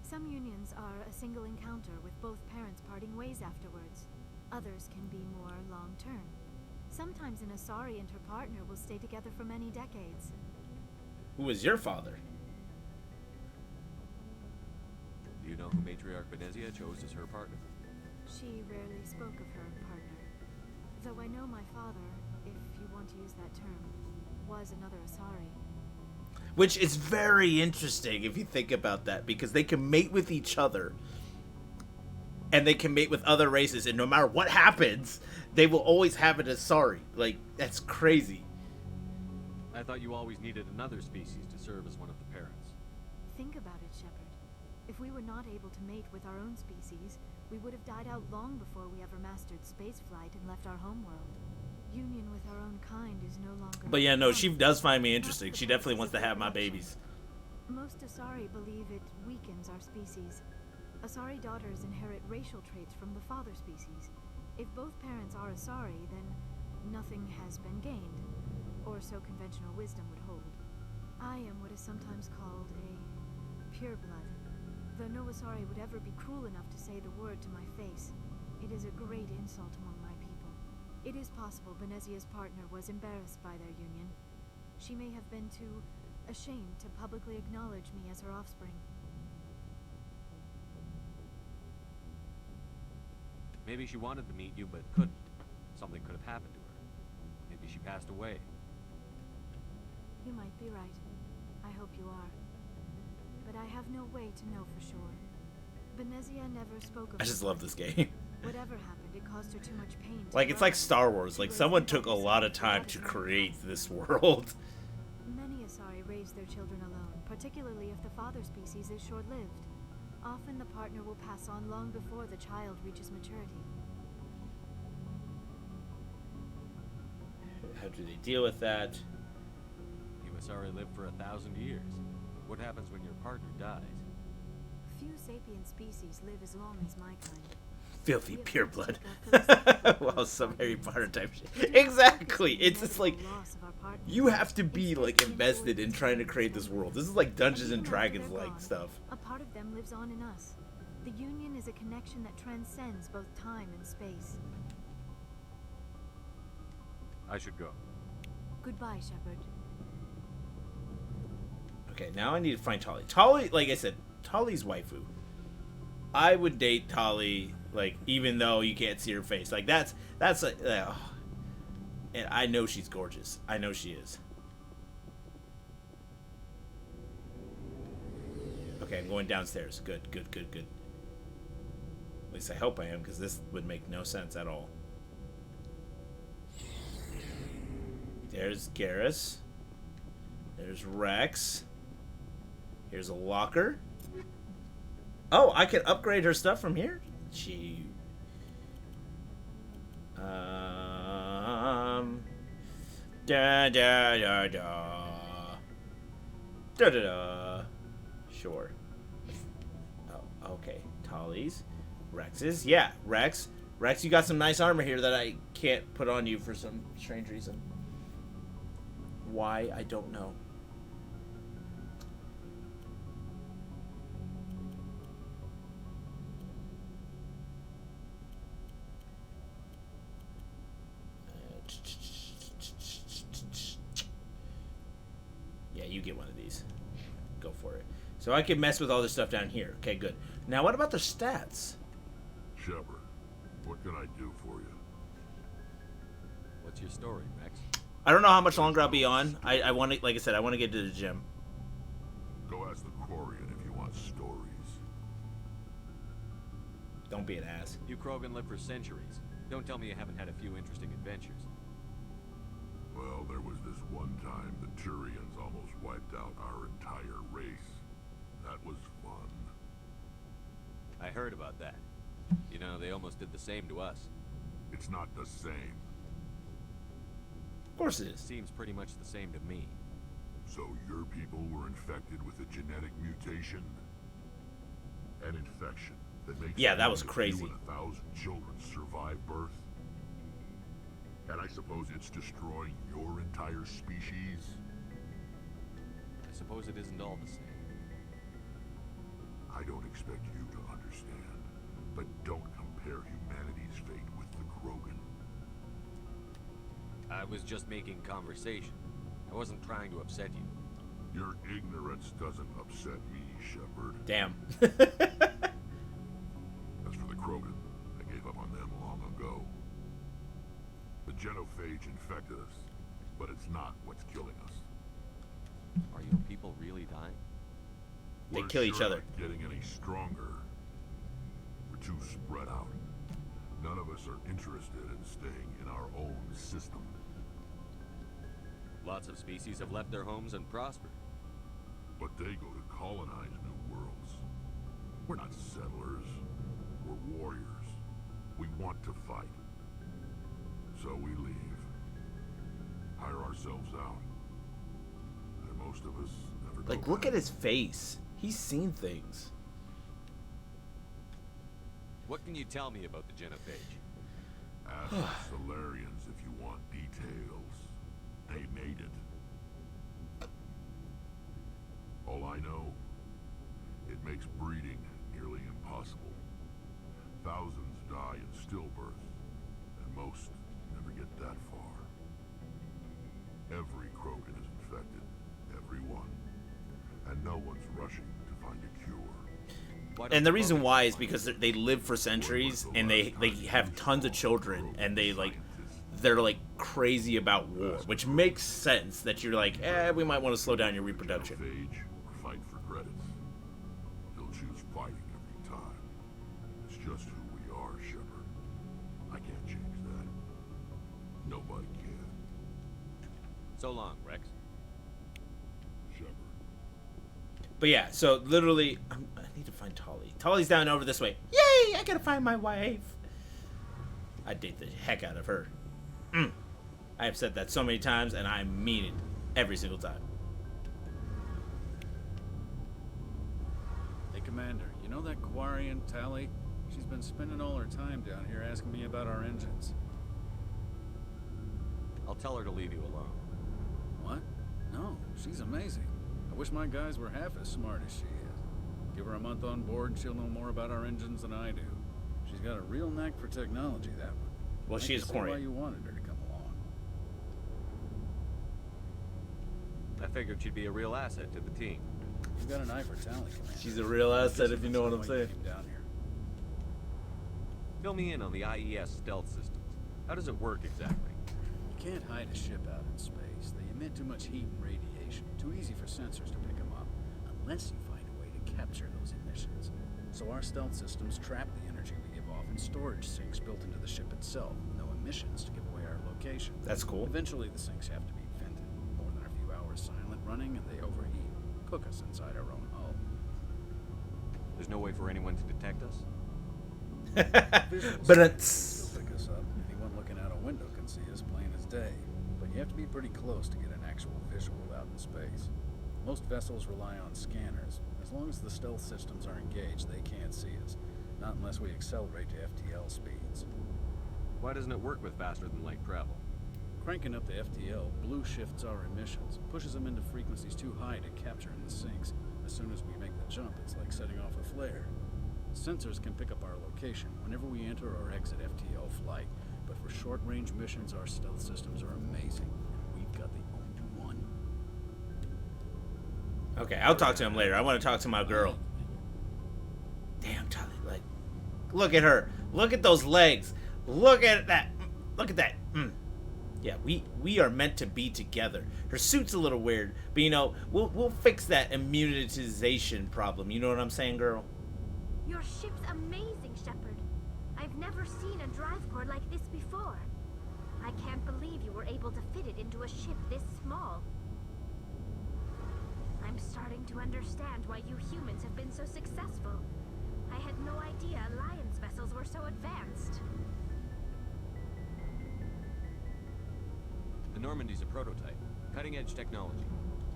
Some unions are a single encounter with both parents parting ways afterwards. Others can be more long-term. Sometimes an Asari and her partner will stay together for many decades. Who was your father? Do you know who Matriarch Benezia chose as her partner? She rarely spoke of her partner. Though I know my father, if you want to use that term, was another Asari. Which is very interesting if you think about that, because they can mate with each other and they can mate with other races, and no matter what happens, they will always have an Asari. Like, that's crazy. I thought you always needed another species to serve as one of the parents. Think about it, Shepard. If we were not able to mate with our own species, we would have died out long before we ever mastered spaceflight and left our homeworld. Union with our own kind is no longer... But yeah, no, she does find me interesting. She definitely wants to have my babies. Most Asari believe it weakens our species. Asari daughters inherit racial traits from the father species. If both parents are Asari, then nothing has been gained, or so conventional wisdom would hold. I am what is sometimes called a pureblood. Though no Asari would ever be cruel enough to say the word to my face, it is a great insult among my people. It is possible Benezia's partner was embarrassed by their union. She may have been too ashamed to publicly acknowledge me as her offspring. Maybe she wanted to meet you, but couldn't. Something could have happened to her. Maybe she passed away. You might be right. I hope you are. But I have no way to know for sure. Benezia never spoke of I just love this game. Whatever happened, it caused her too much pain. Like, it's like Star Wars. Like, someone took a lot of time to create this world. Many Asari raise their children alone, particularly if the father species is short-lived. Often the partner will pass on long before the child reaches maturity. How do they deal with that? You Asari live for 1,000 years. What happens when your partner dies? Few sapient species live as long as my kind. Filthy pureblood. Well, some Harry Potter type shit. Exactly. It's just like, you have to be like invested in trying to create this world. This is like Dungeons and Dragons like stuff. A part of them lives on in us. The union is a connection that transcends both time and space. I should go. Goodbye, Shepard. Okay, now I need to find Tali. Tali, like I said, Tali's waifu. I would date Tali, like, even though you can't see her face. Like, that's like, and I know she's gorgeous. I know she is. Okay, I'm going downstairs. Good, good, good, good. At least I hope I am, because this would make no sense at all. There's Garrus. There's Rex. Here's a locker. Oh, I can upgrade her stuff from here? Gee. Da da da da. Da da da. Sure. Oh, okay. Tali's. Rex's. Yeah, Rex. Rex, you got some nice armor here that I can't put on you for some strange reason. Why, I don't know. Yeah, you get one of these. Go for it. So I can mess with all this stuff down here. Okay, good. Now, what about the stats? Shepard, what can I do for you? What's your story, Rex? I don't know how much longer I'll be on. I want to, like I said, I want to get to the gym. Go ask the Quarian if you want stories. Don't be an ass. You Krogan live for centuries. Don't tell me you haven't had a few interesting adventures. Well, there was this one time the Turians almost wiped out our entire race. That was fun. I heard about that. You know, they almost did the same to us. It's not the same. Of course it is. Seems pretty much the same to me. So your people were infected with a genetic mutation? An infection that makes that was crazy. 1,000 children survive birth? And I suppose it's destroying your entire species? I suppose it isn't all the same. I don't expect you to understand, but don't compare humanity's fate with the Krogan. I was just making conversation. I wasn't trying to upset you. Your ignorance doesn't upset me, Shepard. Damn. As for the Krogan, I gave up on them long ago. The genophage infected us, but it's not what's killing us. Are your people really dying? They We're kill each sure other. not getting any stronger. We're too spread out. None of us are interested in staying in our own system. Lots of species have left their homes and prospered. But they go to colonize new worlds. We're not settlers. We're warriors. We want to fight. So we leave. Hire ourselves out. And most of us never go Like, look back. at his face. He's seen things. What can you tell me about the genophage? Ask the Solarians if you want details. They made it. All I know, it makes breeding nearly impossible. Thousands die in stillbirth, and most never get that far. Every Krogan is infected. Everyone. And no one's rushing to find a cure. And the reason why is because they live for centuries and they have tons of children and they're like crazy about war, which makes sense that you're like, we might want to slow down your reproduction. Age or fight for credits. You'll choose fighting every time. It's just who we are, Shepard. I can't change that. Nobody can. So long, Rex. Shepard. But yeah, so literally, I need to find Tali. Tali's down over this way. Yay! I gotta find my wife. I'd date the heck out of her. I have said that so many times, and I mean it every single time. Hey, Commander, you know that Quarian, Tali? She's been spending all her time down here asking me about our engines. I'll tell her to leave you alone. What? No, she's amazing. I wish my guys were half as smart as she is. Give her a month on board and she'll know more about our engines than I do. She's got a real knack for technology, that one. Well, she is Quarian. Why Quarian. you wanted her to come along. I figured she'd be a real asset to the team. You've got an eye for talent, Commander. She's a real asset, if you know what I'm saying. Down here. Fill me in on the IES stealth systems. How does it work exactly? You can't hide a ship out in space. They emit too much heat and radiation. Too easy for sensors to pick them up, unless you find a way to capture those emissions. So our stealth systems trap the energy we give off in storage sinks built into the ship itself, with no emissions to give away our location. That's cool. Eventually the sinks have to be vented. More than a few hours silent running and they overheat. Cook us inside our own hull. There's no way for anyone to detect us? But it's... Pick us up. Anyone looking out a window can see us plain as day. But you have to be pretty close to get an actual visual out in space. Most vessels rely on scanners. As long as the stealth systems are engaged, they can't see us. Not unless we accelerate to FTL speeds. Why doesn't it work with faster than light travel? Cranking up the FTL blue shifts our emissions, pushes them into frequencies too high to capture in the sinks. As soon as we make the jump, it's like setting off a flare. Sensors can pick up our location whenever we enter or exit FTL flight, but for short-range missions, our stealth systems are amazing, and we've got the only one. Okay, I'll talk to him later. I want to talk to my girl. Damn, Charlie, like, look at her. Look at those legs. Look at that. Look at that. Yeah, we are meant to be together. Her suit's a little weird, but you know, we'll fix that immunization problem. You know what I'm saying, girl? Your ship's amazing, Shepard. I've never seen a drive core like this before. I can't believe you were able to fit it into a ship this small. I'm starting to understand why you humans have been so successful. I had no idea Alliance vessels were so advanced. The Normandy's a prototype. Cutting-edge technology.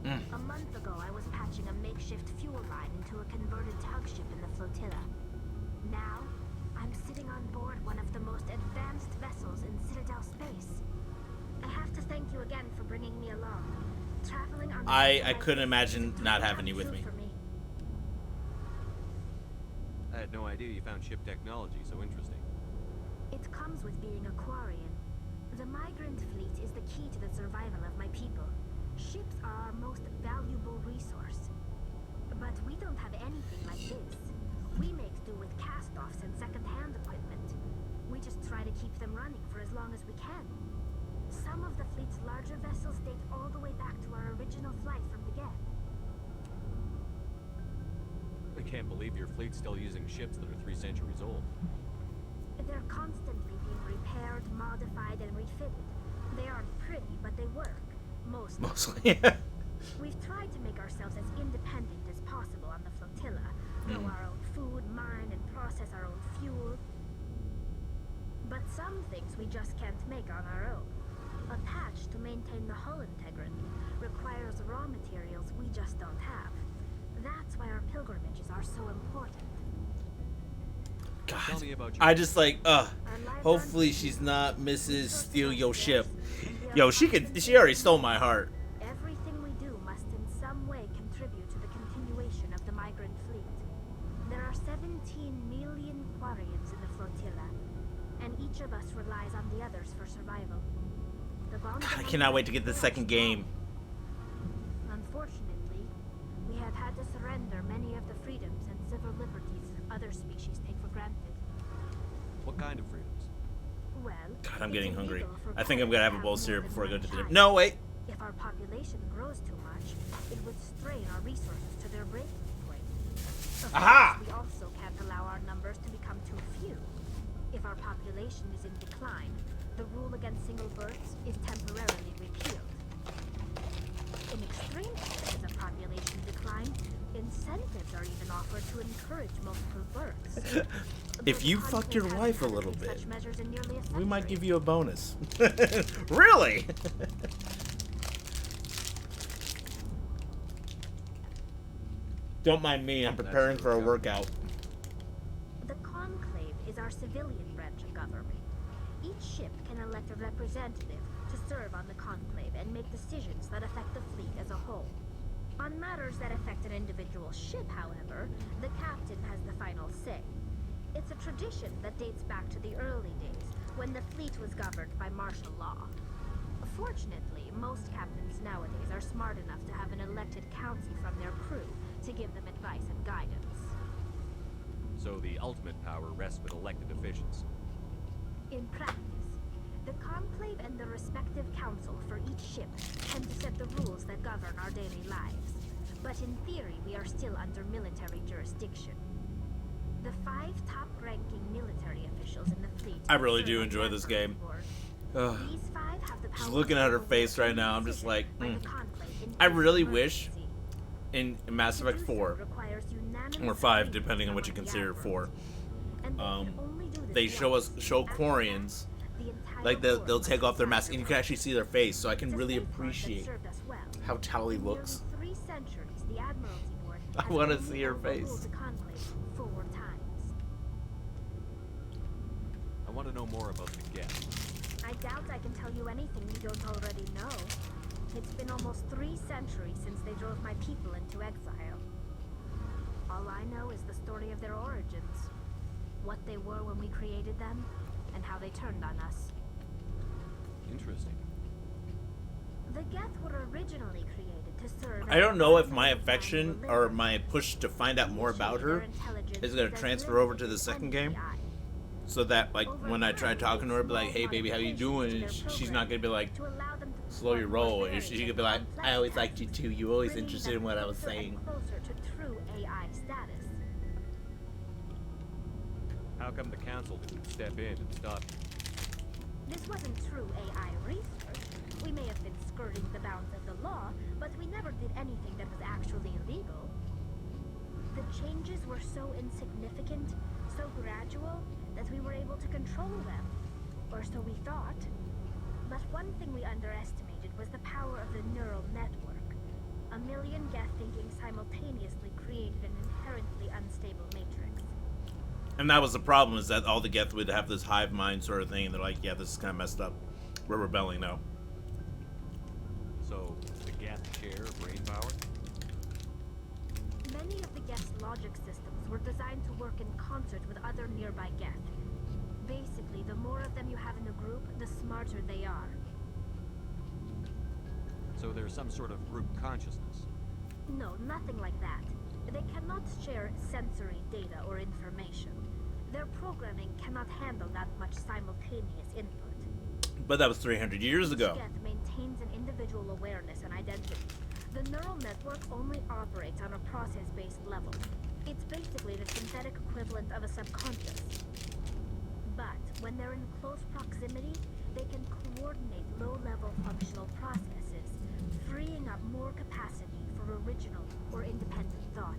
A month ago, I was patching a makeshift fuel line into a converted tug ship in the flotilla. Now, I'm sitting on board one of the most advanced vessels in Citadel space. I have to thank you again for bringing me along. Traveling on I couldn't imagine not having you with me. I had no idea you found ship technology so interesting. It comes with being a Quarian. The migrant fleet is the key to the survival of my people. Ships are our most valuable resource. But we don't have anything like this. We make do with cast-offs and second-hand equipment. We just try to keep them running for as long as we can. Some of the fleet's larger vessels date all the way back to our original flight from the get. I can't believe your fleet's still using ships that are 3 centuries old. They're constantly being repaired, modified, and refitted. They aren't pretty, but they work. Mostly. We've tried to make ourselves as independent as possible on the flotilla. Grow our own food, mine, and process our own fuel. But some things we just can't make on our own. A patch to maintain the hull integrity requires raw materials we just don't have. That's why our pilgrimages are so important. God, I just like, hopefully she's not Mrs. Steal Your Ship. Yo, she already stole my heart. Everything we do must in some way contribute to the continuation of the migrant fleet. There are 17 million Quarians in the flotilla, and each of us relies on the others for survival. God, I cannot wait to get the second game. Unfortunately, we have had to surrender many of the freedoms and civil liberties other species take for granted. What kind of freedoms? Well, God, I'm getting hungry. I think I'm gonna have a bowl of cereal before I go to the gym. No, wait. If our population grows too much, it would strain our resources to their breaking point. Of Aha! course, we also can't allow our numbers to become too few. If our population is in decline, the rule against single births is temporarily repealed. In extreme cases of population decline, incentives are even offered to encourage multiple births. If you fuck your wife a little bit, we might give you a bonus. Really? Don't mind me, I'm preparing for a workout. The Conclave is our civilian branch of government. Each ship can elect a representative to serve on the Conclave and make decisions that affect the fleet as a whole. On matters that affect an individual ship, however, the captain has the final say. It's a tradition that dates back to the early days, when the fleet was governed by martial law. Unfortunately, most captains nowadays are smart enough to have an elected council from their crew to give them advice and guidance. So the ultimate power rests with elected officials. In practice, the Conclave and the respective council for each ship tend to set the rules that govern our daily lives. But in theory, we are still under military jurisdiction. The 5 top-ranking military officials in the fleet... I really do enjoy this game. These 5 have the power Just looking at her face right now, I'm just like, I really wish in Mass Effect 4, or 5, depending on what you consider 4, they show Quarians, like they'll take off their mask and you can actually see their face, so I can really appreciate how Tali looks. I want to see her face. I want to know more about the Geth. I doubt I can tell you anything you don't already know. It's been almost 3 centuries since they drove my people into exile. All I know is the story of their origins, what they were when we created them, and how they turned on us. Interesting. The Geth were originally created to serve... I don't know if my affection or my push to find out more about her is going to transfer over to the second game. So that, like, when I try talking to her, be like, hey, baby, how you doing? And she's not going to be like, slow your roll. She could be like, I always liked you too. You always interested in what I was saying. How come the council didn't step in and stop you? This wasn't true AI research. We may have been skirting the bounds of the law, but we never did anything that was actually illegal. The changes were so insignificant, so gradual, that we were able to control them. Or so we thought. But one thing we underestimated was the power of the neural network. A million Geth thinking simultaneously created an inherently unstable matrix. And that was the problem, is that all the Geth would have this hive mind sort of thing, and they're like, yeah, this is kind of messed up. We're rebelling now. So, the Geth share brain power? Many of the Geth's logic systems were designed to work in concert with other nearby Geth. Basically, the more of them you have in a group, the smarter they are. So there's some sort of group consciousness? No, nothing like that. They cannot share sensory data or information. Their programming cannot handle that much simultaneous input. But that was 300 years ago. Each Geth maintains an individual awareness and identity. The neural network only operates on a process-based level. It's basically the synthetic equivalent of a subconscious. But when they're in close proximity, they can coordinate low-level functional processes, freeing up more capacity for original or independent thought.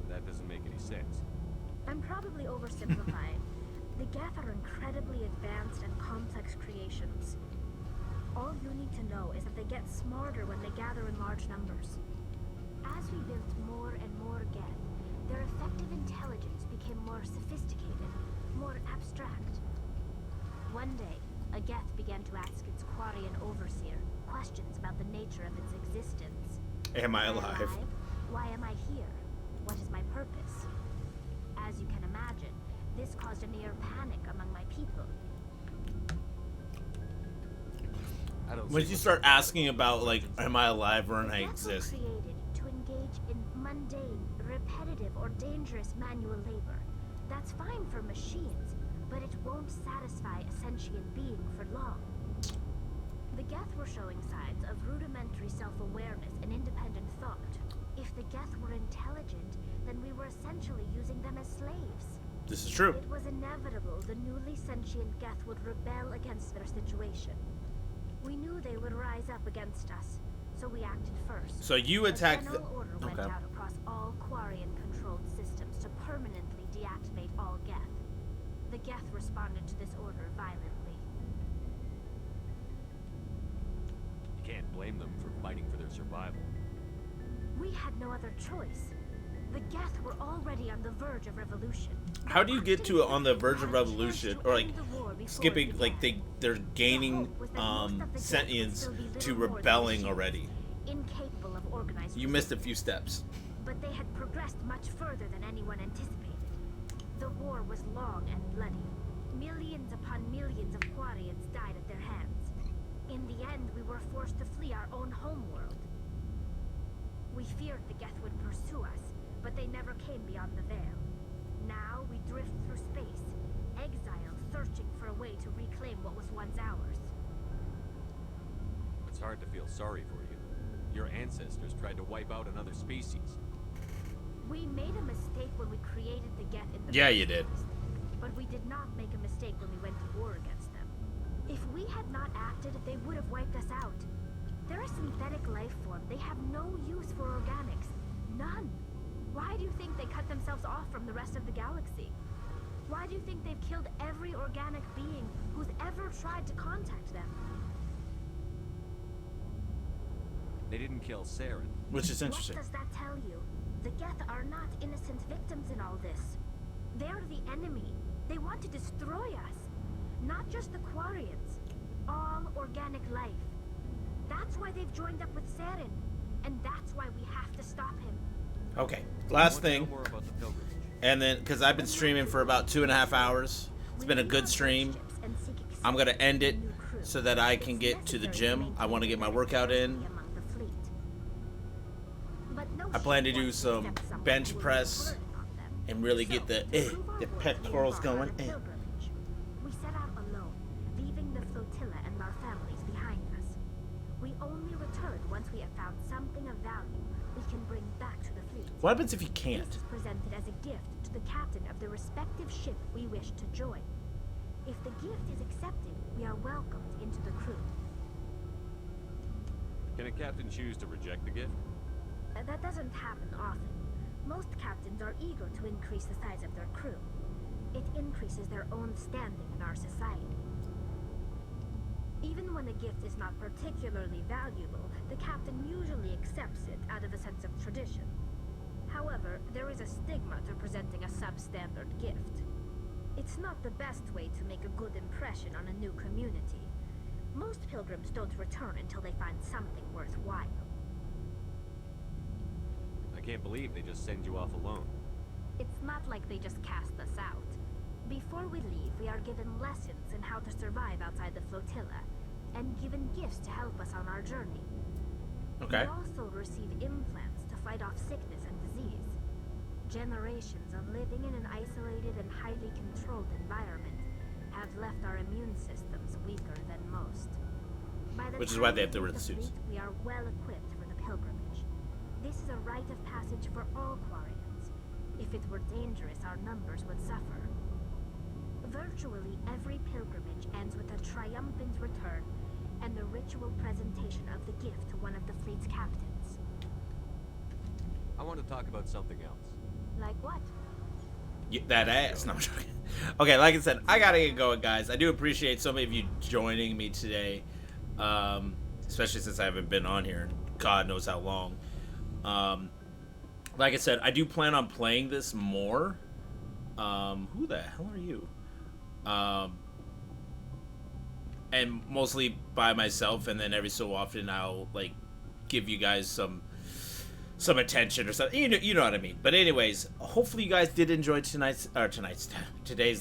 That doesn't make any sense. I'm probably oversimplifying. The Geth are incredibly advanced and complex creations. All you need to know is that they get smarter when they gather in large numbers. As we built more and more Geth, their effective intelligence became more sophisticated, more abstract. One day, a Geth began to ask its Quarian overseer questions about the nature of its existence. Am I alive? Why am I here? What is my purpose? As you can imagine, this caused a near panic among my people. Once you start asking about, like, am I alive or I exist? The Geth were created to engage in mundane, repetitive, or dangerous manual labor. That's fine for machines, but it won't satisfy a sentient being for long. The Geth were showing signs of rudimentary self-awareness and independent thought. If the Geth were intelligent, then we were essentially using them as slaves. This is true. It was inevitable the newly sentient Geth would rebel against their situation. We knew they would rise up against us, so we acted first. So you attacked the... A general order went out across all Quarian-controlled systems to permanently deactivate all Geth. The Geth responded to this order violently. You can't blame them for fighting for their survival. We had no other choice. The Geth were already on the verge of revolution. How do you get to on the verge of revolution, or like skipping, like they're gaining sentience to rebelling already? Incapable of organized. You missed a few steps. But they had progressed much further than anyone anticipated. The war was long and bloody. Millions upon millions of Quarians died at their hands. In the end, we were forced to flee our own homeworld. We feared the Geth would pursue us, but they never came beyond the Veil. Now we drift through space, exiled, searching for a way to reclaim what was once ours. It's hard to feel sorry for you. Your ancestors tried to wipe out another species. We made a mistake when we created the Geth in the Yeah, you did. But we did not make a mistake when we went to war against them. If we had not acted, they would have wiped us out. They're a synthetic life form. They have no use for organics. None. Why do you think they cut themselves off from the rest of the galaxy? Why do you think they've killed every organic being who's ever tried to contact them? They didn't kill Saren. Which is interesting. What does that tell you? The Geth are not innocent victims in all this. They're the enemy. They want to destroy us. Not just the Quarians. All organic life. That's why they've joined up with Saren. And that's why we have to stop him. Okay, last thing. And then, because I've been streaming for about 2.5 hours. It's been a good stream. I'm going to end it so that I can get to the gym. I want to get my workout in. I plan to do some bench press and really get the pectorals going. We set out alone, leaving the flotilla and our families behind us. We only return once we have found something of value we can bring back to the fleet. What happens if you can't? This is presented as a gift to the captain of the respective ship we wish to join. If the gift is accepted, we are welcomed into the crew. Can a captain choose to reject the gift? That doesn't happen often. Most captains are eager to increase the size of their crew. It increases their own standing in our society. Even when a gift is not particularly valuable, the captain usually accepts it out of a sense of tradition. However, there is a stigma to presenting a substandard gift. It's not the best way to make a good impression on a new community. Most pilgrims don't return until they find something worthwhile. I can't believe they just send you off alone. It's not like they just cast us out. Before we leave, we are given lessons in how to survive outside the flotilla, and given gifts to help us on our journey. Okay. We also receive implants to fight off sickness and disease. Generations of living in an isolated and highly controlled environment have left our immune systems weaker than most. Which is why they have to wear the suits. We are well equipped for the pilgrimage. This is a rite of passage for all Quarians. If it were dangerous, our numbers would suffer. Virtually every pilgrimage ends with a triumphant return and the ritual presentation of the gift to one of the fleet's captains. I want to talk about something else. Like what? That ass. No, I'm joking. Okay, like I said, I gotta get going, guys. I do appreciate so many of you joining me today, especially since I haven't been on here in God knows how long. Like I said, I do plan on playing this more. Who the hell are you? And mostly by myself, and then every so often I'll like give you guys some attention or something. You know what I mean. But anyways, hopefully you guys did enjoy today's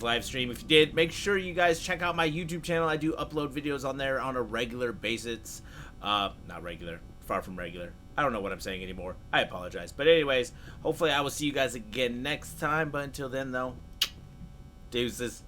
live stream. If you did, make sure you guys check out my YouTube channel. I do upload videos on there on a regular basis. Not regular, far from regular. I don't know what I'm saying anymore. I apologize. But anyways, hopefully I will see you guys again next time. But until then, though, deuces.